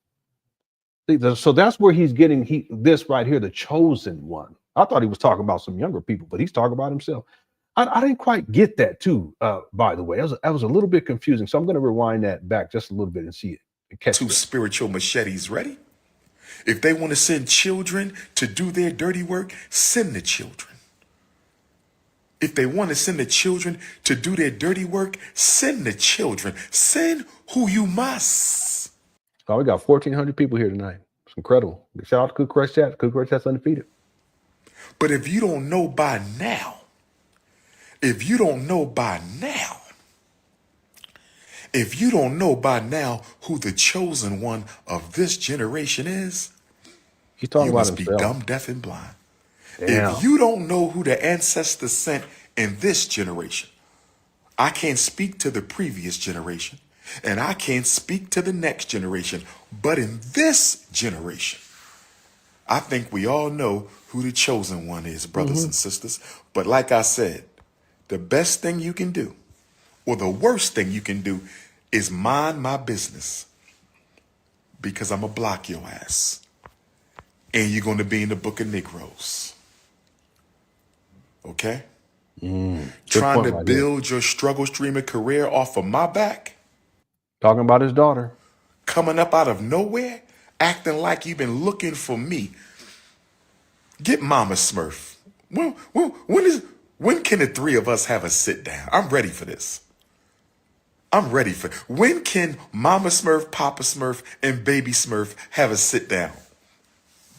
E: So that's where he's getting this right here, the chosen one. I thought he was talking about some younger people, but he's talking about himself. I didn't quite get that too, by the way. That was a little bit confusing. So I'm going to rewind that back just a little bit and see it. Catch
B: Two
E: it.
B: spiritual machetes ready? If they want to send children to do their dirty work, send the children. If they want to send the children to do their dirty work, send the children. Send who you must.
E: Oh, we got 1,400 people here tonight. It's incredible. Shout out to Cook Crush Chat. Cook Crush Chat's undefeated.
B: But if you don't know by now, if you don't know by now who the chosen one of this generation is,
E: He's talking
B: you
E: about
B: must be
E: himself.
B: dumb, deaf, and blind.
E: Damn.
B: If you don't know who the ancestor sent in this generation, I can't speak to the previous generation, and I can't speak to the next generation. But in this generation, I think we all know who the chosen one is, brothers and sisters. But like I said, the best thing you can do, or the worst thing you can do, is mind my business, because I'm going to block your ass. And you're going to be in the book of Negroes. Okay? Trying to build your struggle streamer career off of my back,
E: Talking about his daughter.
B: coming up out of nowhere, acting like you've been looking for me. Get Mama Smurf. When can the three of us have a sit down? I'm ready for this. When can Mama Smurf, Papa Smurf, and Baby Smurf have a sit down?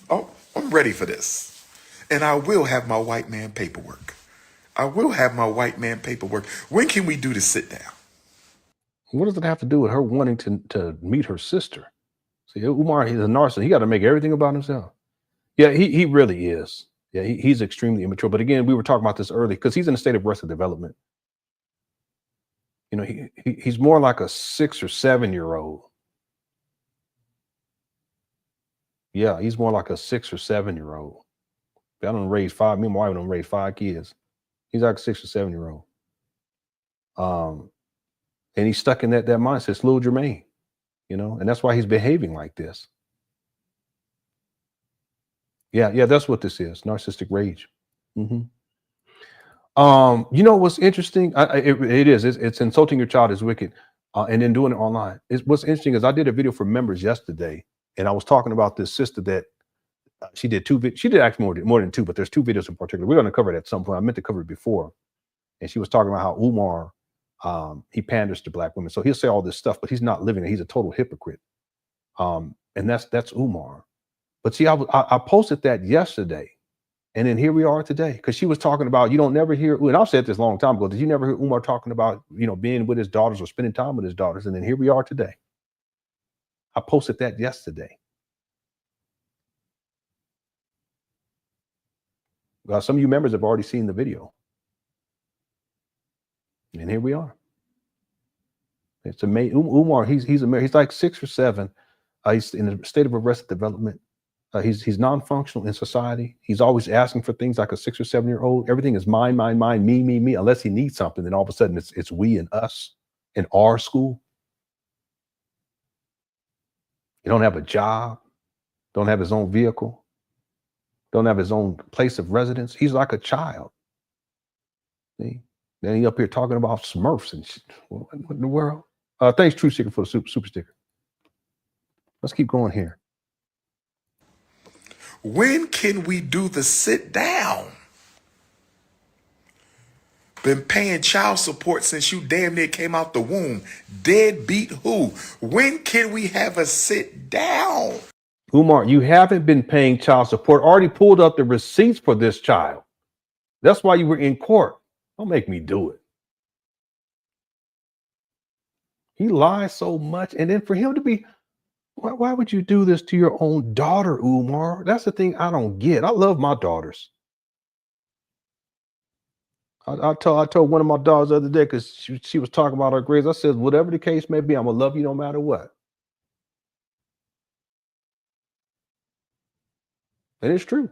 B: Oh, I'm ready for this. And I will have my white man paperwork. When can we do the sit down?
E: What does it have to do with her wanting to meet her sister? See, Umar, he's a narcissist. He got to make everything about himself. Yeah, he really is. Yeah, he's extremely immature. But again, we were talking about this earlier because he's in a state of arrested development. You know, he's more like a 6 or 7 year old. Yeah, he's more like a 6 or 7 year old. I don't raise five. Me and my wife don't raise 5 kids. He's like a 6 or 7 year old. And he's stuck in that mindset. It's little Jermaine, you know, and that's why he's behaving like this. Yeah, that's what this is. Narcissistic rage. You know what's interesting? It's insulting your child is wicked, and then doing it online. What's interesting is I did a video for members yesterday, and I was talking about this sister that she did she did actually more than 2, but there's 2 videos in particular. We're going to cover it at some point. I meant to cover it before, and she was talking about how Umar he panders to Black women. So he'll say all this stuff, but he's not living it. He's a total hypocrite, and that's Umar. But see, I posted that yesterday. And then here we are today, because she was talking about, you don't never hear, and I've said this a long time ago, did you never hear Umar talking about, you know, being with his daughters or spending time with his daughters? And then here we are today. I posted that yesterday. Well, some of you members have already seen the video. And here we are. It's amazing. Umar, he's like 6 or 7. He's in a state of arrested development. He's non-functional in society. He's always asking for things like a 6 or 7 year old. Everything is mine, me, unless he needs something. Then all of a sudden it's we and us in our school. He don't have a job, don't have his own vehicle, don't have his own place of residence. He's like a child. See? Then he up here talking about Smurfs and shit. What in the world? Thanks, True Sticker, for the super sticker. Let's keep going here.
B: When can we do the sit down? Been paying child support since you damn near came out the womb. Deadbeat who? When can we have a sit down?
E: Umar, you haven't been paying child support. Already pulled up the receipts for this child. That's why you were in court. Don't make me do it. He lies so much. And then for him to be, why would you do this to your own daughter, Umar? That's the thing I don't get. I love my daughters. I told one of my daughters the other day, because she was talking about her grades. I said, whatever the case may be, I'm gonna love you no matter what. And it's true.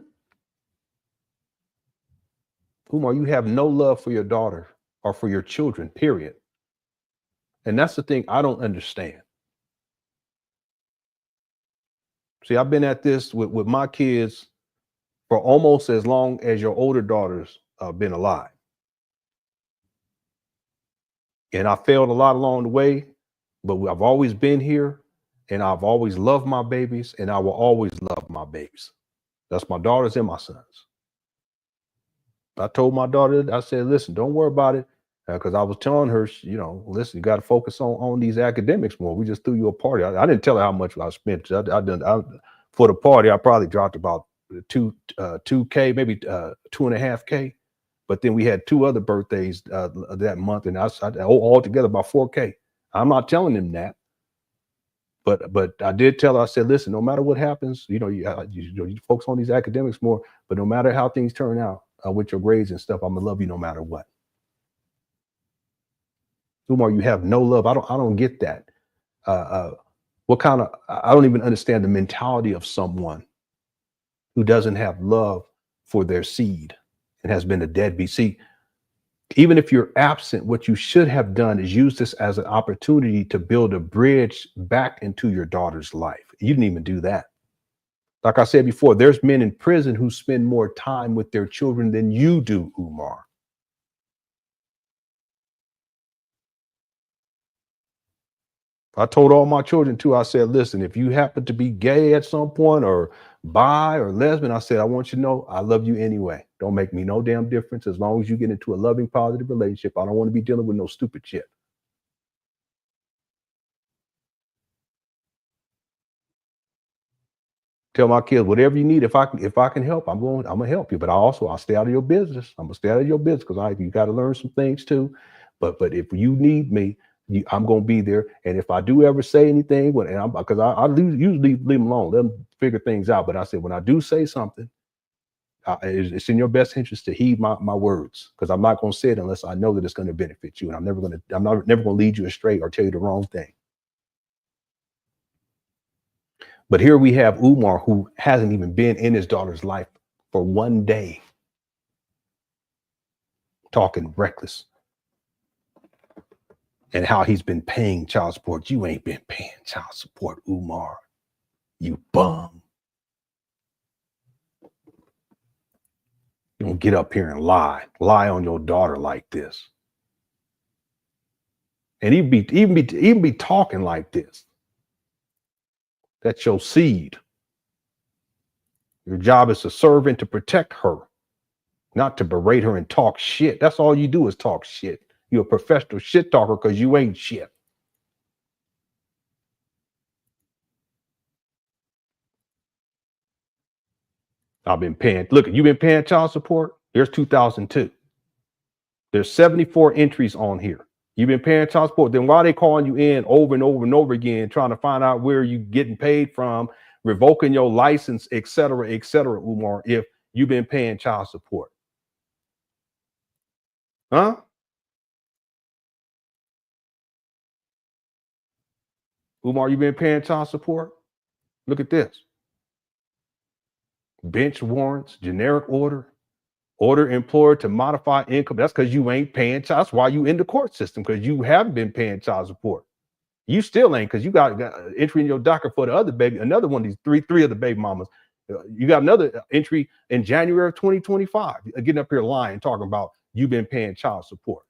E: Umar, you have no love for your daughter or for your children, period. And that's the thing I don't understand. See, I've been at this with my kids for almost as long as your older daughters have been alive. And I failed a lot along the way, but I've always been here, and I've always loved my babies, and I will always love my babies. That's my daughters and my sons. I told my daughter, I said, listen, don't worry about it. Because I was telling her, you know, listen, you got to focus on these academics more. We just threw you a party. I didn't tell her how much I spent. For the party, I probably dropped about 2K, maybe 2.5K. But then we had 2 other birthdays that month, and I all together about 4K. I'm not telling them that, but I did tell her. I said, listen, no matter what happens, you focus on these academics more. But no matter how things turn out with your grades and stuff, I'm gonna love you no matter what. Umar, you have no love. I don't get that. What kind of? I don't even understand the mentality of someone who doesn't have love for their seed and has been a deadbeat. See, even if you're absent, what you should have done is use this as an opportunity to build a bridge back into your daughter's life. You didn't even do that. Like I said before, there's men in prison who spend more time with their children than you do, Umar. I told all my children too, I said, listen, if you happen to be gay at some point or bi or lesbian, I said, I want you to know I love you anyway. Don't make me no damn difference. As long as you get into a loving, positive relationship, I don't want to be dealing with no stupid shit. Tell my kids, whatever you need, if I can help, I'm gonna help you. But I'll stay out of your business. I'm gonna stay out of your business because you got to learn some things too. But if you need me, I'm gonna be there. And if I do ever say anything, because I usually leave them alone, let them figure things out. But I said, when I do say something, it's in your best interest to heed my words, because I'm not gonna say it unless I know that it's gonna benefit you, and I'm never gonna lead you astray or tell you the wrong thing. But here we have Umar, who hasn't even been in his daughter's life for one day, talking reckless and how he's been paying child support. You ain't been paying child support, Umar. You bum. You don't get up here and lie on your daughter like this. And even be talking like this. That's your seed. Your job is to serve and to protect her, not to berate her and talk shit. That's all you do is talk shit. You're a professional shit talker because you ain't shit. I've been paying. Look, you've been paying child support. Here's 2002. There's 74 entries on here. You've been paying child support. Then why are they calling you in over and over and over again, trying to find out where you getting paid from, revoking your license, et cetera, Umar, if you've been paying child support? Huh? Umar, you been paying child support? Look at this. Bench warrants, generic order employer to modify income. That's because you ain't paying child. That's why you in the court system, because you haven't been paying child support. You still ain't, because you got entry in your docket for the other baby, another one of these three of the baby mamas. You got another entry in January of 2025. Getting up here lying, talking about you've been paying child support.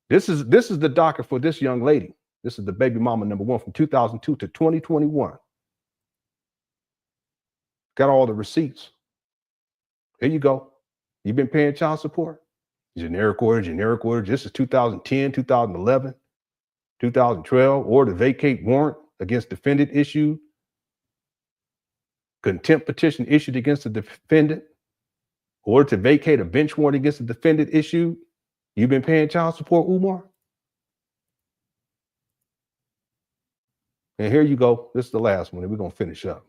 E: This is the docket for this young lady. This is the baby mama number 1 from 2002 to 2021. Got all the receipts. Here you go. You've been paying child support. Generic order. This is 2010, 2011, 2012. Order to vacate warrant against defendant issued. Contempt petition issued against the defendant. Order to vacate a bench warrant against the defendant issued. You've been paying child support, Umar? And here you go. This is the last one, and we're going to finish up.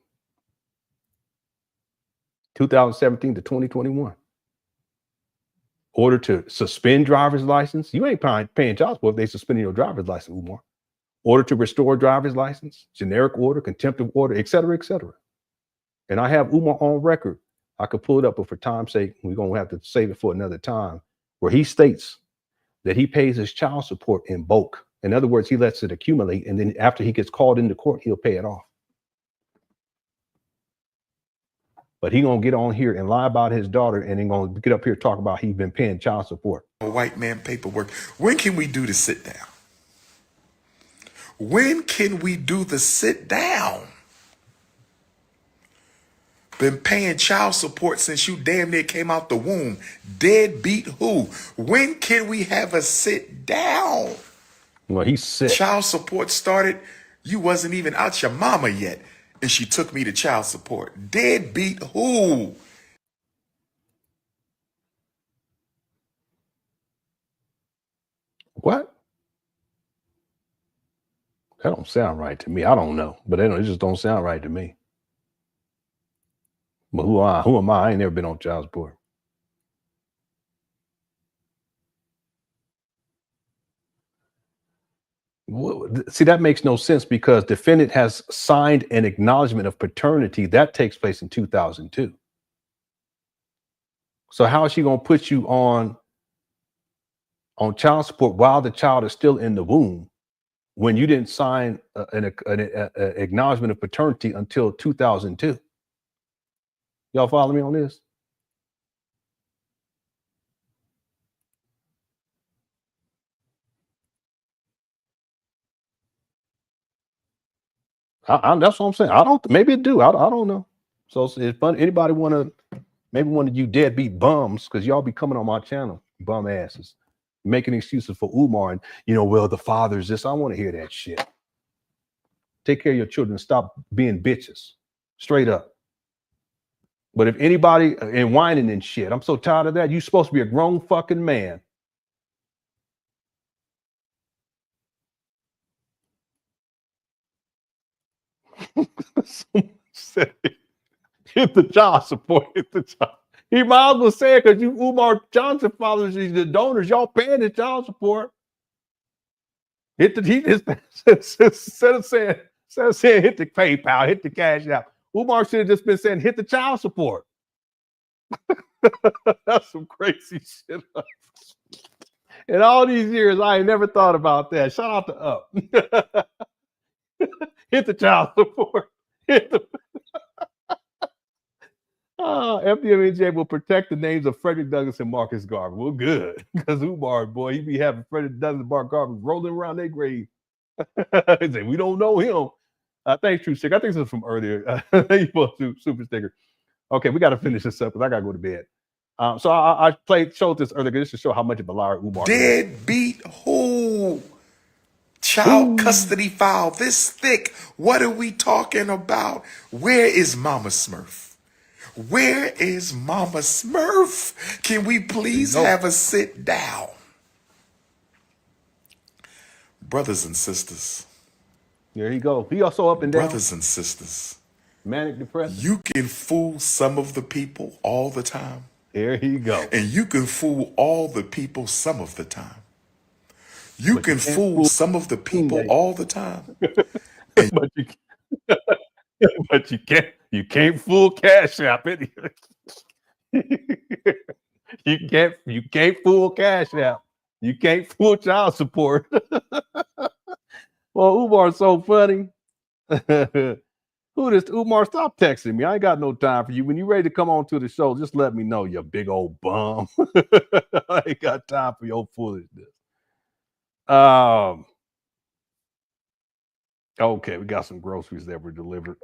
E: 2017 to 2021. Order to suspend driver's license. You ain't paying child support if they suspending your driver's license, Umar. Order to restore driver's license, generic order, contempt of order, et cetera, et cetera. And I have Umar on record. I could pull it up, but for time's sake, we're going to have to save it for another time, where he states that he pays his child support in bulk. In other words, he lets it accumulate, and then after he gets called into court, he'll pay it off. But he gonna get on here and lie about his daughter, and then gonna get up here and talk about he's been paying child support.
B: White man paperwork. When can we do the sit down? When can we do the sit down? Been paying child support since you damn near came out the womb. Deadbeat who? When can we have a sit down?
E: Well, he's sick.
B: Child support started, you wasn't even out your mama yet, and she took me to child support. Deadbeat who?
E: What? That don't sound right to me. I don't know, but it just don't sound right to me. But who am I? I ain't never been on child support. See, that makes no sense, because defendant has signed an acknowledgement of paternity that takes place in 2002. So how is she going to put you on child support while the child is still in the womb when you didn't sign an acknowledgement of paternity until 2002? Y'all follow me on this? That's what I'm saying. Maybe it do. I don't know. So it's fun. Anybody maybe one of you deadbeat bums, because y'all be coming on my channel, bum asses, making excuses for Umar and, well, the father's this. I want to hear that shit. Take care of your children. Stop being bitches. Straight up. But if anybody and whining and shit, I'm so tired of that. You're supposed to be a grown fucking man. Say, hit the child support. Hit the child. He might as well say it, because you Umar Johnson fathers, the donors, y'all paying the child support. Hit the instead of saying hit the PayPal, hit the Cash App. Umar should have just been saying hit the child support. That's some crazy shit. In all these years, I ain't never thought about that. Shout out to Up. Hit the child support. Hit the FDMG will protect the names of Frederick Douglass and Marcus Garvey. Well, good, because Umar, boy, he be having Frederick Douglass and Marcus Garvey rolling around their grave. He say, we don't know him. Thanks, True Sticker. I think this is from earlier. You supposed to super sticker. Okay, we got to finish this up because I got to go to bed. So I showed this earlier just to show how much of a liar Umar is.
B: Deadbeat who? Child custody file this thick. What are we talking about? Where is Mama Smurf? Where is Mama Smurf? Can we please have a sit down? Brothers and sisters.
E: There you go. He also up and down.
B: Brothers and sisters.
E: Manic depression.
B: You can fool some of the people all the time.
E: There you go.
B: And you can fool all the people some of the time. You can fool some of the people all the time.
E: But you can't fool Cash App. You can't fool Cash App. You can't fool child support. Well, Umar's so funny. Who this? Umar, stop texting me. I ain't got no time for you. When you're ready to come on to the show, just let me know, you big old bum. I ain't got time for your foolishness. Okay, we got some groceries that were delivered.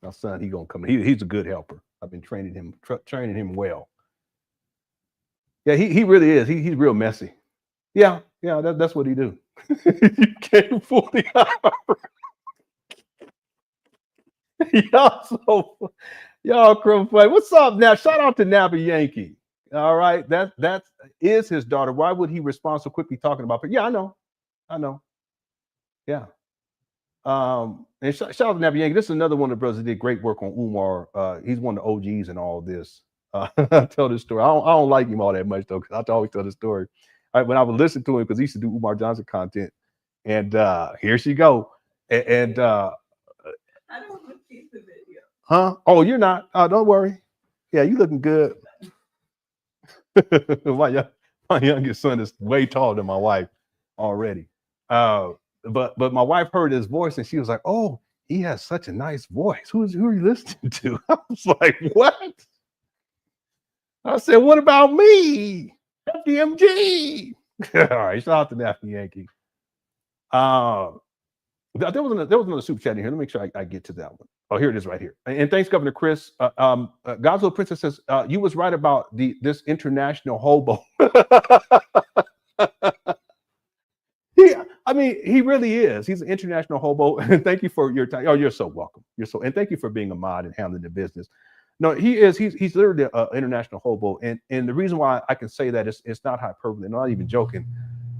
E: My son, he gonna come. He's a good helper. I've been training him well. Yeah, he really is. He's real messy. Yeah, that's what he do. You can't fool the y'all crow play. What's up now? Shout out to Nabby Yankee. All right, that is his daughter. Why would he respond so quickly talking about her? Yeah, I know. Yeah. And shout out to Nappy Yankee. This is another one of the brothers that did great work on Umar. He's one of the OGs in all this. I tell this story. I don't like him all that much though, because I always tell the story. When I would listen to him, because he used to do Umar Johnson content, and here she go, and
I: I don't want to see the video.
E: huh? Oh, you're not. Don't worry. Yeah, you looking good. my youngest son is way taller than my wife already. But my wife heard his voice and she was like, "Oh, he has such a nice voice. Who are you listening to?" I was like, "What?" I said, "What about me? FDMG." All right, shout out to Nappy Yankee. There was another super chat in here. Let me make sure I get to that one. Oh, here it is right here. And thanks, Governor Chris. God's Little Princess says, you was right about this international hobo. He really is. He's an international hobo. And thank you for your time. Oh, you're so welcome. And thank you for being a mod and handling the business. No, he is. He's literally an international hobo. And the reason why I can say that it's not hyperbole, I'm not even joking,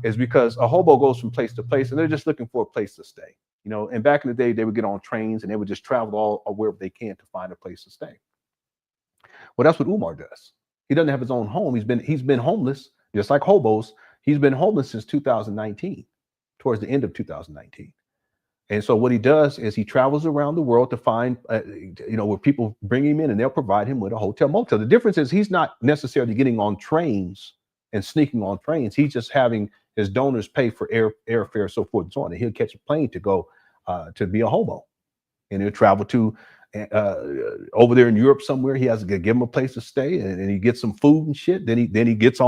E: is because a hobo goes from place to place and they're just looking for a place to stay. And back in the day, they would get on trains and they would just travel all wherever they can to find a place to stay. Well, that's what Umar does. He doesn't have his own home. He's been homeless, just like hobos. He's been homeless since 2019, towards the end of 2019. And so what he does is he travels around the world to find, where people bring him in and they'll provide him with a hotel motel. The difference is he's not necessarily getting on trains and sneaking on trains. He's just having his donors pay for airfare, so forth and so on. And he'll catch a plane to go to be a hobo. And he'll travel to over there in Europe somewhere. He has to give him a place to stay and he gets some food and shit. Then he gets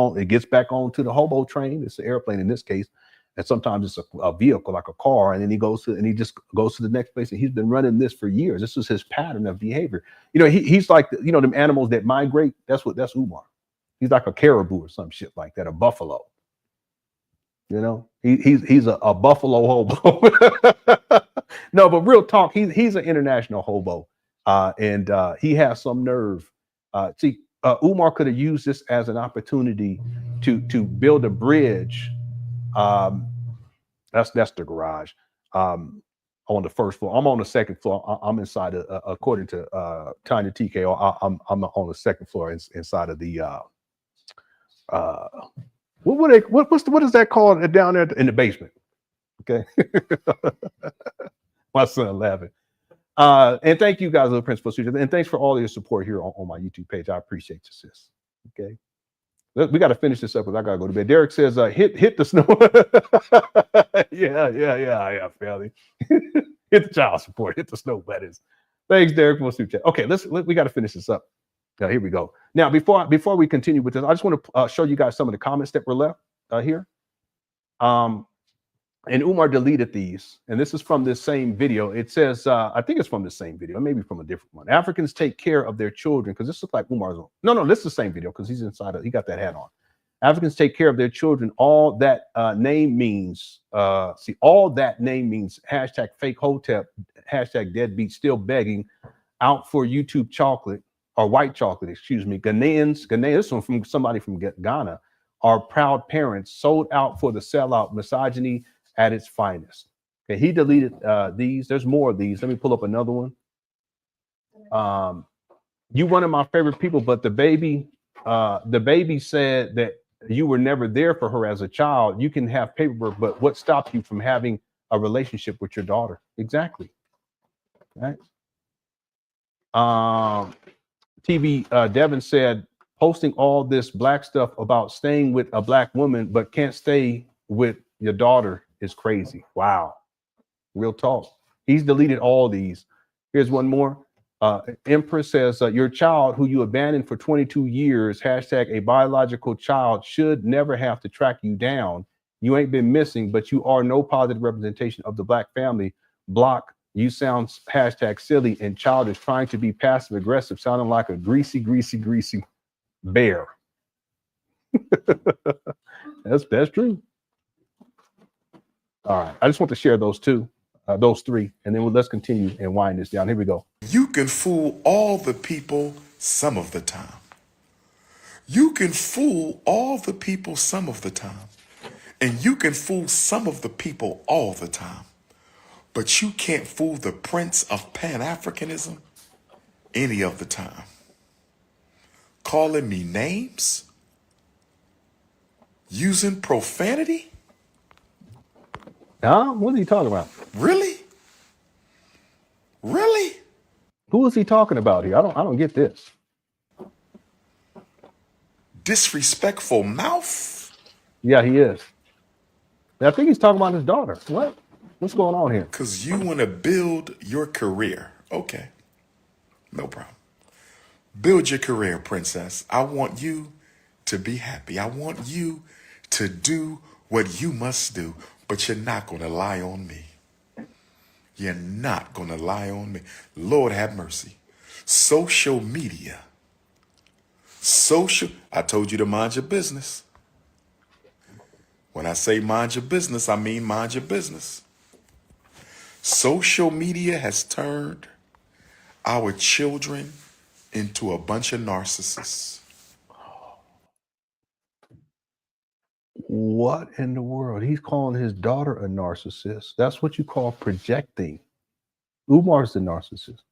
E: back on to the hobo train. It's an airplane in this case. And sometimes it's a vehicle like a car. And then he just goes to the next place. And he's been running this for years. This is his pattern of behavior. He's like, them animals that migrate. That's Umar. He's like a caribou or some shit like that, a buffalo. He's a buffalo hobo. No, but real talk, he's an international hobo. And he has some nerve. Umar could have used this as an opportunity to build a bridge. That's the garage. On the first floor. I'm on the second floor. I'm inside according to Tanya TKO, I'm on the second floor inside of the what is that called down there in the basement? Okay. My son laughing. And thank you guys, Little Principal Students, and thanks for all your support here on my YouTube page. I appreciate you, sis. Okay. We got to finish this up because I got to go to bed. Derek says, hit the snow. yeah, family. Hit the child support, hit the snow buttons. Thanks, Derek, for super chat. Okay, we got to finish this up. Here we go. Now, before we continue with this, I just want to show you guys some of the comments that were left here. And Umar deleted these, and this is from this same video. It says, I think it's from the same video, maybe from a different one. Africans take care of their children, because this looks like Umar's on. No, this is the same video because he's inside he got that hat on. Africans take care of their children. All that name means, all that name means hashtag fake hotep, hashtag deadbeat, still begging out for YouTube chocolate or white chocolate, excuse me. Ghanaians, this one from somebody from Ghana, are proud parents sold out for the sellout misogyny at its finest. Okay, he deleted these. There's more of these. Let me pull up another one. You one of my favorite people, but the baby said that you were never there for her as a child. You can have paperwork, but what stopped you from having a relationship with your daughter? Exactly. Right. TV Devin said, posting all this black stuff about staying with a black woman, but can't stay with your daughter is crazy. Wow. Real talk. He's deleted all these. Here's one more. Empress says, your child who you abandoned for 22 years, hashtag a biological child, should never have to track you down. You ain't been missing, but you are no positive representation of the black family. Block. You sound hashtag silly and childish, trying to be passive aggressive, sounding like a greasy bear. That's true. All right, I just want to share those three, and then let's continue and wind this down. Here we go.
B: You can fool all the people some of the time. You can fool all the people some of the time. And you can fool some of the people all the time. But you can't fool the prince of Pan Africanism any of the time. Calling me names? Using profanity?
E: Huh? What is he talking about?
B: Really? Really?
E: Who is he talking about here? I don't get this.
B: Disrespectful mouth?
E: Yeah, he is. I think he's talking about his daughter. What? What's going on here?
B: Because you want to build your career. Okay. No problem. Build your career, princess. I want you to be happy. I want you to do what you must do. But you're not going to lie on me. You're not going to lie on me. Lord have mercy. Social media. I told you to mind your business. When I say mind your business, I mean mind your business. Social media has turned our children into a bunch of narcissists.
E: What in the world? He's calling his daughter a narcissist. That's what you call projecting. Umar's the narcissist.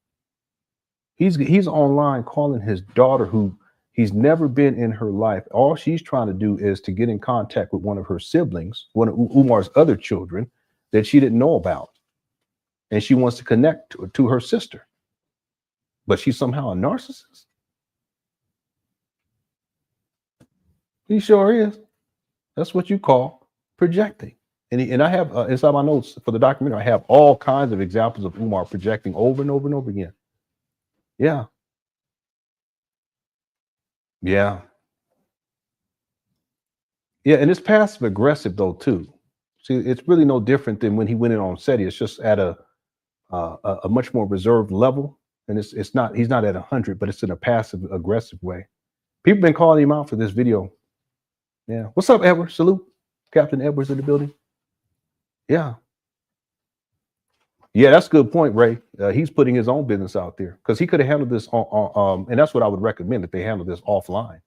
E: He's online calling his daughter, who he's never been in her life. All she's trying to do is to get in contact with one of her siblings, one of Umar's other children that she didn't know about. And she wants to connect to her sister. But she's somehow a narcissist. He sure is. That's what you call projecting. And I have inside my notes for the documentary, I have all kinds of examples of Umar projecting over and over and over again. Yeah. Yeah. Yeah, and it's passive aggressive though too. See, it's really no different than when he went in on SETI. It's just at a much more reserved level, and it's not, he's not at 100, but it's in a passive aggressive way. People been calling him out for this video. Yeah. What's up, Edward? Salute. Captain Edwards in the building. Yeah. Yeah, that's a good point, Ray. He's putting his own business out there because he could have handled this and that's what I would recommend, that they handle this offline.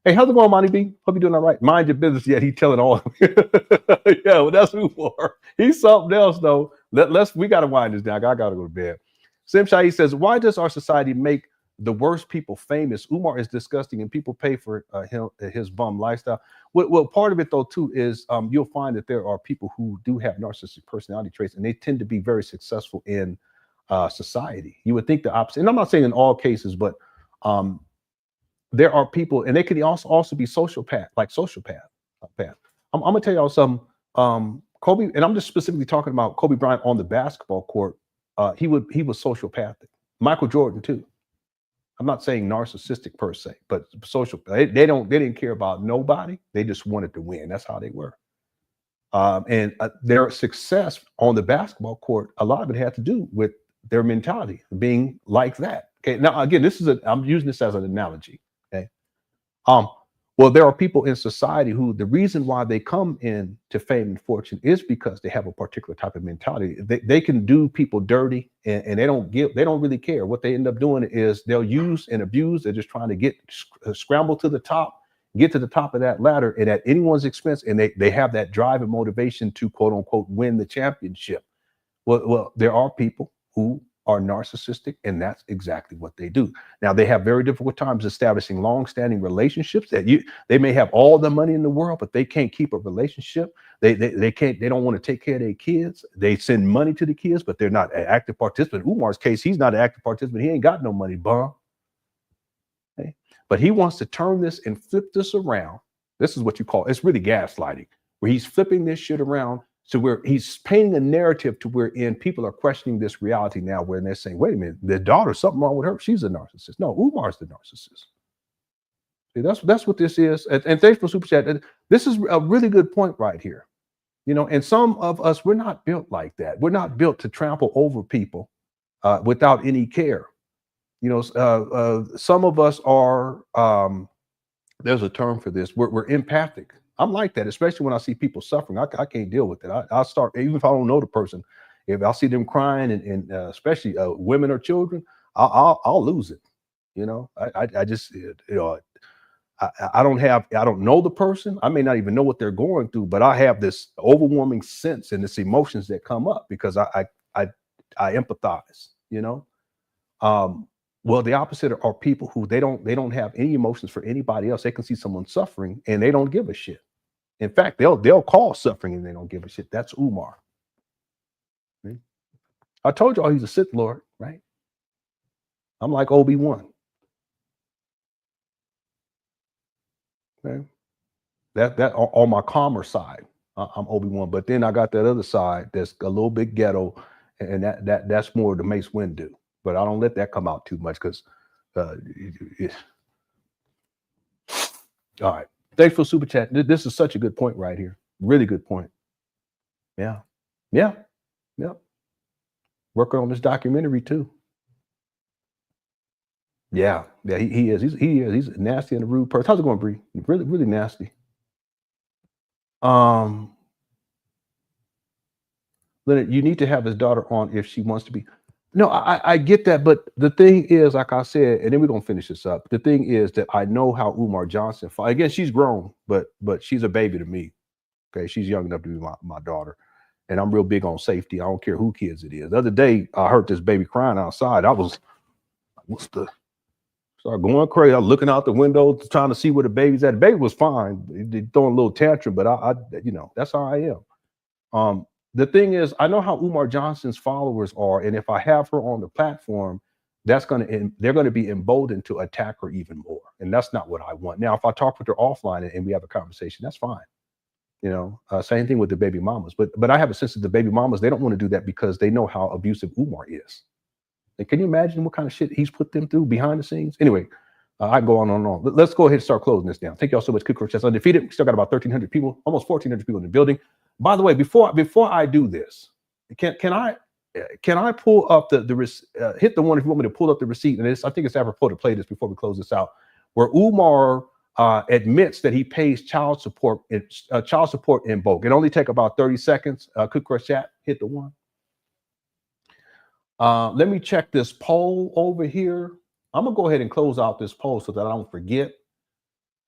E: Hey, how's it going, Monty B? Hope you're doing all right. Mind your business. Yet he's telling all of you. Yeah, well, that's Umar. He's something else, though. We got to wind this down. I got to go to bed. Sim Shai says, why does our society make the worst people famous? Umar is disgusting and people pay for his bum lifestyle. Well, part of it, though, too, is you'll find that there are people who do have narcissistic personality traits, and they tend to be very successful in society. You would think the opposite. And I'm not saying in all cases, but there are people, and they can also be sociopath. I'm gonna tell y'all something. Kobe, and I'm just specifically talking about Kobe Bryant on the basketball court. He was sociopathic. Michael Jordan too. I'm not saying narcissistic per se, but social. They didn't care about nobody. They just wanted to win. That's how they were. And their success on the basketball court, a lot of it had to do with their mentality, being like that. Okay. Now, again, I'm using this as an analogy. Okay. Well, there are people in society who the reason why they come in to fame and fortune is because they have a particular type of mentality. They can do people dirty and they don't really care. What they end up doing is they'll use and abuse. They're just trying to scramble to the top, get to the top of that ladder, and at anyone's expense. And they have that drive and motivation to, quote unquote, win the championship. Well, there are people who are narcissistic, and that's exactly what they do. Now, they have very difficult times establishing long-standing relationships. They may have all the money in the world, but they can't keep a relationship. They don't want to take care of their kids. They send money to the kids, but they're not an active participant. In Umar's case, he's not an active participant. He ain't got no money, bum. Okay? But he wants to turn this and flip this around. This is what you call, it's really gaslighting, where he's flipping this shit around. So where he's painting a narrative to wherein people are questioning this reality now, where they're saying, wait a minute, the daughter, something wrong with her. She's a narcissist. No, Umar's the narcissist. See, that's what this is. And thanks for Super Chat. This is a really good point right here. You know, and some of us, we're not built like that. We're not built to trample over people without any care. You know, some of us are, there's a term for this. We're empathic. I'm like that, especially when I see people suffering. I can't deal with it. I'll start, even if I don't know the person, if I see them crying and especially women or children, I'll lose it. You know, I just, you know, I don't know the person. I may not even know what they're going through, but I have this overwhelming sense and this emotions that come up because I I empathize, you know. Well, the opposite are people who they don't have any emotions for anybody else. They can see someone suffering and they don't give a shit. In fact, they'll call suffering and they don't give a shit. That's Umar. Right? I told y'all he's a Sith Lord, right? I'm like Obi-Wan. Okay. That on my calmer side, I'm Obi-Wan. But then I got that other side that's a little bit ghetto, and that's more the Mace Windu. But I don't let that come out too much because all right. Thanks for super chat. This is such a good point right here. Really good point. Yeah. Working on this documentary too. Yeah, he is. He's a nasty and a rude person. How's it going, Bree? Really, really nasty. Leonard, you need to have his daughter on if she wants to be. No, I get that, but the thing is, like I said, and then we're gonna finish this up. The thing is that I know how Umar Johnson. Again, she's grown, but she's a baby to me. Okay, she's young enough to be my daughter, and I'm real big on safety. I don't care who kids it is. The other day, I heard this baby crying outside. I was, started going crazy. I was looking out the window, trying to see where the baby's at. The baby was fine. They throwing a little tantrum, but I you know, that's how I am. The thing is, I know how Umar Johnson's followers are, and if I have her on the platform, they're going to be emboldened to attack her even more, and that's not what I want. Now, if I talk with her offline and we have a conversation, that's fine. You know, same thing with the baby mamas. But I have a sense that the baby mamas, they don't want to do that because they know how abusive Umar is. And can you imagine what kind of shit he's put them through behind the scenes? Anyway, I can go on and on. Let's go ahead and start closing this down. Thank y'all so much. Cook Chess Undefeated. We still got about 1,300 people, almost 1,400 people in the building. By the way, before I do this, can I pull up hit the one if you want me to pull up the receipt? And I think it's apropos to play this before we close this out, where Umar admits that he pays child support in bulk. It only take about 30 seconds. Cook Crush Chat, hit the one. Let me check this poll over here. I'm gonna go ahead and close out this poll so that I don't forget.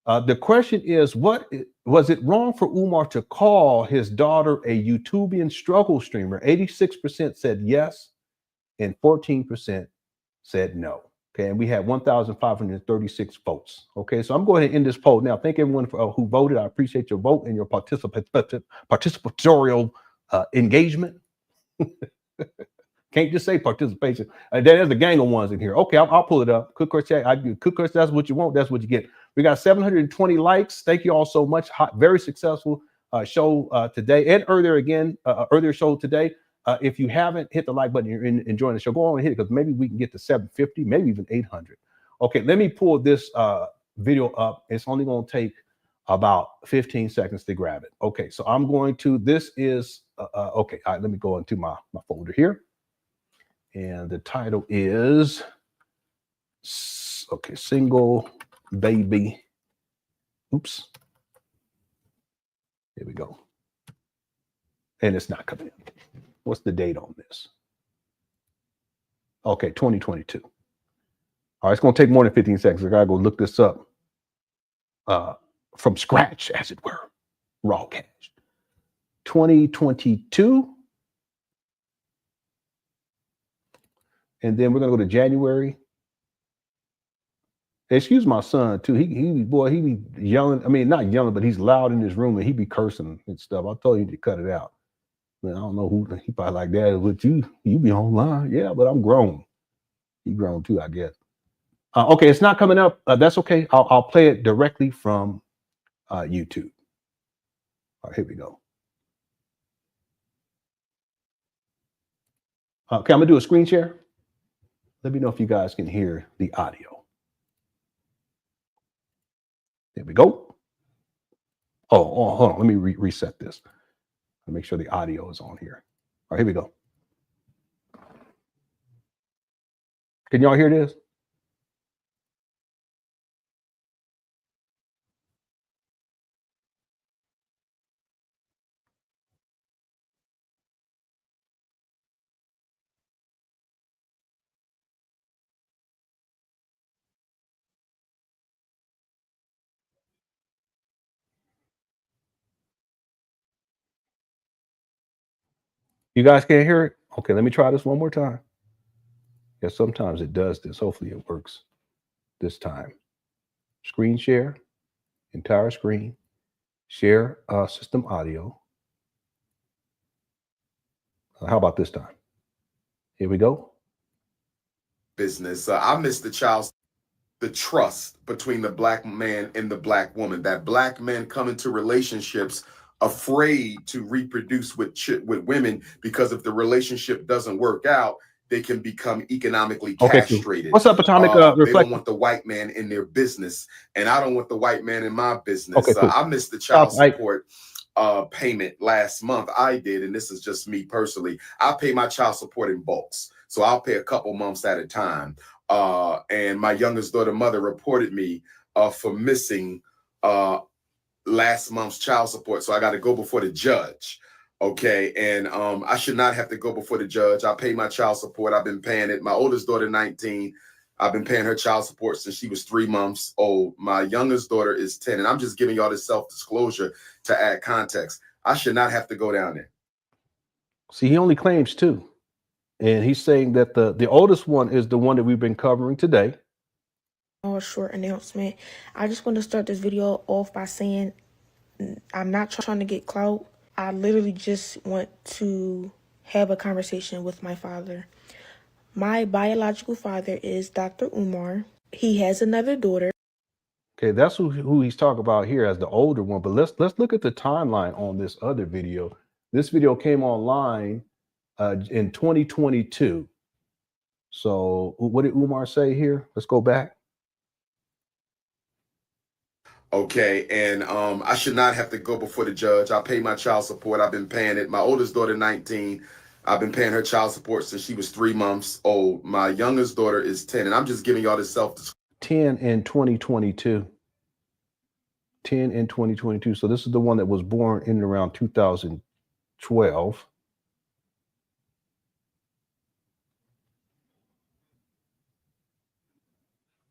E: The question is, was it wrong for Umar to call his daughter a Youtubian struggle streamer? 86% said yes, and 14% said no. Okay, and we had 1,536 votes. Okay, so I'm going to end this poll now. Thank everyone who voted. I appreciate your vote and your participatorial engagement. Can't just say participation. There's a gang of ones in here. Okay, I'll pull it up. Cook Crush Chat. I do Cook Crush. That's what you want. That's what you get. We got 720 likes. Thank you all so much. Very successful show today and earlier show today. If you haven't hit the like button, you're enjoying the show. Go on and hit it because maybe we can get to 750, maybe even 800. Okay, let me pull this video up. It's only going to take about 15 seconds to grab it. Okay, so I'm going to. This is okay. All right, let me go into my folder here. And the title is, okay, single baby. Oops. Here we go. And it's not coming in. What's the date on this? Okay, 2022. All right, it's going to take more than 15 seconds. I got to go look this up from scratch, as it were. Raw cash. 2022. And then we're gonna go to January. Excuse my son too. He be yelling. I mean, not yelling, but he's loud in his room and he be cursing and stuff. I told you to cut it out. Man, I don't know who he probably like that. But you be online, yeah. But I'm grown. He grown too, I guess. Okay, it's not coming up. That's okay. I'll play it directly from YouTube. All right, here we go. Okay, I'm gonna do a screen share. Let me know if you guys can hear the audio. There we go. Oh, hold on. Let me reset this. I'll make sure the audio is on here. All right, here we go. Can y'all hear this? You guys can't hear it? Okay, let me try this one more time. Yeah, sometimes it does this. Hopefully it works this time. Screen share, entire screen, share system audio. How about this time? Here we go.
B: Business. I miss the trust between the black man and the black woman. That black men come into relationships afraid to reproduce with women because if the relationship doesn't work out, they can become economically castrated.
E: What's up, Atomic?
B: They don't want the white man in their business, and I don't want the white man in my business. I missed the child support payment last month. I did, and this is just me personally. I pay my child support in bulks, so I'll pay a couple months at a time. And my youngest daughter mother reported me for missing last month's child support, so I got to go before the judge. Okay, and I should not have to go before the judge. I pay my child support. I've been paying it. My oldest daughter, 19, I've been paying her child support since she was 3 months old. My youngest daughter is 10, and I'm just giving y'all this self-disclosure to add context. I should not have to go down there.
E: See, he only claims 2. And he's saying that the oldest one is the one that we've been covering today.
G: A short announcement. I just want to start this video off by saying I'm not trying to get clout. I literally just want to have a conversation with my father. My biological father is Dr. Umar. He has another daughter.
E: Okay, that's who he's talking about here as the older one. But let's look at the timeline on this other video. This video came online in 2022. So what did Umar say here? Let's go back.
B: Okay, and I should not have to go before the judge. I pay my child support. I've been paying it. My oldest daughter, 19, I've been paying her child support since she was 3 months old. My youngest daughter is 10, and I'm just giving y'all this
E: 10 in 2022. 10 in 2022. So this is the one that was born in and around 2012.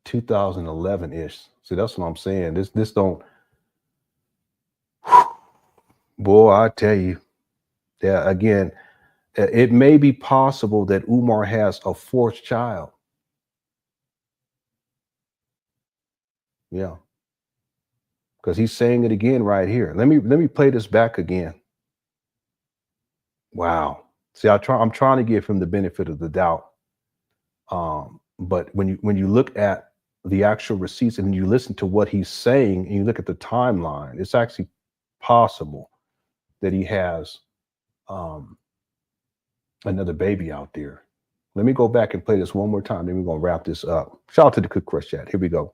E: (2011-ish). See, that's what I'm saying. This don't. Boy, I tell you. Yeah, again, it may be possible that Umar has a 4th child. Yeah. Because he's saying it again right here. Let me play this back again. Wow. See, I'm trying to give him the benefit of the doubt. But when you look at the actual receipts and you listen to what he's saying and you look at the timeline, it's actually possible that he has another baby out there. Let me go back and play this one more time. Then we're going to wrap this up. Shout out to the Cook Crush chat. Here we go.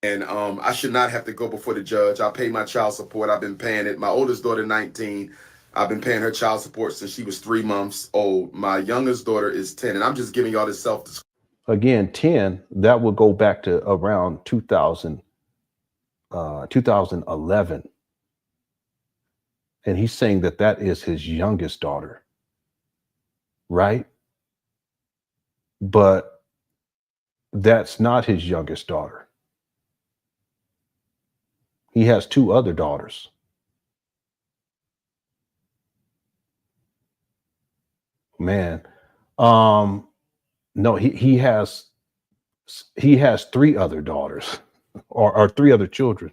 B: And I should not have to go before the judge. I pay my child support. I've been paying it. My oldest daughter, 19, I've been paying her child support since she was 3 months old. My youngest daughter is 10, and I'm just giving y'all this self-disclosure.
E: Again, 10, that would go back to around 2011. And he's saying that is his youngest daughter, right? But that's not his youngest daughter. He has 2 other daughters. Man, no, he has 3 other daughters or 3 other children.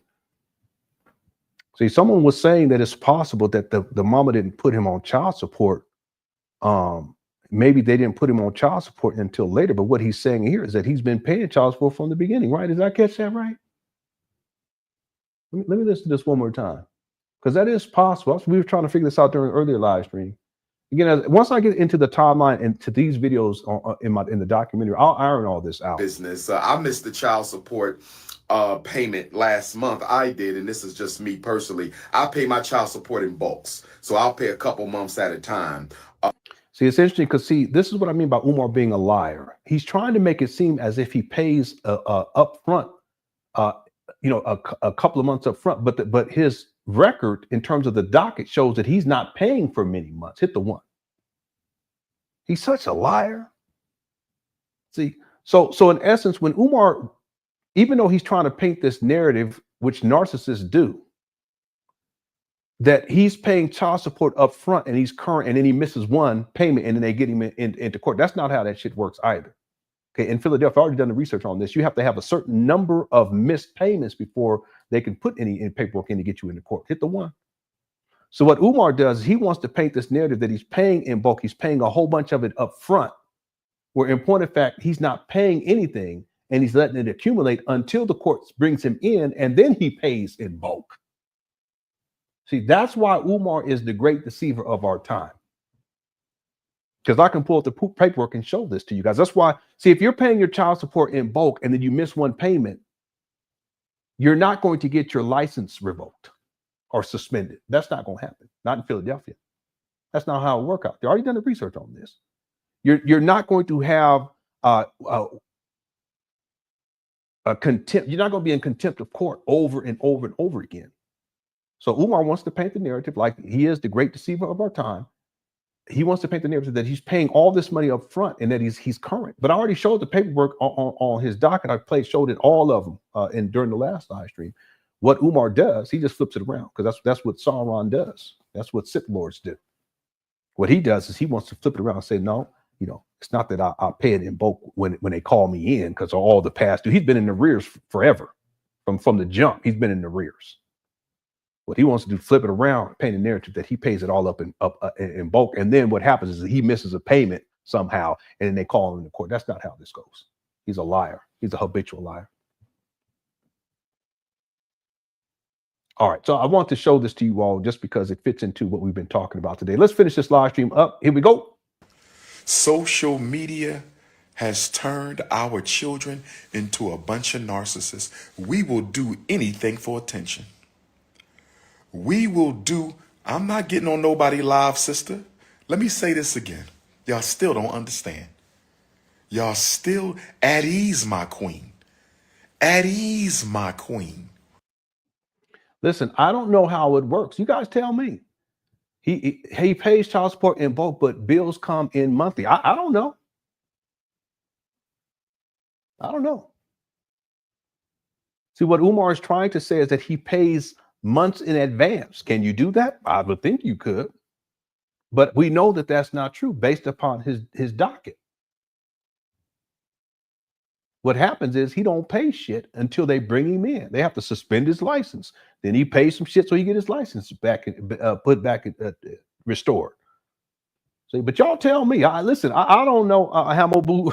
E: See, someone was saying that it's possible that the mama didn't put him on child support. Maybe they didn't put him on child support until later. But what he's saying here is that he's been paying child support from the beginning, right? Did I catch that right? Let me listen to this one more time, because that is possible. We were trying to figure this out during an earlier live stream. Again, once I get into the timeline and to these videos in the documentary, I'll iron all this out.
B: Business. I missed the child support payment last month. I did, and this is just me personally. I pay my child support in bulks, so I'll pay a couple months at a time.
E: See, it's interesting because, see, this is what I mean by Umar being a liar. He's trying to make it seem as if he pays up front, a couple of months up front, but his record in terms of the docket shows that he's not paying for many months. Hit the 1. He's such a liar. See, so in essence, when Umar, even though he's trying to paint this narrative, which narcissists do, that he's paying child support up front and he's current, and then he misses one payment and then they get him into court. That's not how that shit works either. Okay, in Philadelphia, I've already done the research on this. You have to have a certain number of missed payments before they can put any paperwork in to get you into court. Hit the one. So what Umar does is he wants to paint this narrative that he's paying in bulk. He's paying a whole bunch of it up front, where in point of fact, he's not paying anything and he's letting it accumulate until the court brings him in, and then he pays in bulk. See, that's why Umar is the great deceiver of our time. Because I can pull up the paperwork and show this to you guys. That's why, see, if you're paying your child support in bulk and then you miss one payment, you're not going to get your license revoked or suspended. That's not going to happen. Not in Philadelphia. That's not how it works out. They already done the research on this. You're not going to have a contempt. You're not going to be in contempt of court over and over and over again. So Umar wants to paint the narrative like he is the great deceiver of our time. He wants to paint the narrative that he's paying all this money up front and that he's current. But I already showed the paperwork on his docket. I showed it all of them during the last live stream. What Umar does, he just flips it around, because that's what Sauron does. That's what Sith Lords do. What he does is he wants to flip it around and say, no, it's not that I pay it in bulk when they call me in because of all the past due. He's been in the rears forever. From the jump, he's been in the rears. What he wants to do, flip it around, paint a narrative that he pays it all up in bulk. And then what happens is he misses a payment somehow, and then they call him in the court. That's not how this goes. He's a liar. He's a habitual liar. All right, so I want to show this to you all just because it fits into what we've been talking about today. Let's finish this live stream up. Here we go.
B: Social media has turned our children into a bunch of narcissists. We will do anything for attention. We will do, I'm not getting on nobody live, sister. Let me say this again. Y'all still don't understand. Y'all still at ease, my queen. At ease, my queen.
E: Listen, I don't know how it works. You guys tell me. He pays child support in bulk, but bills come in monthly. I don't know. I don't know. See, what Umar is trying to say is that he pays months in advance. Can you do that? I would think you could. But we know that that's not true based upon his docket. What happens is he don't pay shit until they bring him in. They have to suspend his license. Then he pays some shit so he get his license back, put back, restored. See, but y'all tell me. Listen, I don't know Hamobu.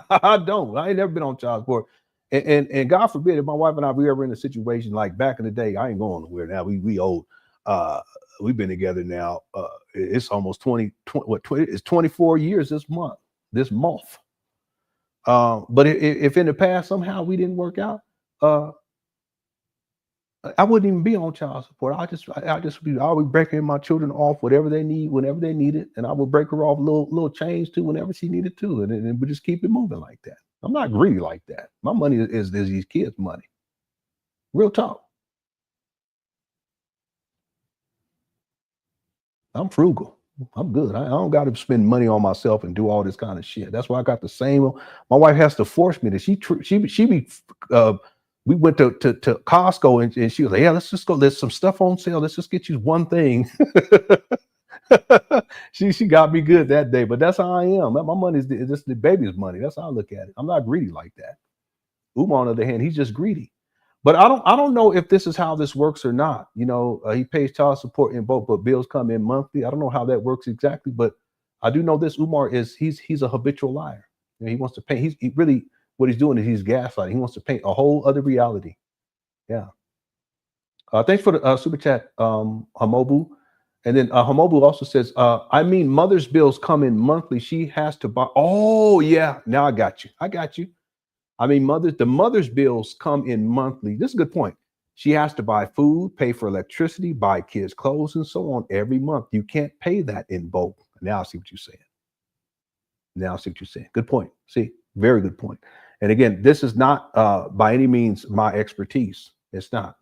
E: I don't. I ain't never been on child support. And God forbid if my wife and I were ever in a situation like back in the day. I ain't going nowhere now. We old. We've been together now. It's almost 24 years this month. But if in the past somehow we didn't work out, I wouldn't even be on child support. I would breaking my children off whatever they need, whenever they need it, and I would break her off little change too whenever she needed to, and we just keep it moving like that. I'm not greedy like that. My money is these kids' money. Real talk. I'm frugal. I'm good. I don't got to spend money on myself and do all this kind of shit. That's why I got the same. My wife has to force me to. We went to Costco and she was like, yeah, let's just go. There's some stuff on sale. Let's just get you one thing. she got me good that day, but that's how I am. My money is just the baby's money. That's how I look at it. I'm not greedy like that. Umar, on the other hand, he's just greedy. But I don't know if this is how this works or not. He pays child support in bulk, but bills come in monthly. I don't know how that works exactly, but I do know this. Umar he's a habitual liar. He wants to paint. He really what he's doing is he's gaslighting. He wants to paint a whole other reality. Yeah. Thanks for the super chat, Hamobu. And then Hamobu also says, I mean, mother's bills come in monthly. She has to buy. Oh yeah, now I got you. I mean, the mother's bills come in monthly. This is a good point. She has to buy food, pay for electricity, buy kids' clothes, and so on every month. You can't pay that in bulk. Now I see what you're saying. Good point. See, very good point. And again, this is not by any means my expertise. It's not.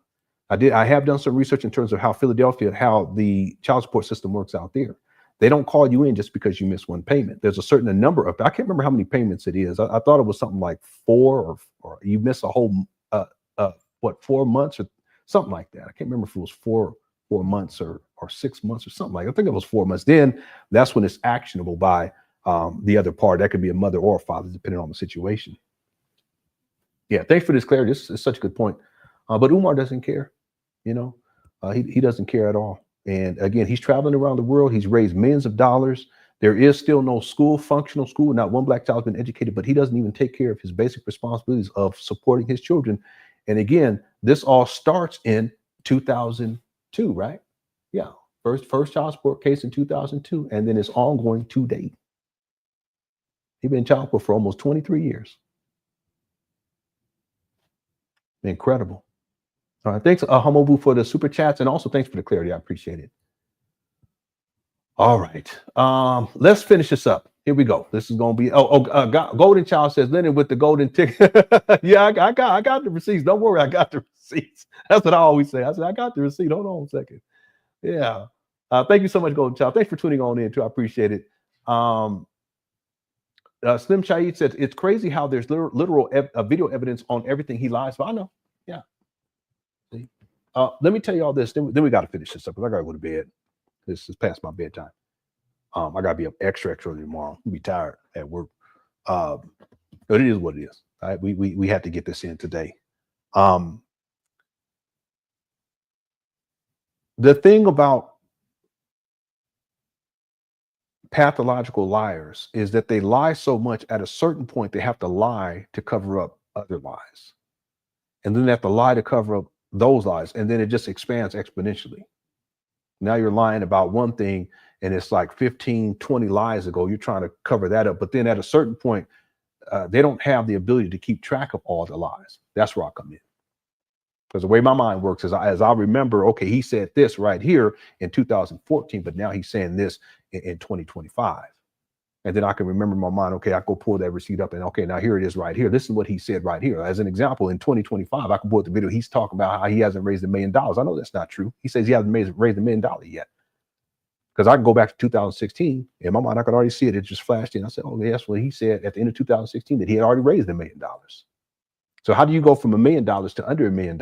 E: I have done some research in terms of how the child support system works out there. They don't call you in just because you miss one payment. There's a certain number of, I can't remember how many payments it is. I thought it was something like 4 or you miss a whole, 4 months or something like that. I can't remember if it was 4 4 months or 6 months or something like that. I think it was 4 months. Then that's when it's actionable by the other party. That could be a mother or a father, depending on the situation. Yeah, thanks for this clarity. This is such a good point. But Umar doesn't care. You know, he doesn't care at all. And again, he's traveling around the world. He's raised millions of dollars. There is still no functional school. Not one black child has been educated, but he doesn't even take care of his basic responsibilities of supporting his children. And again, this all starts in 2002, right? Yeah, first child support case in 2002, and then it's ongoing to date. He's been in child support for almost 23 years. Incredible. All right, thanks, Hamobu, for the super chats, and also thanks for the clarity. I appreciate it. All right, let's finish this up. Here we go. This is going to be Golden Child says, Lenon with the golden ticket. Yeah, I got the receipts. Don't worry, I got the receipts. That's what I always say. I said, I got the receipt. Hold on a second. Yeah. Thank you so much, Golden Child. Thanks for tuning on in too. I appreciate it. Slim Shaid says, it's crazy how there's literal video evidence on everything he lies about. I know. Yeah. See? Let me tell you all this. Then we got to finish this up because I got to go to bed. This is past my bedtime. I got to be up extra early tomorrow. I'll be tired at work. But it is what it is. All right? We had to get this in today. The thing about pathological liars is that they lie so much at a certain point, they have to lie to cover up other lies. And then they have to lie to cover up those lies. And then it just expands exponentially. Now you're lying about one thing and it's like 15, 20 lies ago. You're trying to cover that up. But then at a certain point, they don't have the ability to keep track of all the lies. That's where I come in. Because the way my mind works is as I remember, okay, he said this right here in 2014, but now he's saying this in 2025. And then I can remember in my mind, okay, I go pull that receipt up and okay, now here it is right here. This is what he said right here. As an example, in 2025, I can pull up the video. He's talking about how he hasn't raised $1 million. I know that's not true. He says he hasn't raised $1 million yet. Because I can go back to 2016. In my mind, I could already see it. It just flashed in. I said, oh, that's what he said at the end of 2016, that he had already raised $1 million. So how do you go from $1 million to under $1 million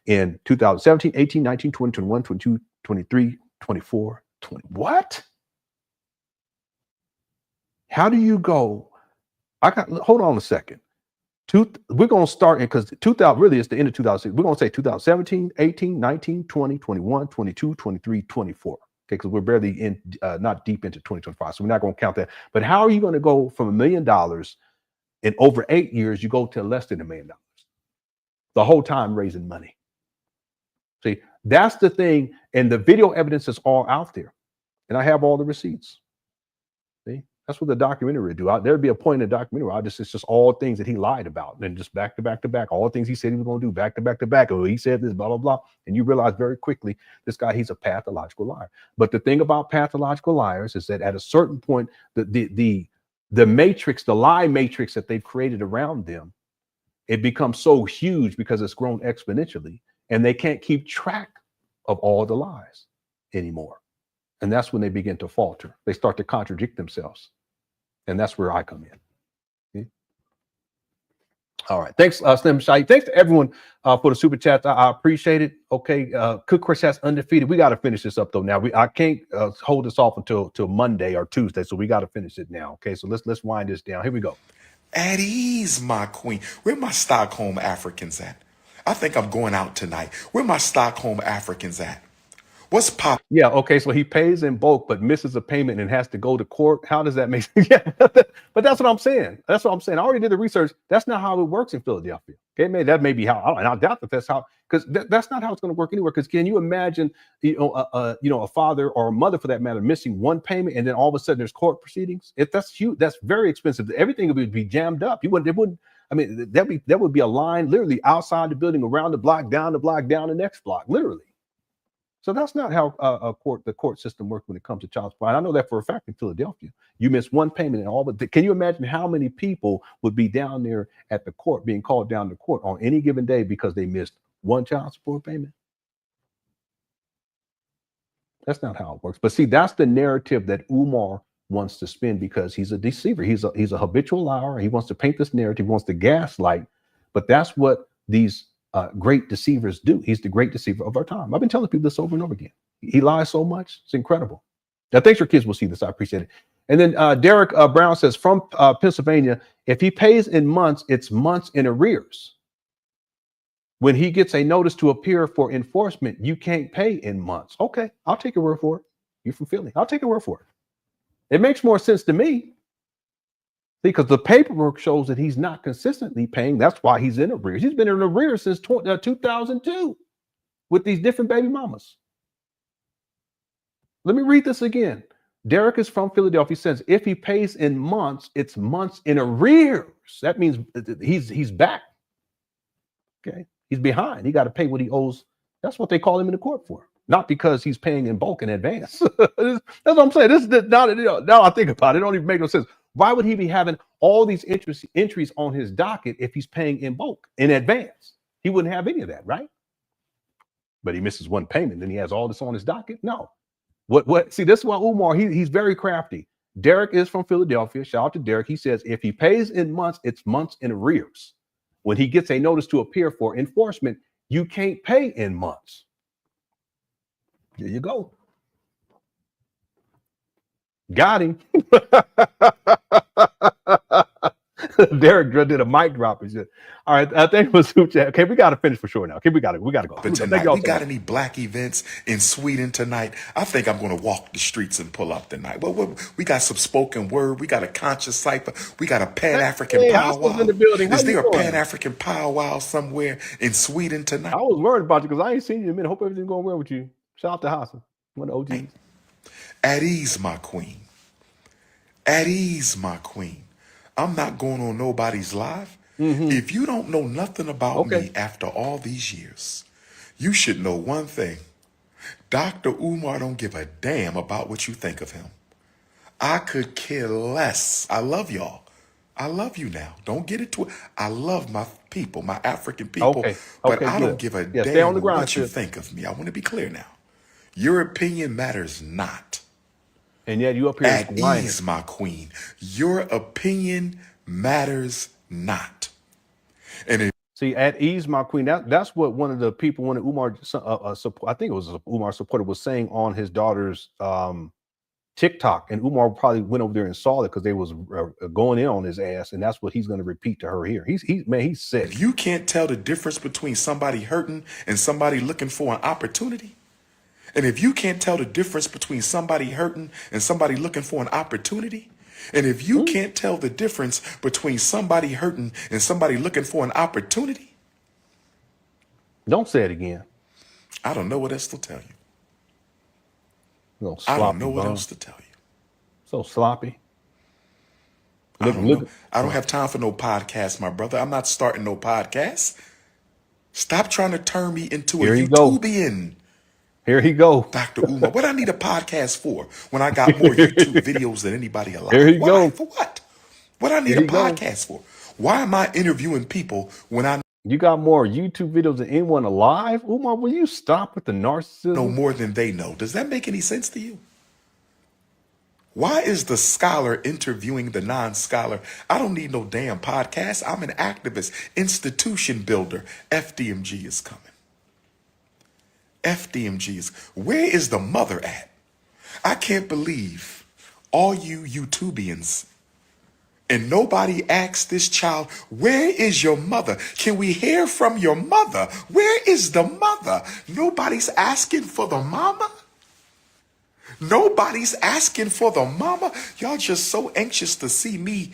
E: in 2017, 18, 19, 20, 21, 22, 23, 24, 20? What? How do you go? Hold on a second. We're going to start in, because 2000 really is the end of 2006. We're going to say 2017, 18, 19, 20, 21, 22, 23, 24. Okay, because we're barely in, not deep into 2025. So we're not going to count that. But how are you going to go from $1 million in over 8 years, you go to less than $1 million? The whole time raising money. See, that's the thing. And the video evidence is all out there. And I have all the receipts. See? That's what the documentary would do. There'd be a point in the documentary where it's just all things that he lied about, and then just back to back to back, all the things he said he was going to do back to back to back. Oh, he said this, blah, blah, blah. And you realize very quickly, this guy, he's a pathological liar. But the thing about pathological liars is that at a certain point, the matrix, the lie matrix that they've created around them, it becomes so huge because it's grown exponentially, and they can't keep track of all the lies anymore. And that's when they begin to falter. They start to contradict themselves. And that's where I come in. Okay. All right. Thanks, Slim Shai. Thanks to everyone for the super chats. I appreciate it. Okay. Cook Crush undefeated. We got to finish this up though. Now I can't hold this off until Monday or Tuesday. So we got to finish it now. Okay. So let's wind this down. Here we go.
B: At ease, my queen. Where my Stockholm Africans at? I think I'm going out tonight. Where my Stockholm Africans at? What's pop?
E: Yeah, okay, so he pays in bulk but misses a payment and has to go to court. How does that make sense? Yeah, but that's what I'm saying. That's what I'm saying. I already did the research. That's not how it works in Philadelphia. Okay, that may be how, and I doubt that that's how, because that's not how it's going to work anywhere. Because can you imagine, a father or a mother for that matter missing one payment and then all of a sudden there's court proceedings? That's huge. That's very expensive. Everything would be jammed up. It wouldn't. I mean, that would be a line literally outside the building, around the block, down the next block, literally. So that's not how the court system works when it comes to child support. I know that for a fact in Philadelphia. You miss one payment and all, but can you imagine how many people would be down there at the court, being called down to court on any given day because they missed one child support payment? That's not how it works. But see, that's the narrative that Umar wants to spin, because he's a deceiver. He's a habitual liar. He wants to paint this narrative. He wants to gaslight. But that's what these great deceivers do. He's the great deceiver of our time. I've been telling people this over and over again. He lies so much. It's incredible. Now, thanks, your kids will see this. I appreciate it. And then Derek Brown says, from Pennsylvania, if he pays in months, it's months in arrears. When he gets a notice to appear for enforcement, you can't pay in months. Okay, I'll take your word for it. You're from Philly. I'll take your word for it. It makes more sense to me. Because the paperwork shows that he's not consistently paying. That's why he's in arrears. He's been in arrears since 2002 with these different baby mamas. Let me read this again. Derek is from Philadelphia. He says, if he pays in months, it's months in arrears. That means he's back. Okay. He's behind. He got to pay what he owes. That's what they call him in the court for. Not because he's paying in bulk in advance. That's what I'm saying. This is now I think about it. It don't even make no sense. Why would he be having all these entries on his docket if he's paying in bulk in advance? He wouldn't have any of that, right? But he misses one payment, then he has all this on his docket. No. What? See, this is why Umar, he's very crafty. Derek is from Philadelphia. Shout out to Derek. He says, if he pays in months, it's months in arrears. When he gets a notice to appear for enforcement, you can't pay in months. There you go. Got him. Derek did a mic drop. He said, all right, I think it was okay, we got to finish for sure now. Okay, we got to go.
B: But tonight, we got any black events in Sweden tonight? I think I'm going to walk the streets and pull up tonight. Well, we got some spoken word. We got a conscious cipher. We got a Pan African powwow.
E: In the building.
B: Is there a Pan African powwow somewhere in Sweden tonight?
E: I was worried about you because I ain't seen you in a minute. Hope everything's going well with you. Shout out to Hassan, one of the OGs.
B: At ease, my queen. At ease, my queen. I'm not going on nobody's live. If you don't know nothing about me after all these years, you should know one thing. Dr. Umar don't give a damn about what you think of him. I could care less. I love y'all. I love you now. Don't get it twisted. I love my people, my African people, but I don't give a damn what you think of me. I want to be clear now. Your opinion matters not.
E: And yet you up here
B: at ease, my queen. Your opinion matters not. And
E: see, at ease, my queen. That's what one of the people, one of Umar, I think it was Umar supporter, was saying on his daughter's TikTok. And Umar probably went over there and saw it because they was going in on his ass, and that's what he's going to repeat to her here. He's sick.
B: If you can't tell the difference between somebody hurting and somebody looking for an opportunity, and if you can't tell the difference between somebody hurting and somebody looking for an opportunity, and if you can't tell the difference between somebody hurting and somebody looking for an opportunity,
E: don't say it again.
B: I don't know what else to tell you.
E: I
B: don't know what else to tell you.
E: So sloppy.
B: I don't have time for no podcast, my brother. I'm not starting no podcast. Stop trying to turn me into a Youtubian.
E: Here he go.
B: Dr. Umar, what I need a podcast for when I got more YouTube videos than anybody alive?
E: Here he go.
B: For what? What I need a podcast for? Why am I interviewing people when I
E: You got more YouTube videos than anyone alive? Umar, will you stop with the narcissism?
B: know more than they know? Does that make any sense to you? Why is the scholar interviewing the non-scholar? I don't need no damn podcast. I'm an activist, institution builder. FDMG is coming. FDMG is, where is the mother at? I can't believe all you Youtubians and nobody asked this child, where is your mother? Can we hear from your mother? Where is the mother? Nobody's asking for the mama. Nobody's asking for the mama. Y'all just so anxious to see me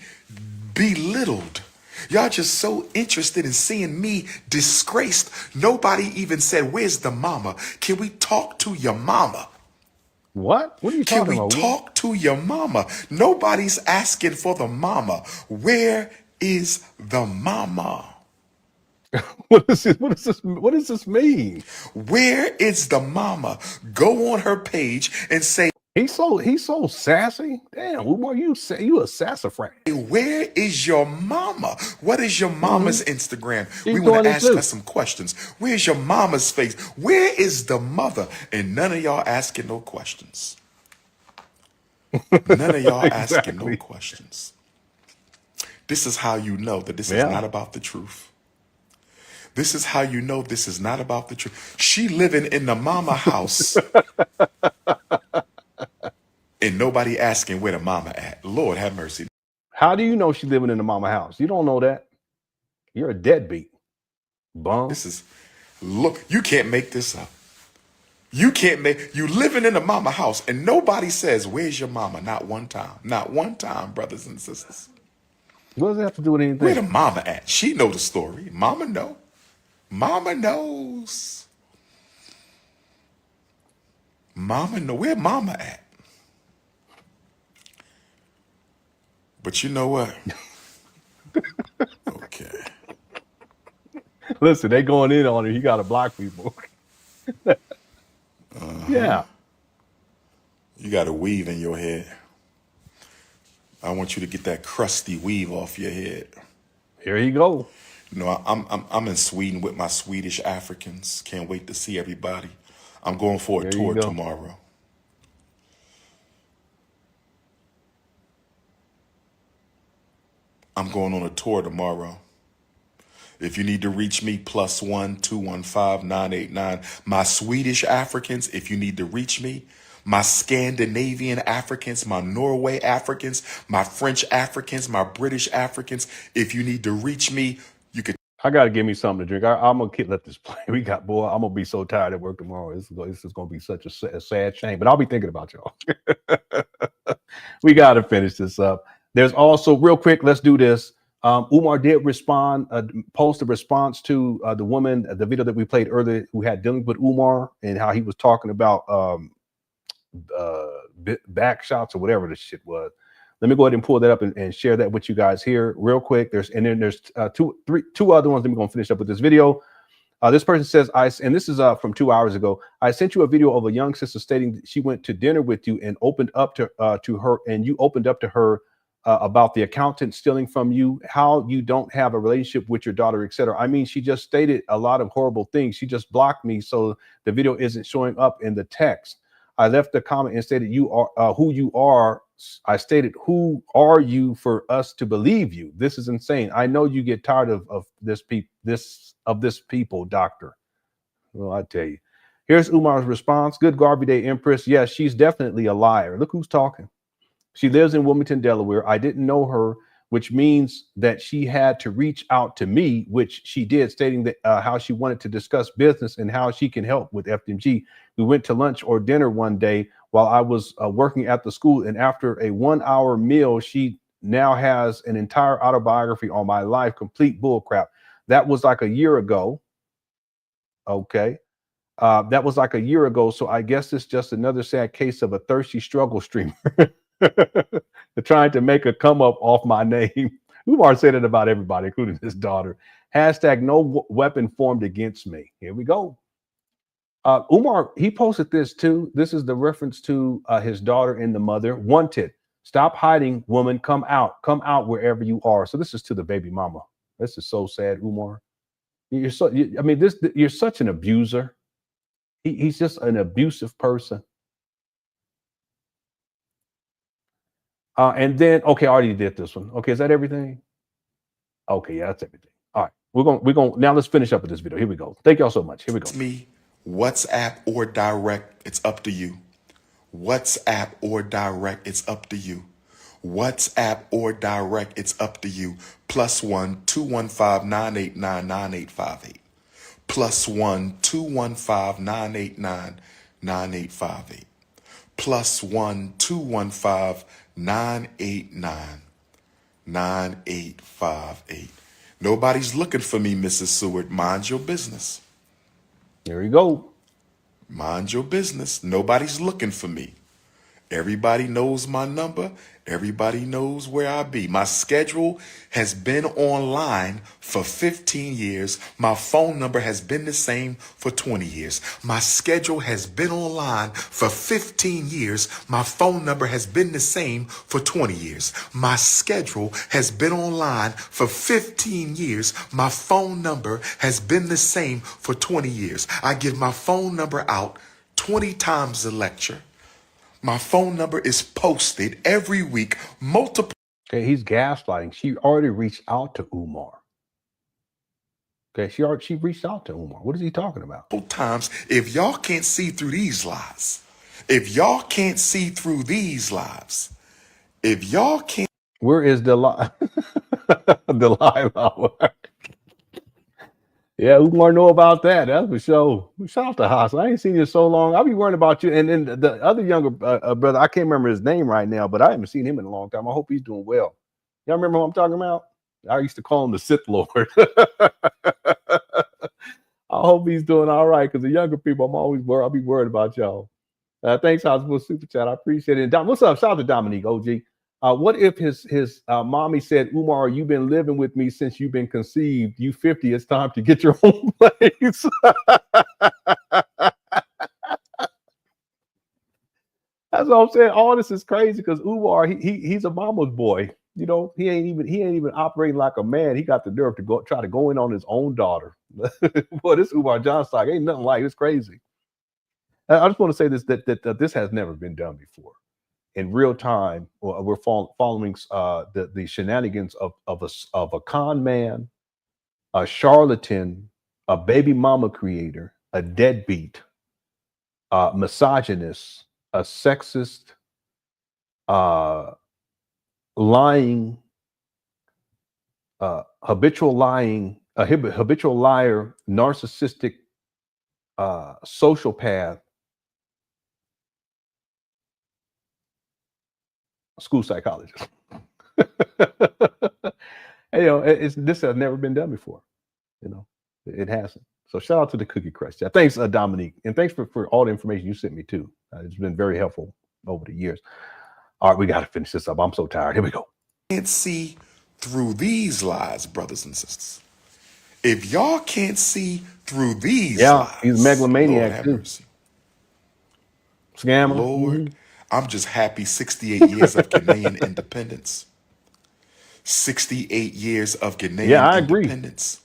B: belittled. Y'all just so interested in seeing me disgraced. Nobody even said, where's the mama? Can we talk to your mama?
E: What? What are you talking about?
B: Can we talk to your mama? Nobody's asking for the mama. Where is the mama?
E: What does this mean?
B: Where is the mama? Go on her page and say,
E: He's so sassy. Damn, Umar, you a sassafras.
B: where is your mama? What is your mama's Instagram? We want to ask her some questions. Where's your mama's face? Where is the mother? And none of y'all asking no questions. None of y'all asking no questions. This is how you know that this is not about the truth. This is how you know this is not about the truth. She living in the mama house and nobody asking where the mama at. Lord have mercy.
E: How do you know she's living in the mama house? You don't know that. You're a deadbeat. Bum.
B: This is, look, you can't make this up. You can't make, you living in the mama house and nobody says, where's your mama? Not one time. Not one time, brothers and sisters.
E: What does that have to do with anything?
B: Where the mama at? She know the story. Mama know. Mama knows. Mama know. Where mama at? But you know what? Okay.
E: Listen, they going in on it. You got to block people. Yeah.
B: You got a weave in your head. I want you to get that crusty weave off your head.
E: Here you go.
B: You know, I'm in Sweden with my Swedish Africans. Can't wait to see everybody. I'm going for a tour tomorrow. I'm going on a tour tomorrow. If you need to reach me, +1 215 989. My Swedish Africans, if you need to reach me. My Scandinavian Africans, my Norway Africans, my French Africans, my British Africans. If you need to reach me, you could.
E: I got to give me something to drink. I'm going to let this play. I'm going to be so tired at work tomorrow. This is going to be such a sad shame, but I'll be thinking about y'all. We got to finish this up. There's also, real quick, let's do this. Umar did respond, post a response to the woman, the video that we played earlier, who had dealing with Umar and how he was talking about back shots or whatever this shit was. Let me go ahead and pull that up and share that with you guys here real quick. There's two other ones. Then we're going to finish up with this video. This person says, and this is from 2 hours ago. I sent you a video of a young sister stating that she went to dinner with you and opened up to her, and you opened up to her about the accountant stealing from you, how you don't have a relationship with your daughter, etc. I mean, she just stated a lot of horrible things. She just blocked me, so the video isn't showing up in the text. I left a comment and stated you are who you are. I stated, who are you for us to believe you? This is insane. I know you get tired of this people, doctor. Well, I tell you. Here's Umar's response. Good Garvey Day, Empress. Yes, she's definitely a liar. Look who's talking. She lives in Wilmington, Delaware. I didn't know her, which means that she had to reach out to me, which she did, stating that how she wanted to discuss business and how she can help with FDMG. We went to lunch or dinner one day while I was working at the school, and after a 1 hour meal, she now has an entire autobiography on my life, complete bullcrap. That was like a year ago. Okay. That was like a year ago. So I guess it's just another sad case of a thirsty struggle streamer. They're trying to make a come up off my name. Umar said it about everybody, including his daughter. Hashtag no weapon formed against me. Here we go. Umar, he posted this too. This is the reference to his daughter and the mother. Wanted. Stop hiding, woman. Come out. Come out wherever you are. So this is to the baby mama. This is so sad, Umar. You're such an abuser. He's just an abusive person. And then, okay, I already did this one. Okay, is that everything? Okay, yeah, that's everything. All right, we're going now. Let's finish up with this video. Here we go. Thank y'all so much. Here we go.
B: Me, WhatsApp or direct, it's up to you. WhatsApp or direct, it's up to you. WhatsApp or direct, it's up to you. +1 215 989 9858. +1 215 989 9858. +1 215 989 9858. Nobody's looking for me, Mrs. Seward. Mind your business.
E: There you go.
B: Mind your business. Nobody's looking for me. Everybody knows my number. Everybody knows where I be. My schedule has been online for 15 years. My phone number has been the same for 20 years. My schedule has been online for 15 years. My phone number has been the same for 20 years. My schedule has been online for 15 years. My phone number has been the same for 20 years. I give my phone number out 20 times a lecture. My phone number is posted every week, multiple.
E: Okay, he's gaslighting. She already reached out to Umar. Okay, she reached out to Umar. What is he talking about?
B: Times, if y'all can't see through these lies, if y'all can't see through these lies, if y'all can't.
E: Where is the lie? Delilah. Yeah, Umar know about that. That's for sure. Shout out to Haas. I ain't seen you in so long. I'll be worrying about you. And then the other younger brother, I can't remember his name right now, but I haven't seen him in a long time. I hope he's doing well. Y'all remember who I'm talking about? I used to call him the Sith Lord. I hope he's doing all right, because the younger people, I'm always worried. I'll be worried about y'all. Thanks, House, for super chat. I appreciate it. What's up? Shout out to Dominique, OG. What if his mommy said, Umar, you've been living with me since you've been conceived. You 50. It's time to get your own place. That's what I'm saying. All this is crazy because Umar, he's a mama's boy. You know, he ain't even operating like a man. He got the nerve to try to go in on his own daughter. Boy, this Umar Johnson ain't nothing like it. It's crazy. I just want to say this that this has never been done before. In real time, we're following the shenanigans of a con man, a charlatan, a baby mama creator, a deadbeat, misogynist, a sexist, lying, habitual lying, a habitual liar, narcissistic, sociopath, school psychologist. You know, this has never been done before. You know, it hasn't. So shout out to the Cookie Crush. Yeah, thanks, Dominique, and thanks for all the information you sent me too. It's been very helpful over the years. All right, we got to finish this up. I'm so tired. Here we go.
B: Can't see through these lies, brothers and sisters. If y'all can't see through these lies,
E: he's a megalomaniac
B: Lord have
E: too.
B: mercy.
E: Scammer.
B: Lord, I'm just happy 68 years of Ghanaian independence. 68 years of Ghanaian independence.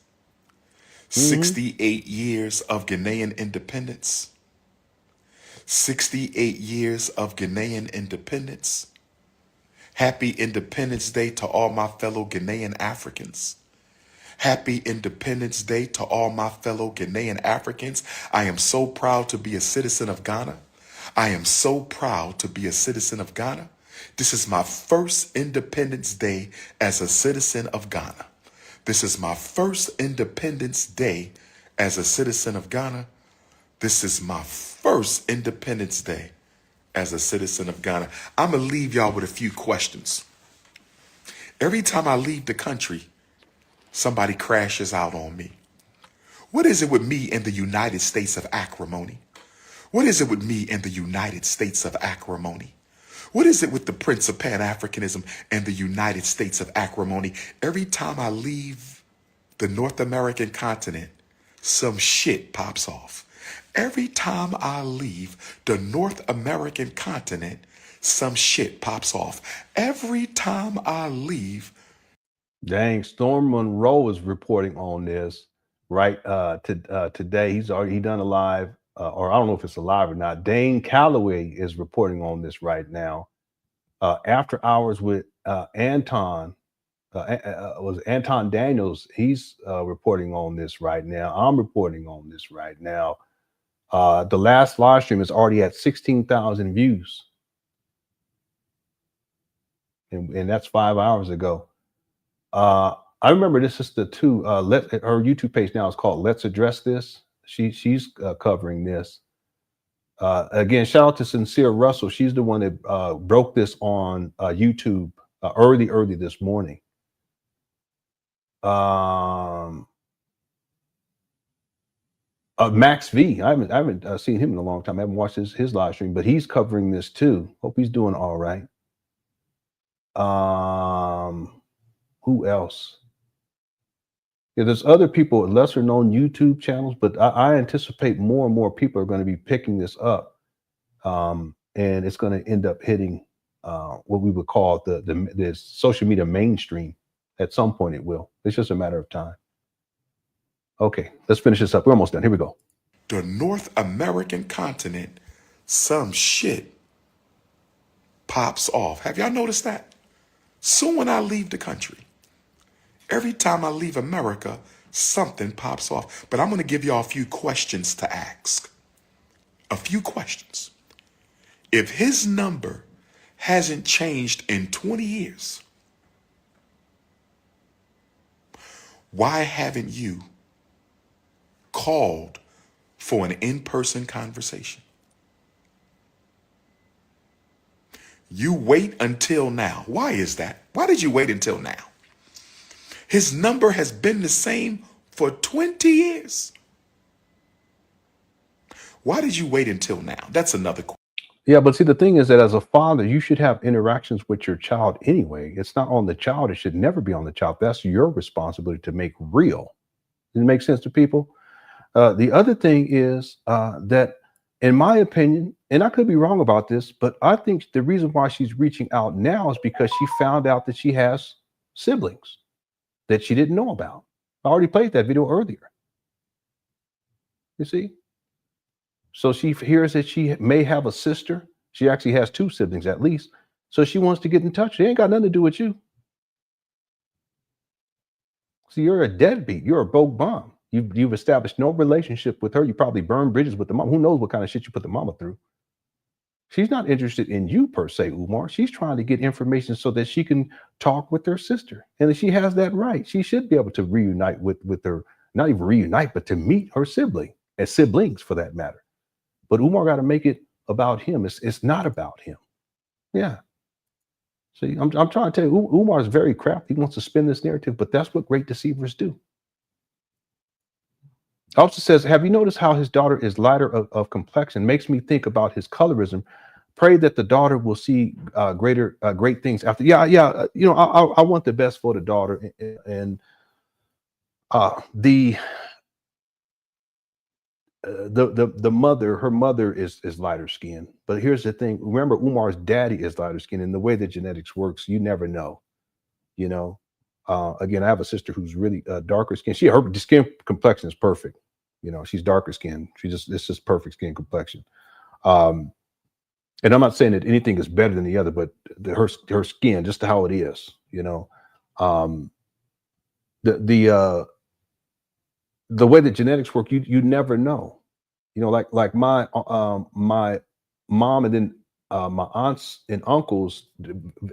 B: 68 years of Ghanaian independence. 68 years of Ghanaian independence. Happy Independence Day to all my fellow Ghanaian Africans. Happy Independence Day to all my fellow Ghanaian Africans. I am so proud to be a citizen of Ghana. I am so proud to be a citizen of Ghana. This is my first Independence Day as a citizen of Ghana. This is my first Independence Day as a citizen of Ghana. This is my first Independence Day as a citizen of Ghana. I'm going to leave y'all with a few questions. Every time I leave the country, somebody crashes out on me. What is it with me in the United States of acrimony? What is it with me in the United States of acrimony? What is it with the Prince of Pan Africanism and the United States of acrimony? Every time I leave the North American continent, some shit pops off. Every time I leave the North American continent, some shit pops off. Every time I leave.
E: Dang, Storm Monroe is reporting on this right today. He's already done a live, or I don't know if it's a live or not. Dane Calloway is reporting on this right now. After hours with Anton, was Anton Daniels. He's reporting on this right now. I'm reporting on this right now. The last live stream is already at 16,000 views. And that's 5 hours ago. I remember this is the two. Her YouTube page now is called Let's Address This. She's covering this. Again, shout out to Sincere Russell. She's the one that broke this on YouTube early this morning. Max V. I haven't seen him in a long time. I haven't watched his live stream, but he's covering this too. Hope he's doing all right. Who else? Yeah, there's other people with lesser known YouTube channels, but I anticipate more and more people are going to be picking this up. And it's going to end up hitting what we would call the social media mainstream. At some point it will. It's just a matter of time. Okay, let's finish this up. We're almost done. Here we go.
B: The North American continent, some shit pops off. Have y'all noticed that? So when I leave the country, every time I leave America, something pops off. But I'm going to give y'all a few questions to ask. A few questions. If his number hasn't changed in 20 years, why haven't you called for an in-person conversation? You wait until now. Why is that? Why did you wait until now? His number has been the same for 20 years. Why did you wait until now? That's another question.
E: Yeah, but see, the thing is that as a father, you should have interactions with your child anyway. It's not on the child. It should never be on the child. That's your responsibility to make real. Does it make sense to people? The other thing is that, in my opinion, and I could be wrong about this, but I think the reason why she's reaching out now is because she found out that she has siblings that she didn't know about. I already played that video earlier. You see? So she hears that she may have a sister. She actually has 2 siblings at least. So she wants to get in touch. It ain't got nothing to do with you. See, you're a deadbeat. You're a broke bomb. You've established no relationship with her. You probably burned bridges with the mom. Who knows what kind of shit you put the mama through? She's not interested in you per se, Umar. She's trying to get information so that she can talk with her sister. And she has that right. She should be able to reunite with her, not even reunite, but to meet her sibling, as siblings for that matter. But Umar got to make it about him. It's not about him. Yeah. See, I'm trying to tell you, Umar is very crafty. He wants to spin this narrative, but that's what great deceivers do. Also says, have you noticed how his daughter is lighter of complexion? Makes me think about his colorism. Pray that the daughter will see great things after. Yeah. You know, I want the best for the daughter, and the mother, her mother is lighter skinned. But here's the thing. Remember, Umar's daddy is lighter skinned, and the way that genetics works, you never know. You know, again, I have a sister who's really darker skinned. Her skin complexion is perfect. You know, she's darker skinned. It's just perfect skin complexion. And I'm not saying that anything is better than the other, but her skin, just how it is, you know, the way that genetics work, you never know, you know, like my mom and then my aunts and uncles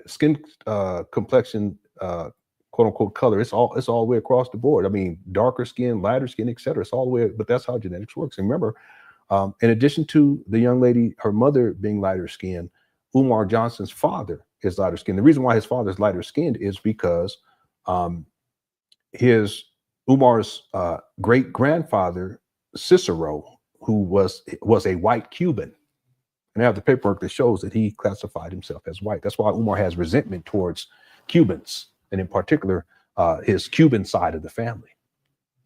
E: skin complexion, quote unquote color, it's all the way across the board. I mean, darker skin, lighter skin, etc. It's all the way, but that's how genetics works. And remember, in addition to the young lady, her mother being lighter skinned, Umar Johnson's father is lighter skinned. The reason why his father is lighter skinned is because Umar's great grandfather Cicero, who was a white Cuban, and I have the paperwork that shows that he classified himself as white. That's why Umar has resentment towards Cubans, and in particular, his Cuban side of the family.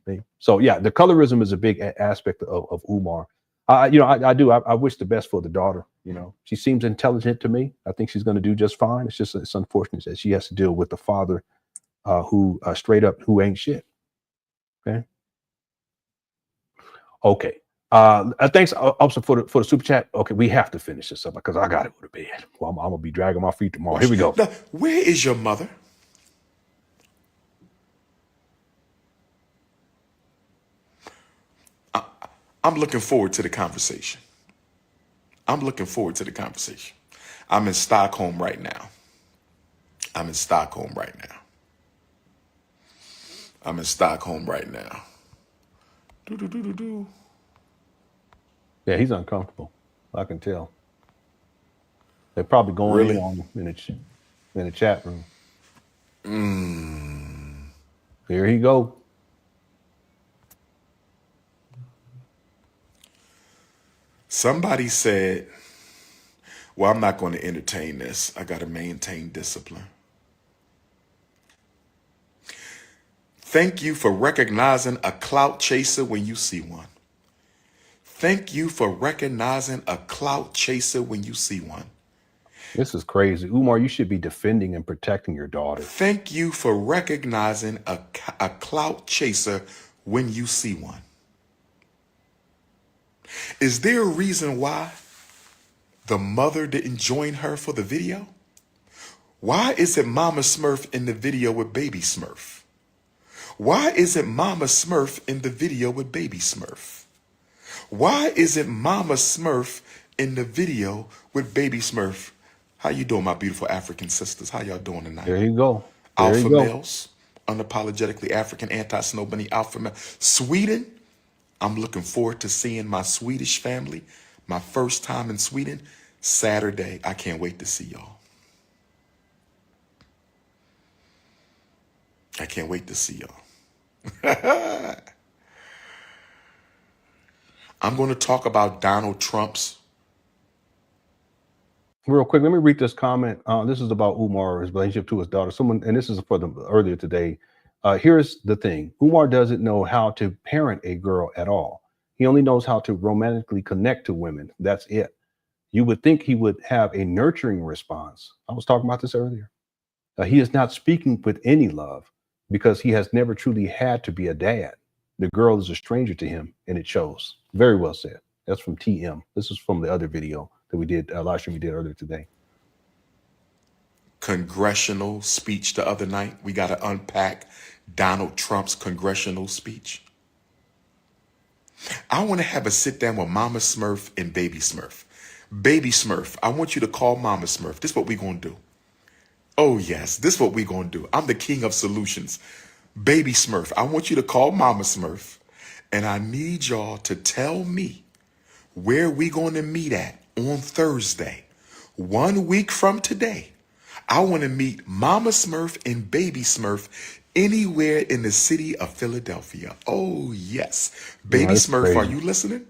E: Okay? So yeah, the colorism is a big aspect of Umar. You know, I wish the best for the daughter. You know, she seems intelligent to me. I think she's going to do just fine. It's unfortunate that she has to deal with the father who straight up who ain't shit. Okay. Thanks also for the super chat. Okay, we have to finish this up because I got to go to bed. Well, I'm gonna be dragging my feet tomorrow. Here we go.
B: Now, where is your mother? I'm looking forward to the conversation. I'm in Stockholm right now.
E: Yeah, he's uncomfortable. I can tell. They're probably going
B: Really?
E: on in the chat room. Here he go.
B: Somebody said, well, I'm not going to entertain this. I got to maintain discipline. Thank you for recognizing a clout chaser when you see one.
E: This is crazy. Umar, you should be defending and protecting your daughter.
B: Thank you for recognizing a clout chaser when you see one. Is there a reason why the mother didn't join her for the video? Why is it Mama Smurf in the video with Baby Smurf? Why isn't Mama Smurf in the video with Baby Smurf? Why isn't Mama Smurf in the video with Baby Smurf? How you doing, my beautiful African sisters? How y'all doing tonight?
E: There you go. There
B: Alpha
E: you go.
B: males, unapologetically African, anti-snow bunny alpha male. Sweden, I'm looking forward to seeing my Swedish family. My first time in Sweden, Saturday. I can't wait to see y'all. I can't wait to see y'all. I'm going to talk about Donald Trump's.
E: Real quick, let me read this comment. This is about Umar, his relationship to his daughter. Someone, and this is for them earlier today. Here's the thing. Umar doesn't know how to parent a girl at all. He only knows how to romantically connect to women. That's it. You would think he would have a nurturing response. I was talking about this earlier. He is not speaking with any love because he has never truly had to be a dad. The girl is a stranger to him, and it shows. Very well said. That's from TM. This is from the other video that we did, live stream we did earlier today.
B: Congressional speech the other night. We got to unpack Donald Trump's congressional speech. I want to have a sit down with Mama Smurf and Baby Smurf. Baby Smurf, I want you to call Mama Smurf. This is what we're going to do. Oh, yes, this is what we're going to do. I'm the king of solutions. Baby Smurf, I want you to call Mama Smurf, and I need y'all to tell me where we going to meet at on Thursday. 1 week from today, I want to meet Mama Smurf and Baby Smurf anywhere in the city of Philadelphia. Oh, yes. Baby Smurf, are you listening?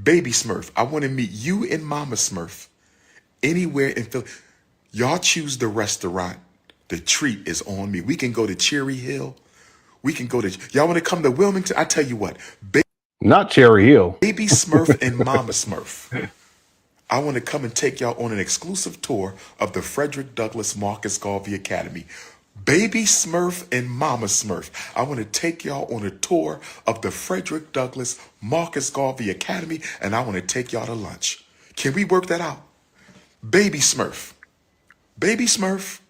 B: Baby Smurf, I want to meet you and Mama Smurf anywhere in Philadelphia. Y'all choose the restaurant. The treat is on me. We can go to Cherry Hill. We can go to, y'all want to come to Wilmington? I tell you what,
E: not Cherry Hill.
B: Baby Smurf and Mama Smurf. I want to come and take y'all on an exclusive tour of the Frederick Douglass Marcus Garvey Academy. Baby Smurf and Mama Smurf. I want to take y'all on a tour of the Frederick Douglass Marcus Garvey Academy, and I want to take y'all to lunch. Can we work that out? Baby Smurf. Baby Smurf.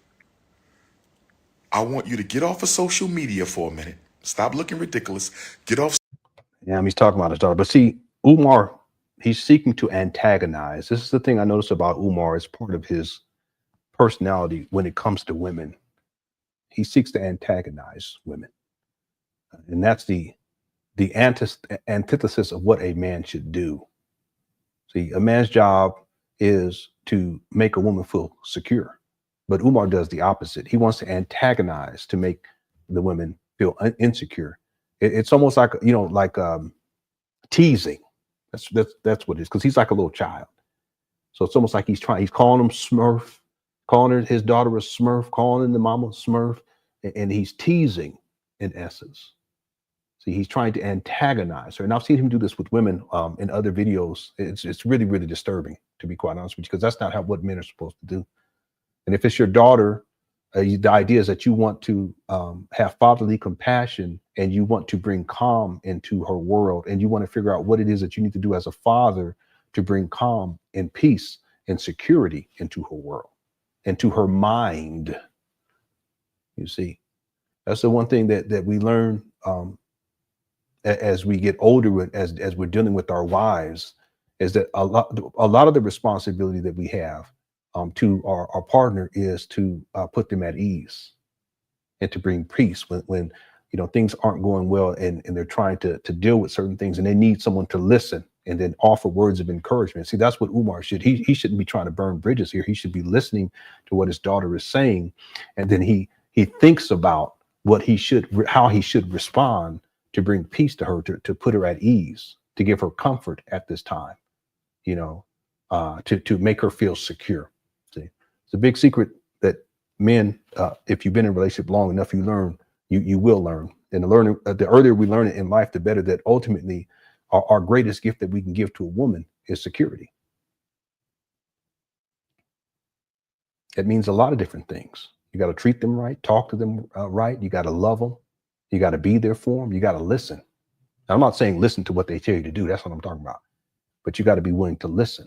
B: I want you to get off of social media for a minute. Stop looking ridiculous. Get off.
E: Yeah, he's talking about his daughter. But see, Umar, he's seeking to antagonize. This is the thing I noticed about Umar as part of his personality when it comes to women. He seeks to antagonize women. And that's the antithesis of what a man should do. See, a man's job is to make a woman feel secure. But Umar does the opposite. He wants to antagonize to make the women feel insecure. It's almost like, you know, like teasing. That's what it is, because he's like a little child. So it's almost like he's calling him Smurf, calling his daughter a Smurf, calling the mama Smurf, and he's teasing in essence. See, he's trying to antagonize her. And I've seen him do this with women in other videos. It's really, really disturbing, to be quite honest with you, because that's not what men are supposed to do. And if it's your daughter, the idea is that you want to have fatherly compassion, and you want to bring calm into her world, and you want to figure out what it is that you need to do as a father to bring calm and peace and security into her world, into her mind. You see, that's the one thing that we learn as we get older, as we're dealing with our wives, is that a lot of the responsibility that we have to our partner is to put them at ease and to bring peace when you know things aren't going well, and they're trying to deal with certain things, and they need someone to listen and then offer words of encouragement. See, that's what Umar should. He shouldn't be trying to burn bridges here. He should be listening to what his daughter is saying, and then he thinks about how he should respond to bring peace to her, to put her at ease, to give her comfort at this time, you know, to make her feel secure. See, it's a big secret that men, if you've been in a relationship long enough, you will learn. And the earlier we learn it in life, the better. That ultimately our greatest gift that we can give to a woman is security. It means a lot of different things. You got to treat them right, talk to them right. You got to love them. You got to be there for them. You got to listen. Now, I'm not saying listen to what they tell you to do. That's what I'm talking about. But you got to be willing to listen.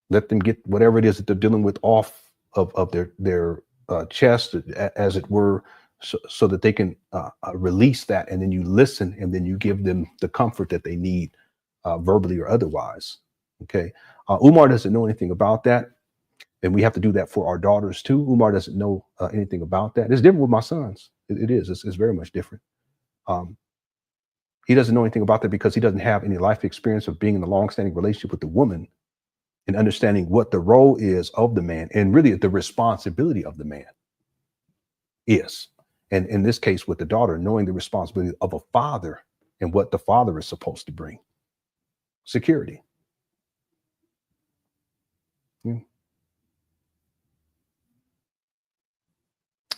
E: Let them get whatever it is that they're dealing with off of their chest, as it were, so that they can release that, and then you listen, and then you give them the comfort that they need, verbally or otherwise. Okay, Umar doesn't know anything about that, and we have to do that for our daughters too. Umar doesn't know anything about that. It's different with my sons. It is. It's very much different. He doesn't know anything about that because he doesn't have any life experience of being in a long-standing relationship with the woman and understanding what the role is of the man, and really the responsibility of the man is. And in this case with the daughter, knowing the responsibility of a father and what the father is supposed to bring. Security.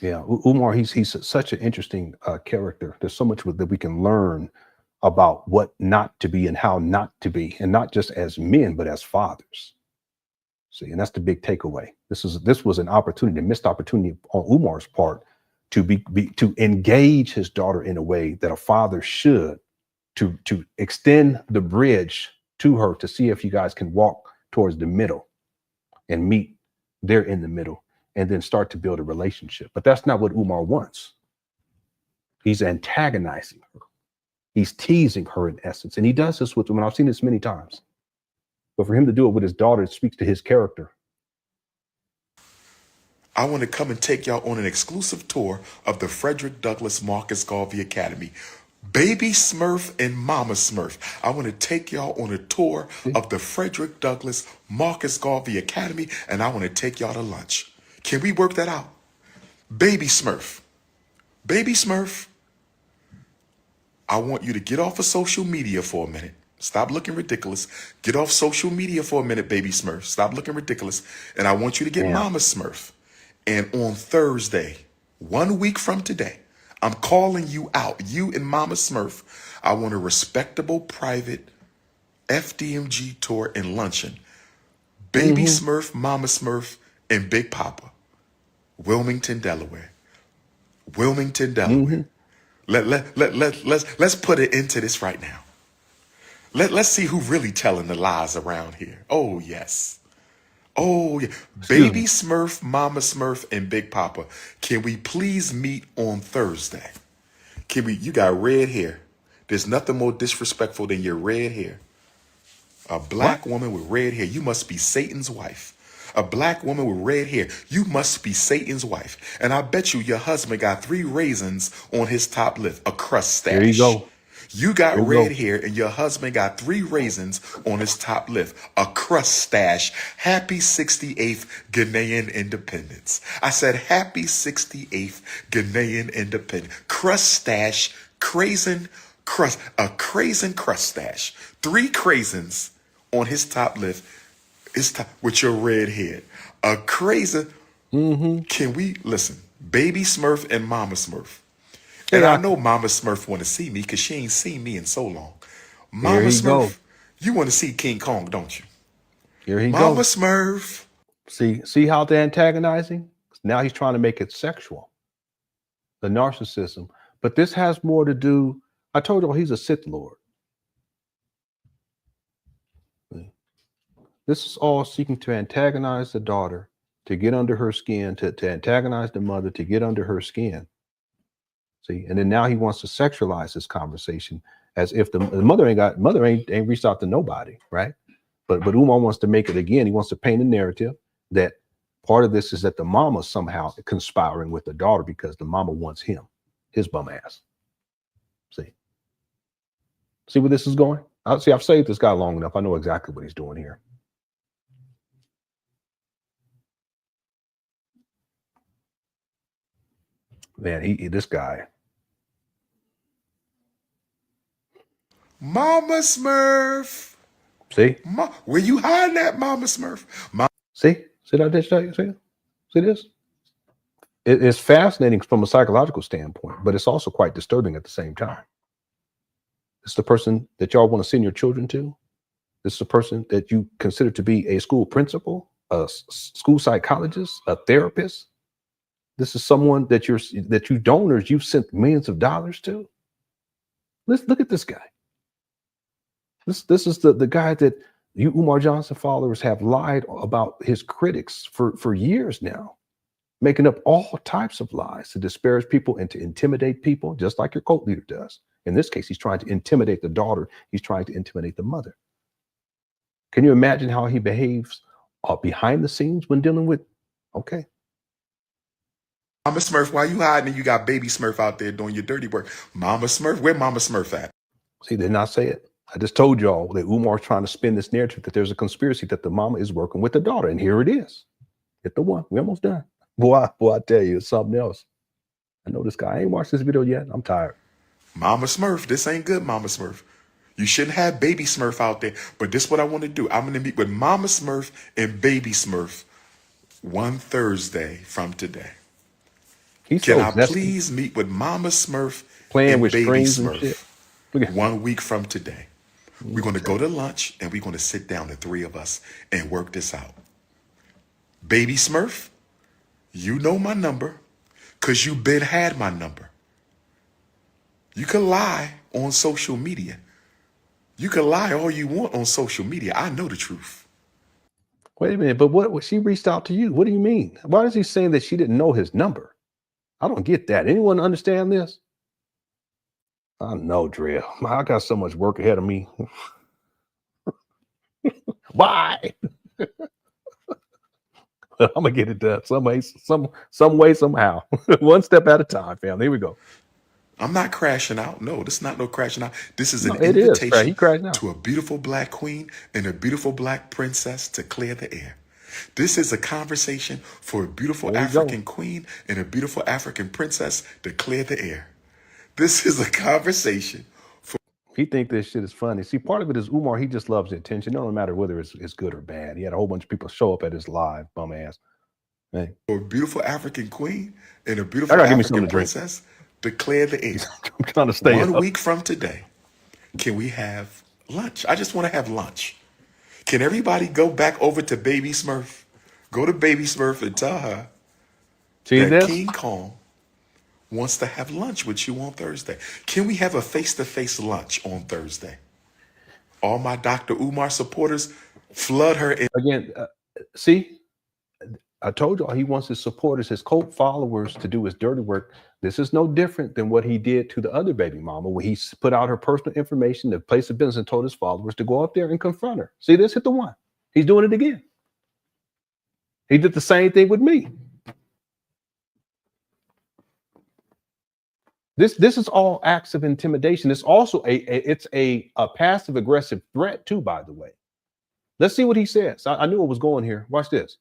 E: Yeah, Umar, he's such an interesting character. There's so much that we can learn about what not to be and how not to be, and not just as men, but as fathers. See, and that's the big takeaway. This was an opportunity, a missed opportunity on Umar's part to engage his daughter in a way that a father should, to extend the bridge to her, to see if you guys can walk towards the middle and meet there in the middle, and then start to build a relationship. But that's not what Umar wants. He's antagonizing her. He's teasing her in essence. And he does this with women. I've seen this many times. But for him to do it with his daughter, it speaks to his character.
B: I want to come and take y'all on an exclusive tour of the Frederick Douglass Marcus Garvey Academy. Baby Smurf and Mama Smurf. I want to take y'all on a tour of the Frederick Douglass Marcus Garvey Academy, and I want to take y'all to lunch. Can we work that out? Baby Smurf. Baby Smurf. I want you to get off of social media for a minute. Stop looking ridiculous. Get off social media for a minute, Baby Smurf. Stop looking ridiculous. And I want you to get Mama Smurf. And on Thursday, 1 week from today, I'm calling you out, you and Mama Smurf. I want a respectable, private FDMG tour and luncheon. Baby Smurf, Mama Smurf, and Big Papa. Wilmington, Delaware. Wilmington, Delaware. Let's put it into this right now. Let's see who really telling the lies around here. Oh, yes. Oh, yeah. Baby Smurf, Mama Smurf, and Big Papa. Can we please meet on Thursday? Can we? You got red hair. There's nothing more disrespectful than your red hair. A black woman with red hair. You must be Satan's wife. A black woman with red hair. You must be Satan's wife. And I bet you your husband got 3 raisins on his top lip. A crust stash.
E: There you go.
B: You got red hair and your husband got 3 raisins on his top lip. A crust stash. Happy 68th Ghanaian independence. I said happy 68th Ghanaian independence. Crust stash. Craisin crust. A craisin crust stash. 3 craisins on his top lip. His top, with your red hair. A craisin. Can we listen? Baby Smurf and Mama Smurf. And I know Mama Smurf want to see me because she ain't seen me in so long. Mama Smurf, you want to see King Kong, don't you?
E: Here he goes.
B: Mama Smurf.
E: See how they're antagonizing? Now he's trying to make it sexual. The narcissism. But this has more to do, I told you he's a Sith Lord. This is all seeking to antagonize the daughter, to get under her skin, to antagonize the mother, to get under her skin. See, and then now he wants to sexualize this conversation as if the mother ain't reached out to nobody, right? But Umar wants to make it again. He wants to paint a narrative that part of this is that the mama somehow conspiring with the daughter because the mama wants him, his bum ass. See where this is going? I've saved this guy long enough. I know exactly what he's doing here. Man, this guy.
B: Mama Smurf.
E: See?
B: Where you hiding at, Mama Smurf?
E: See that dish? See this? It's fascinating from a psychological standpoint, but it's also quite disturbing at the same time. It's the person that y'all want to send your children to. This is the person that you consider to be a school principal, a school psychologist, a therapist. This is someone that you donors, you've sent millions of dollars to. Let's look at this guy. This is the guy that you Umar Johnson followers have lied about his critics for years now. making up all types of lies to disparage people and to intimidate people, just like your cult leader does. In this case, he's trying to intimidate the daughter. He's trying to intimidate the mother. Can you imagine how he behaves behind the scenes when dealing with, okay.
B: Mama Smurf, why you hiding and you got baby Smurf out there doing your dirty work? Mama Smurf, where Mama Smurf at?
E: See, they did not say it. I just told y'all that Umar's trying to spin this narrative that there's a conspiracy that the mama is working with the daughter. And here it is. Hit the one. We almost done. Boy, I tell you, it's something else. I know this guy. I ain't watched this video yet. I'm tired.
B: Mama Smurf, this ain't good, Mama Smurf. You shouldn't have baby Smurf out there. But this is what I want to do. I'm going to meet with Mama Smurf and baby Smurf one Thursday from today. Can I please meet with Mama Smurf and baby Smurf 1 week from today? We're going to go to lunch and we're going to sit down, the three of us, and work this out. Baby Smurf, you know my number because you been had my number. You can lie on social media. You can lie all you want on social media. I know the truth.
E: Wait a minute, but what she reached out to you? What do you mean? Why is he saying that she didn't know his number? I don't get that. Anyone understand this? I know, Drea. I got so much work ahead of me. Why? I'm gonna get it done some way, somehow. One step at a time, fam. Here we go.
B: I'm not crashing out. No, this is not no crashing out. This is an invitation to a beautiful black queen and a beautiful black princess to clear the air. This is a conversation for a beautiful African queen and a beautiful African princess to clear the air. This is a conversation for...
E: He think this shit is funny. See, part of it is Umar, he just loves the attention. It don't matter whether it's good or bad. He had a whole bunch of people show up at his live, bum ass. Man.
B: For a beautiful African queen and a beautiful African princess to clear the air.
E: I'm trying to stay
B: 1 week from today, can we have lunch? I just want to have lunch. Can everybody go back over to Baby Smurf? Go to Baby Smurf and tell her that King Kong wants to have lunch with you on Thursday. Can we have a face-to-face lunch on Thursday? All my Dr. Umar supporters, flood her in.
E: Again, see, I told y'all he wants his supporters, his cult followers, to do his dirty work. This is no different than what he did to the other baby mama when he put out her personal information, the place of business, and told his followers to go up there and confront her. See this? Hit the one. He's doing it again. He did the same thing with me. This is all acts of intimidation. It's also a passive aggressive threat too, by the way. Let's see what he says. I knew it was going here. Watch this.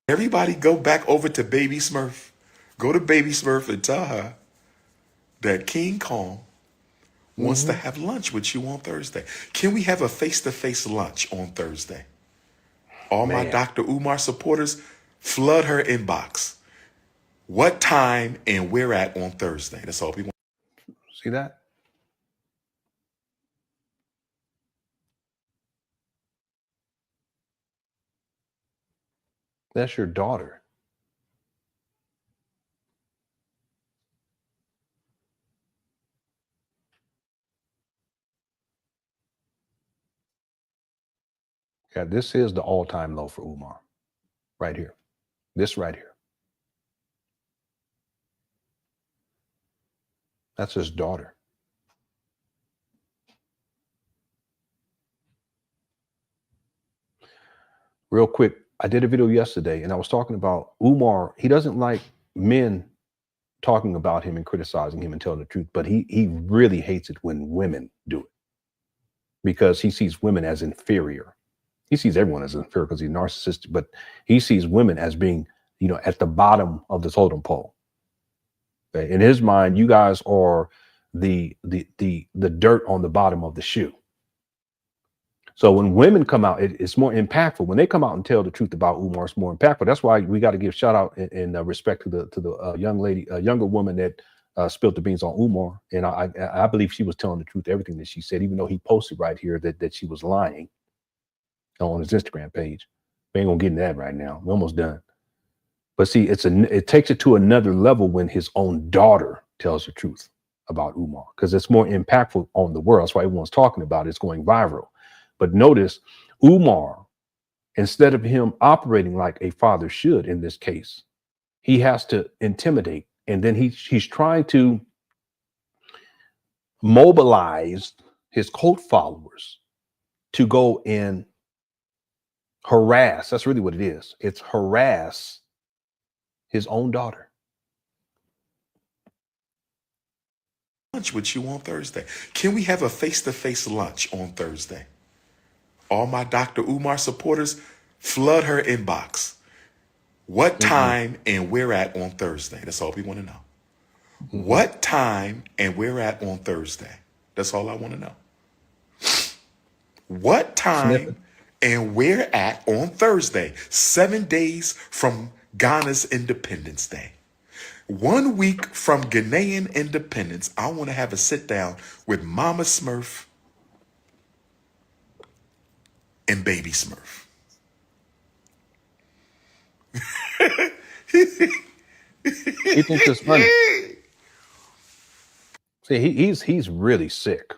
B: Everybody go back over to Baby Smurf. Go to Baby Smurf and tell her that King Kong wants to have lunch with you on Thursday. Can we have a face-to-face lunch on Thursday? All my Dr. Umar supporters, flood her inbox. What time and where at on Thursday? That's all we want.
E: See that? That's your daughter. Yeah, this is the all-time low for Umar. Right here. This right here. That's his daughter. Real quick, I did a video yesterday and I was talking about Umar. He doesn't like men talking about him and criticizing him and telling the truth, but he really hates it when women do it because he sees women as inferior. He sees everyone as inferior because he's narcissistic, but he sees women as being, at the bottom of the totem pole. Okay? In his mind, you guys are the dirt on the bottom of the shoe. So when women come out, it's more impactful. When they come out and tell the truth about Umar, it's more impactful. That's why we got to give shout out in respect to the young lady, younger woman that spilled the beans on Umar. And I believe she was telling the truth, everything that she said, even though he posted right here that she was lying on his Instagram page. We ain't gonna get into that right now. We're almost done. But see, it takes it to another level when his own daughter tells the truth about Umar, because it's more impactful on the world. That's why everyone's talking about it. It's going viral. But notice Umar instead of him operating like a father should in this case, he has to intimidate. And then he's trying to mobilize his cult followers to go and harass. That's really what it is. It's harass his own daughter.
B: Lunch with you on Thursday. Can we have a face-to-face lunch on Thursday? All my Dr. Umar supporters, flood her inbox. What time and where at on Thursday? That's all we want to know. What time and where at on Thursday? That's all I want to know. What time and where at on Thursday? 7 days from Ghana's Independence Day. 1 week from Ghanaian independence, I want to have a sit down with Mama Smurf and Baby Smurf.
E: He thinks it's funny. See, he's really sick.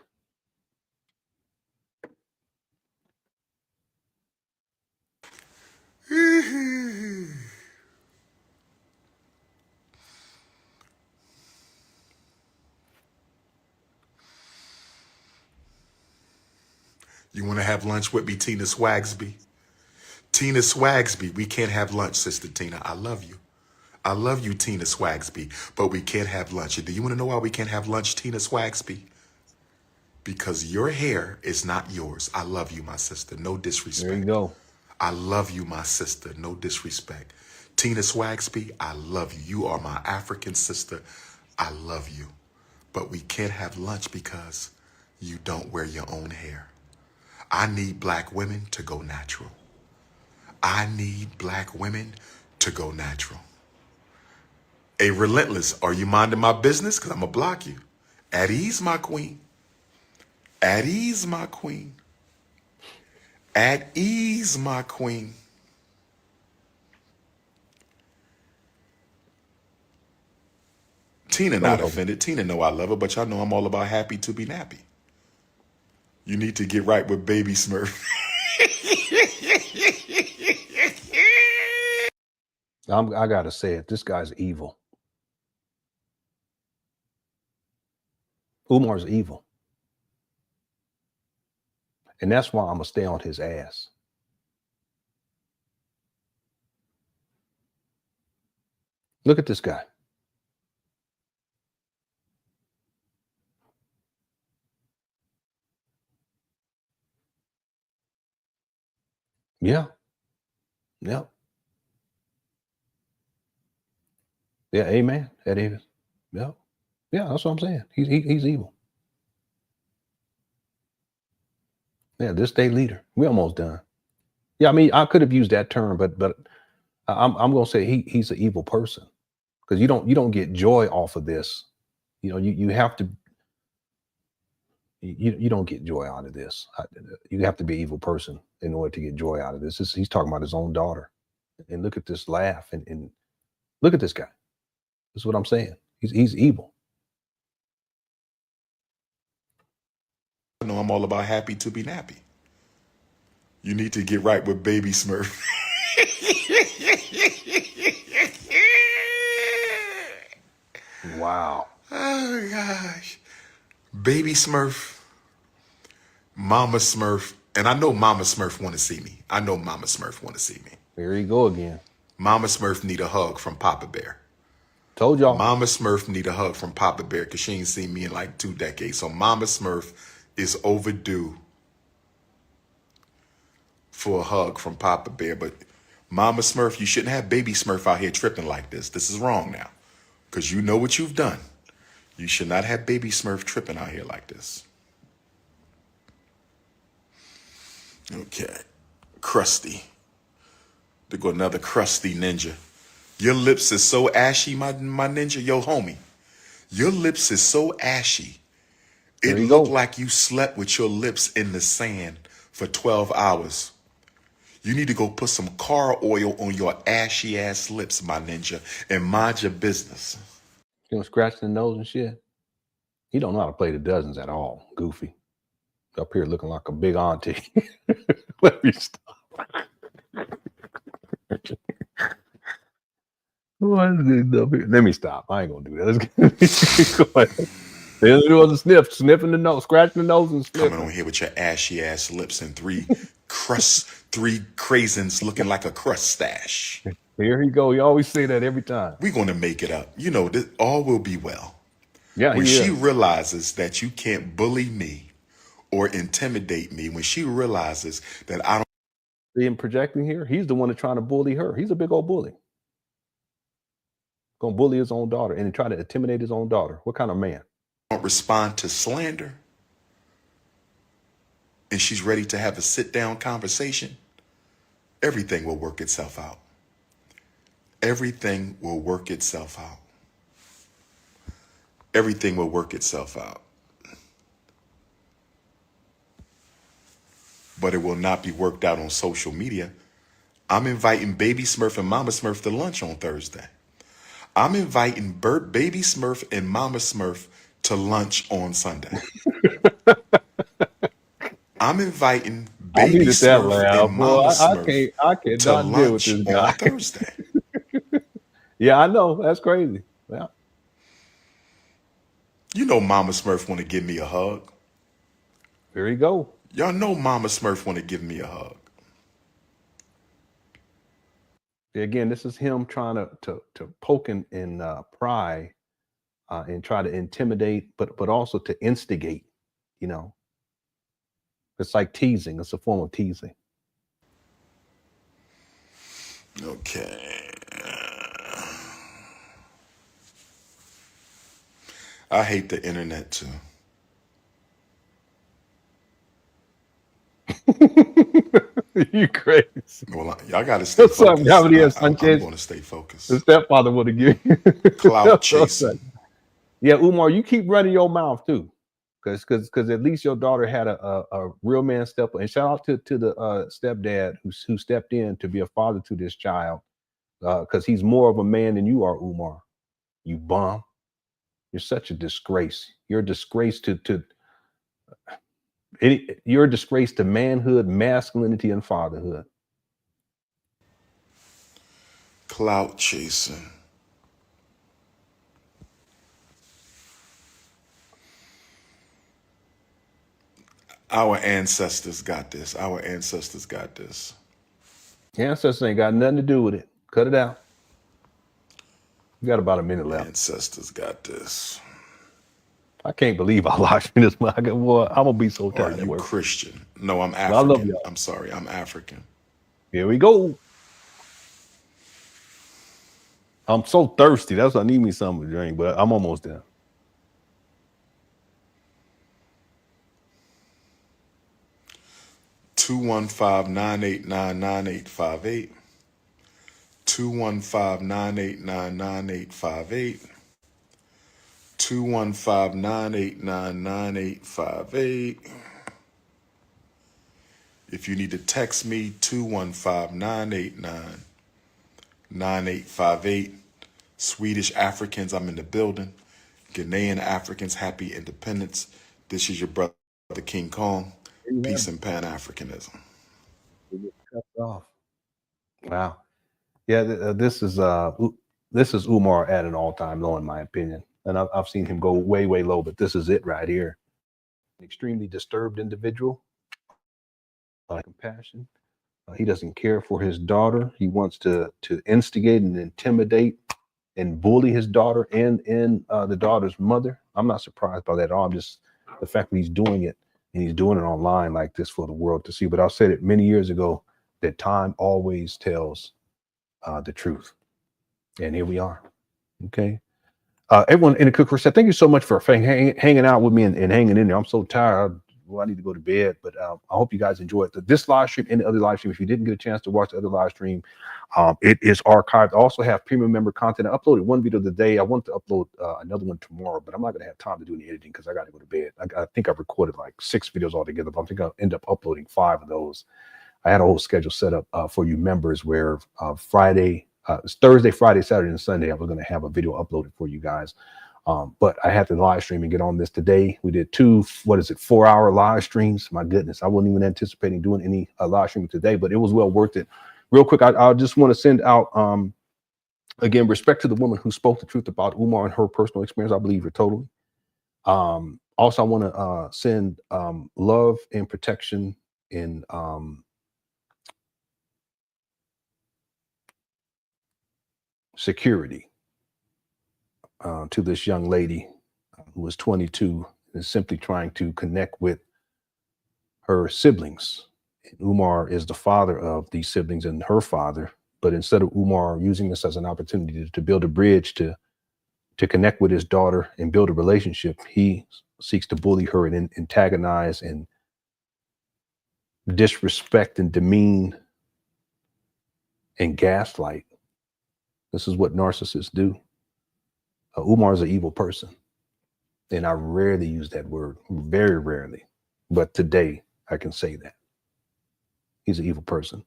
B: You want to have lunch with me, Tina Swagsby? Tina Swagsby, we can't have lunch, Sister Tina. I love you. I love you, Tina Swagsby, but we can't have lunch. Do you want to know why we can't have lunch, Tina Swagsby? Because your hair is not yours. I love you, my sister. No disrespect.
E: There you go.
B: I love you, my sister. No disrespect. Tina Swagsby, I love you. You are my African sister. I love you. But we can't have lunch because you don't wear your own hair. I need black women to go natural. I need black women to go natural. A Relentless, are you minding my business? Because I'm going to block you. At ease, my queen. At ease, my queen. At ease, my queen. Tina not offended. Tina know I love her, but y'all know I'm all about happy to be nappy. You need to get right with Baby Smurf.
E: I gotta say it. This guy's evil. Umar's evil. And that's why I'm gonna stay on his ass. Look at this guy. Yeah. Yeah. Yeah, amen. That is. Yeah. Yeah, that's what I'm saying. He's evil. Yeah, this day leader. We almost done. Yeah, I mean, I could have used that term, but I'm gonna say he's an evil person. Because you don't get joy off of this. You know, you have to you don't get joy out of this. You have to be an evil person in order to get joy out of this. He's talking about his own daughter. And look at this laugh and look at this guy. That's what I'm saying. He's evil.
B: I know I'm all about happy to be nappy. You need to get right with Baby Smurf.
E: Wow.
B: Oh gosh. Baby Smurf, Mama Smurf, and I know Mama Smurf want to see me. I know Mama Smurf want to see me.
E: There you go again.
B: Mama Smurf need a hug from Papa Bear.
E: Told y'all.
B: Mama Smurf need a hug from Papa Bear because she ain't seen me in like 2 decades. So Mama Smurf is overdue for a hug from Papa Bear. But Mama Smurf, you shouldn't have Baby Smurf out here tripping like this. This is wrong now because you know what you've done. You should not have Baby Smurf tripping out here like this. Okay. Crusty. There go another crusty ninja. Your lips is so ashy, my ninja, yo homie. Your lips is so ashy. It looked like you slept with your lips in the sand for 12 hours. You need to go put some car oil on your ashy ass lips, my ninja, and mind your business.
E: You know, scratching the nose and shit. He don't know how to play the dozens at all. Goofy. Up here looking like a big auntie. Let me stop. Let me stop. I ain't gonna do that. Let's go ahead. There was a sniffing the nose, scratching the nose, and sniffing.
B: Coming on here with your ashy ass lips and three craisins looking like a crust stash.
E: Here he go. You always say that every time.
B: We're gonna make it up. You know, all will be well.
E: Yeah,
B: when she realizes that you can't bully me or intimidate me, when she realizes that I don't
E: see him projecting here, he's the one that's trying to bully her. He's a big old bully. Gonna bully his own daughter and try to intimidate his own daughter. What kind of man?
B: Respond to slander, and she's ready to have a sit-down conversation, everything will work itself out. Everything will work itself out. Everything will work itself out. But it will not be worked out on social media. I'm inviting Baby Smurf and Mama Smurf to lunch on Thursday. I'm inviting Baby Smurf and Mama Smurf to lunch on Sunday. I'm inviting Baby Smurf and Mama Smurf to lunch on Thursday.
E: Yeah, I know. That's crazy. Yeah.
B: You know Mama Smurf want to give me a hug.
E: There you go.
B: Y'all know Mama Smurf want to give me a hug.
E: Again, this is him trying to poke and pry and try to intimidate, but also to instigate, you know. It's like teasing. It's a form of teasing.
B: Okay. I hate the internet too.
E: You crazy.
B: Well, y'all got to stay focused. I'm going to stay focused.
E: The stepfather would have given you
B: clout chasing.
E: Yeah, Umar, you keep running your mouth too, because at least your daughter had a real man step. And shout out to the stepdad who stepped in to be a father to this child, because he's more of a man than you are, Umar. You bum. You're such a disgrace. You're a disgrace you're a disgrace to manhood, masculinity, and fatherhood.
B: Clout chasing. Our ancestors got this. Our ancestors got this.
E: Ancestors ain't got nothing to do with it. Cut it out. We got about a minute left.
B: Ancestors got this.
E: I can't believe I lost in this. Boy, I'm gonna be so tired.
B: Are you Christian? No, I'm African.
E: I love y'all.
B: I'm sorry, I'm African.
E: Here we go. I'm so thirsty. That's why I need me something to drink, but I'm almost there.
B: (215-989-9858). 215-989-9858. 215-989-9858. If you need to text me, 215-989-9858. Swedish Africans, I'm in the building. Ghanaian Africans, happy independence. This is your brother, King Kong.
E: Amen.
B: Peace and Pan Africanism.
E: Wow. Yeah, this is Umar at an all-time low, in my opinion. And I've seen him go way, way low, but this is it right here. An extremely disturbed individual. Compassion. He doesn't care for his daughter. He wants to instigate and intimidate and bully his daughter and the daughter's mother. I'm not surprised by that at all. I'm just the fact that he's doing it, and he's doing it online like this for the world to see. But I said it many years ago that time always tells the truth. And here we are. Okay. Everyone in the cooker said, thank you so much for hanging out with me and hanging in there. I'm so tired. I need to go to bed, but I hope you guys enjoyed this live stream and the other live stream. If you didn't get a chance to watch the other live stream, it is archived. I also have premium member content. I uploaded one video today. I want to upload another one tomorrow, but I'm not going to have time to do any editing because I got to go to bed. I think I've recorded like 6 videos altogether, but I think I'll end up uploading 5 of those. I had a whole schedule set up for you members where Thursday, Friday, Saturday, and Sunday, I was going to have a video uploaded for you guys. But I had to live stream and get on this today. We did 2, 4-hour live streams. My goodness, I wasn't even anticipating doing any live streaming today, but it was well worth it real quick, I just want to send out, again, respect to the woman who spoke the truth about Umar and her personal experience. I believe her totally. Also, I want to send love and protection and security to this young lady who was 22 and is simply trying to connect with her siblings. Umar is the father of these siblings and her father, but instead of Umar using this as an opportunity to build a bridge to connect with his daughter and build a relationship, he seeks to bully her and antagonize and disrespect and demean and gaslight. This is what narcissists do. Umar is an evil person. And I rarely use that word, very rarely. But today I can say that. He's an evil person.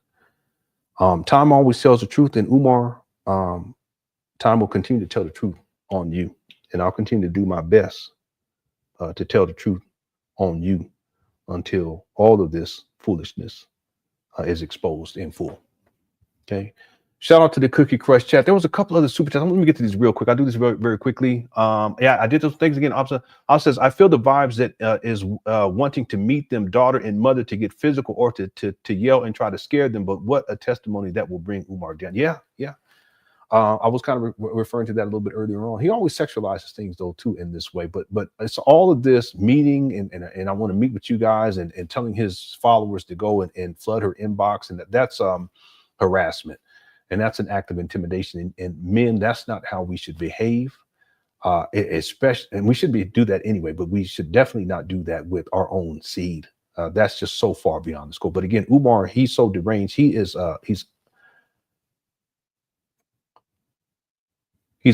E: Time always tells the truth, and Umar, time will continue to tell the truth on you. And I'll continue to do my best to tell the truth on you until all of this foolishness is exposed in full. Okay. Shout out to the Cookie Crush chat. There was a couple other super chats. Let me get to these real quick. I'll do this very, very quickly. Yeah, I did those things again. Al says, I feel the vibes that is wanting to meet them, daughter and mother, to get physical or to yell and try to scare them. But what a testimony that will bring Umar down. Yeah, yeah. I was kind of referring to that a little bit earlier on. He always sexualizes things though too in this way. But it's all of this meeting and I want to meet with you guys and telling his followers to go and flood her inbox, and that's harassment. And that's an act of intimidation. And men, that's not how we should behave. Especially, and we should do that anyway, but we should definitely not do that with our own seed. That's just so far beyond the scope. But again, Umar, he's so deranged. He's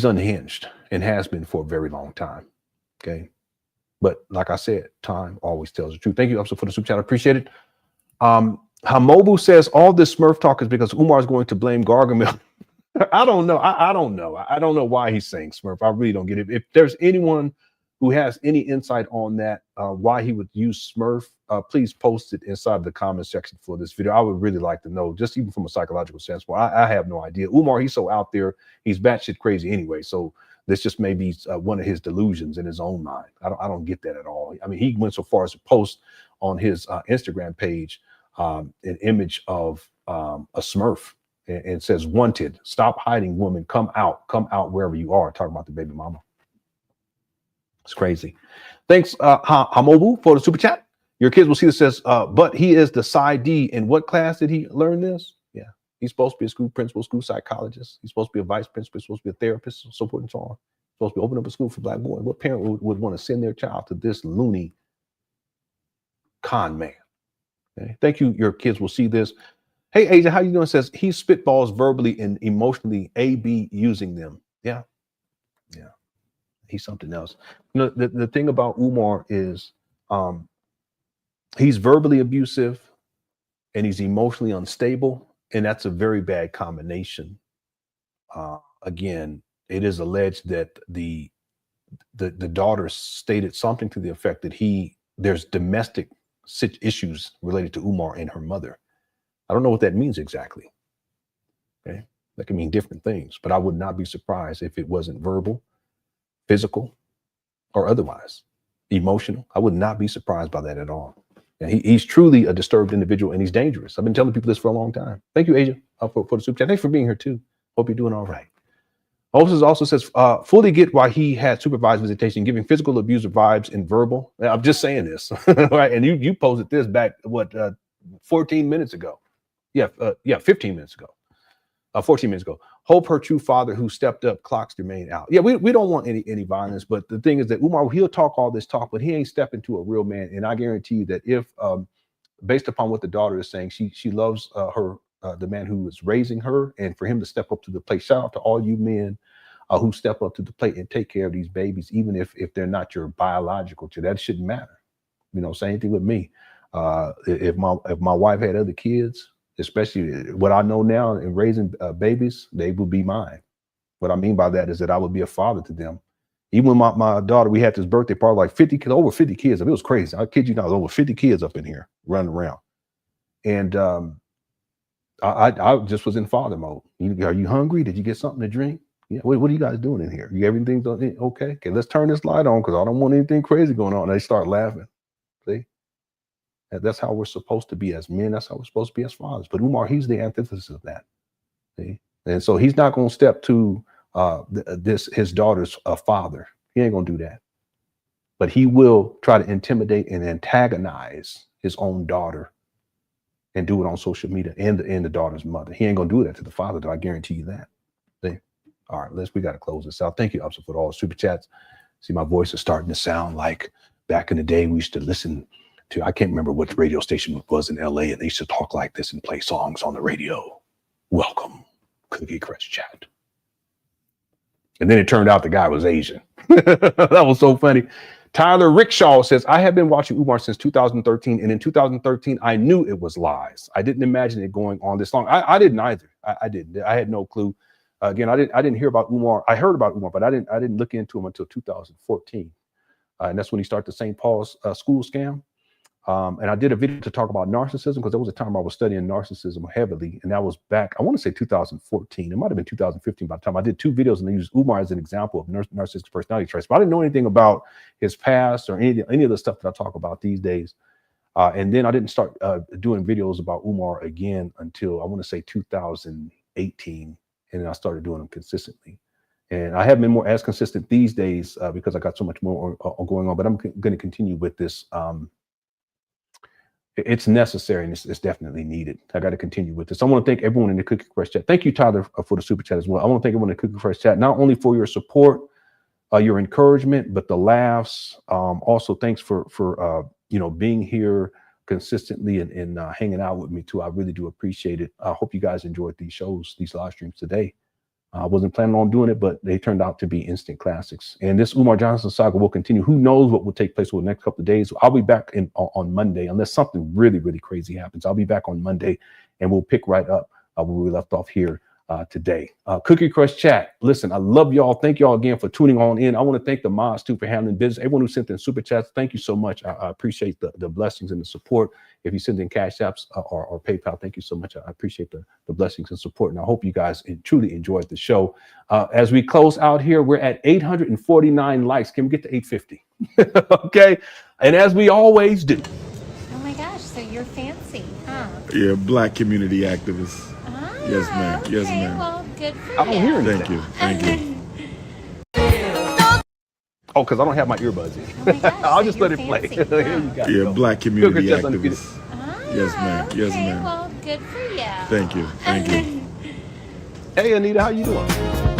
E: unhinged and has been for a very long time. Okay. But like I said, time always tells the truth. Thank you also for the super chat. I appreciate it. Hamobu says all this Smurf talk is because Umar is going to blame Gargamel. I don't know. I don't know. I don't know why he's saying Smurf. I really don't get it. If there's anyone who has any insight on that, why he would use Smurf, please post it inside the comment section for this video. I would really like to know, just even from a psychological sense. Well, I have no idea. Umar, he's so out there. He's batshit crazy anyway. So this just may be one of his delusions in his own mind. I don't get that at all. I mean, he went so far as to post on his Instagram page an image of a Smurf and says, wanted, stop hiding, woman, come out wherever you are, talking about the baby mama. It's crazy. Thanks, Hamobu, for the super chat. Your kids will see this says, but he is the Psi D. In what class did he learn this? Yeah, he's supposed to be a school principal, school psychologist. He's supposed to be a vice principal, he's supposed to be a therapist, so forth and so on. He's supposed to be opening up a school for black boys. What parent would want to send their child to this loony con man? Okay. Thank you. Your kids will see this. Hey, Asia, how you doing? Says he spitballs verbally and emotionally, AB using them. Yeah. Yeah. He's something else. You know, the thing about Umar is he's verbally abusive and he's emotionally unstable. And that's a very bad combination. Again, it is alleged that the daughter stated something to the effect that there's domestic issues related to Umar and her mother. I don't know what that means exactly. Okay, that can mean different things, but I would not be surprised if it wasn't verbal, physical, or otherwise emotional. I would not be surprised by that at all. And he's truly a disturbed individual and he's dangerous. I've been telling people this for a long time. Thank you, Asia, for the super chat. Thanks for being here too. Hope you're doing all right. Also says, fully get why he had supervised visitation, giving physical abuse vibes and verbal. I'm just saying this, right? And you posted this back, 14 minutes ago. Yeah, 15 minutes ago. 14 minutes ago. Hope her true father who stepped up clocks Jermaine out. Yeah, we don't want any violence, but the thing is that Umar, he'll talk all this talk, but he ain't stepping to a real man. And I guarantee you that if, based upon what the daughter is saying, she loves the man who is raising her, and for him to step up to the plate. Shout out to all you men who step up to the plate and take care of these babies, even if they're not your biological child. That shouldn't matter. You know, same thing with me. If my wife had other kids, especially what I know now in raising babies, they would be mine. What I mean by that is that I would be a father to them. Even when my daughter, we had this birthday party, like 50 kids, over 50 kids. It was crazy. I kid you not, over 50 kids up in here running around. And I just was in father mode. Are you hungry? Did you get something to drink? Yeah. What are you guys doing in here? Everything's okay? Okay, let's turn this light on because I don't want anything crazy going on. And they start laughing. See? That's how we're supposed to be as men. That's how we're supposed to be as fathers. But Umar, he's the antithesis of that. See? And so he's not going to step to his daughter's father. He ain't going to do that. But he will try to intimidate and antagonize his own daughter and do it on social media and the daughter's mother. He ain't going to do that to the father, though. I guarantee you that. See? All right, we got to close this out. Thank you, Upsa, for all the super chats. See, my voice is starting to sound like back in the day we used to listen to, I can't remember what radio station it was in LA, and they used to talk like this and play songs on the radio. Welcome, Cookie Crush Chat. And then it turned out the guy was Asian. That was so funny. Tyler Rickshaw says, I have been watching Umar since 2013, and in 2013, I knew it was lies. I didn't imagine it going on this long. I didn't either. I didn't. I had no clue. Again, I didn't hear about Umar. I heard about Umar, but I didn't look into him until 2014. And that's when he started the St. Paul's school scam. And I did a video to talk about narcissism because there was a time I was studying narcissism heavily. And that was back, I want to say 2014. It might have been 2015 by the time I did 2 videos and I used Umar as an example of narcissistic personality traits. But I didn't know anything about his past or any of the stuff that I talk about these days. And then I didn't start doing videos about Umar again until I want to say 2018. And then I started doing them consistently. And I haven't been as consistent these days because I got so much more going on. But I'm going to continue with this. It's necessary and it's definitely needed. I got to continue with this. I want to thank everyone in the Cookie Crush chat. Thank you, Tyler, for the super chat as well. I want to thank everyone in the Cookie Crush chat, not only for your support, your encouragement, but the laughs. Also, thanks for being here consistently and hanging out with me too. I really do appreciate it. I hope you guys enjoyed these shows, these live streams today. I wasn't planning on doing it, but they turned out to be instant classics. And this Umar Johnson saga will continue. Who knows what will take place over the next couple of days? I'll be back on Monday, unless something really, really crazy happens. I'll be back on Monday, and we'll pick right up where we left off here today. Cookie Crush chat. Listen, I love y'all. Thank y'all again for tuning on in. I want to thank the mods too for handling business. Everyone who sent in super chats, thank you so much. I appreciate the blessings and the support. If you send in cash apps or PayPal, thank you so much. I appreciate the blessings and support. And I hope you guys truly enjoyed the show. As we close out here, we're at 849 likes. Can we get to 850? Okay. And as we always do.
A: Oh my gosh, so you're fancy, huh?
B: Yeah, Black community activist. Yes, ma'am.
A: Okay,
B: Yes, ma'am.
A: Well, good for
E: I don't hear anything.
B: Thank you. Thank you.
E: Oh, because I don't have my earbuds in.
A: Oh my gosh,
E: I'll
A: so
E: just
A: you're
E: let it play.
A: fancy,
E: Here
A: huh?
E: you go.
B: Yeah, Black community
E: Cookie undefeated.
B: activist. Yes, ma'am. Yes,
A: Okay,
B: ma'am.
A: well, good for you.
B: Thank you. Thank you.
E: Hey, Anita, how you doing?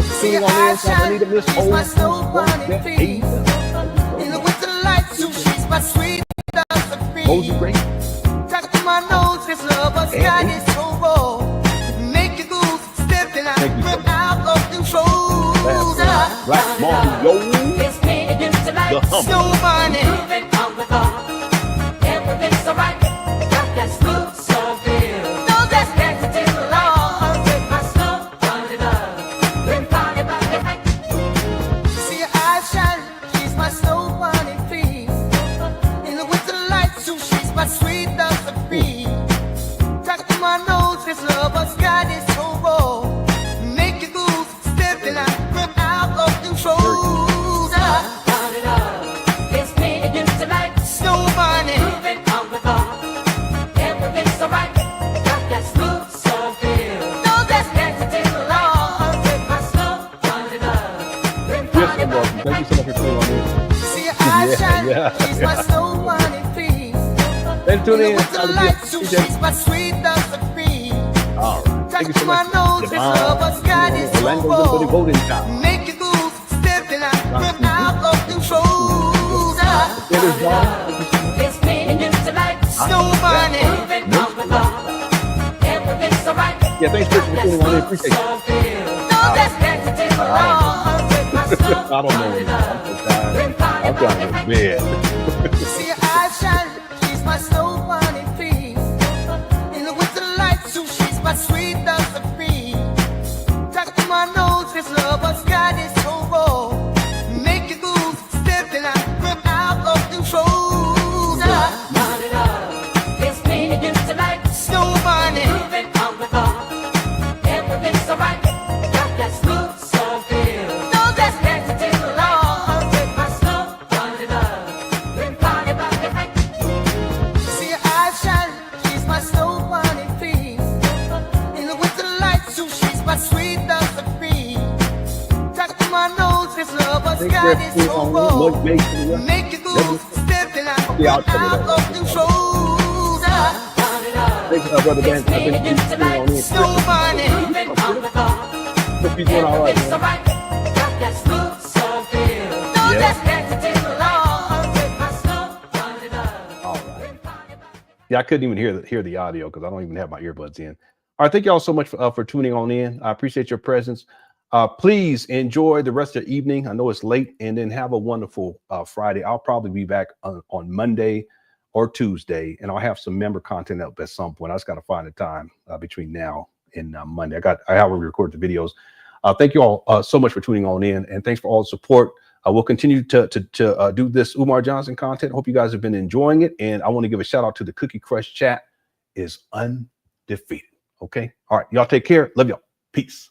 C: See your
E: on in,
C: eyes shine,
E: Anita, Miss
C: she's my
E: Old
C: snow bunny
E: that
C: free.
E: eight.
C: In the winter lights, so she's my sweet dust of free.
E: Rosy Great.
C: Touch to my nose, this lover's got is so raw. Make you go stepping out,
E: Thank you so
C: run out of control.
E: Black Mario.
D: It's me against the light.
E: The Humble.
C: Snow bunny.
D: Moving on the bar. Everything's alright. Got that smooth soul feel.
C: No, that's
D: Dancing till the light. With my snow bunny love. Been party by the night.
C: see her eyes shine, she's my snow bunny free. In the winter lights, so she's my sweet dust of free. Touch to my nose, this lover's got is so raw. Make you go stepping out, run out of control.
D: Bunny love. It's me against the light.
C: Snow bunny.
D: Moving on the bar. Everything's alright. Got that smooth soul feel.
C: No, that's
D: Dancing till the light. With my snow bunny love. Been
E: Yes,
D: party
E: I'm
D: by
E: welcome. Thank you so much for tuning on in.
C: see her eyes shine,
E: yeah,
C: she's my snow bunny free.
E: Thanks for
C: In
E: tuning
C: the
E: in.
C: winter lights, so she's my sweet dust of free.
E: All right. Thank you so much.
C: Touch to my nose, this lover's got is so
E: Orlando's gonna put the
C: raw.
E: golden top.
C: Make you go stepping out, run out of control.
E: It is wrong.
D: It's me against the light.
C: Snow bunny.
D: Moving on the bar. Everything's alright.
E: Yeah, thanks for tuning on in. Appreciate it.
C: No, that's
D: Dancing till the light. With my snow
E: I don't know anymore. I'm so tired. I'm trying to go to bed.
C: see her eyes shine, she's my snow bunny free. In the winter lights, so she's my sweet dust of free. Touch to my nose, this lover's got is so raw. Make you go stepping out, run out of control.
D: bunny love. It's me against the light.
C: Snow bunny.
D: Moving on the bar.
E: care
C: ride
E: of
C: is
E: tuning
C: so
E: on in.
C: raw.
E: Much big to the
C: Make you go stepping out
E: the outcome of
C: without
E: that.
C: control.
E: Thanks, brother Dan. I've been tuning on in.
C: So funny.
E: Hope you're doing all right, man. All right. Yeah, I couldn't even hear the audio because I don't even have my earbuds in. All right, thank you all so much for tuning on in. I appreciate your presence. Please enjoy the rest of the evening. I know it's late, and then have a wonderful Friday. I'll probably be back on Monday or Tuesday, and I'll have some member content up at some point. I just got to find the time between now and Monday. I have to record the videos. Thank you all so much for tuning on in, and thanks for all the support. We'll continue to do this Umar Johnson content. Hope you guys have been enjoying it, and I want to give a shout out to the Cookie Crush chat is undefeated. Okay, all right, y'all take care. Love y'all. Peace.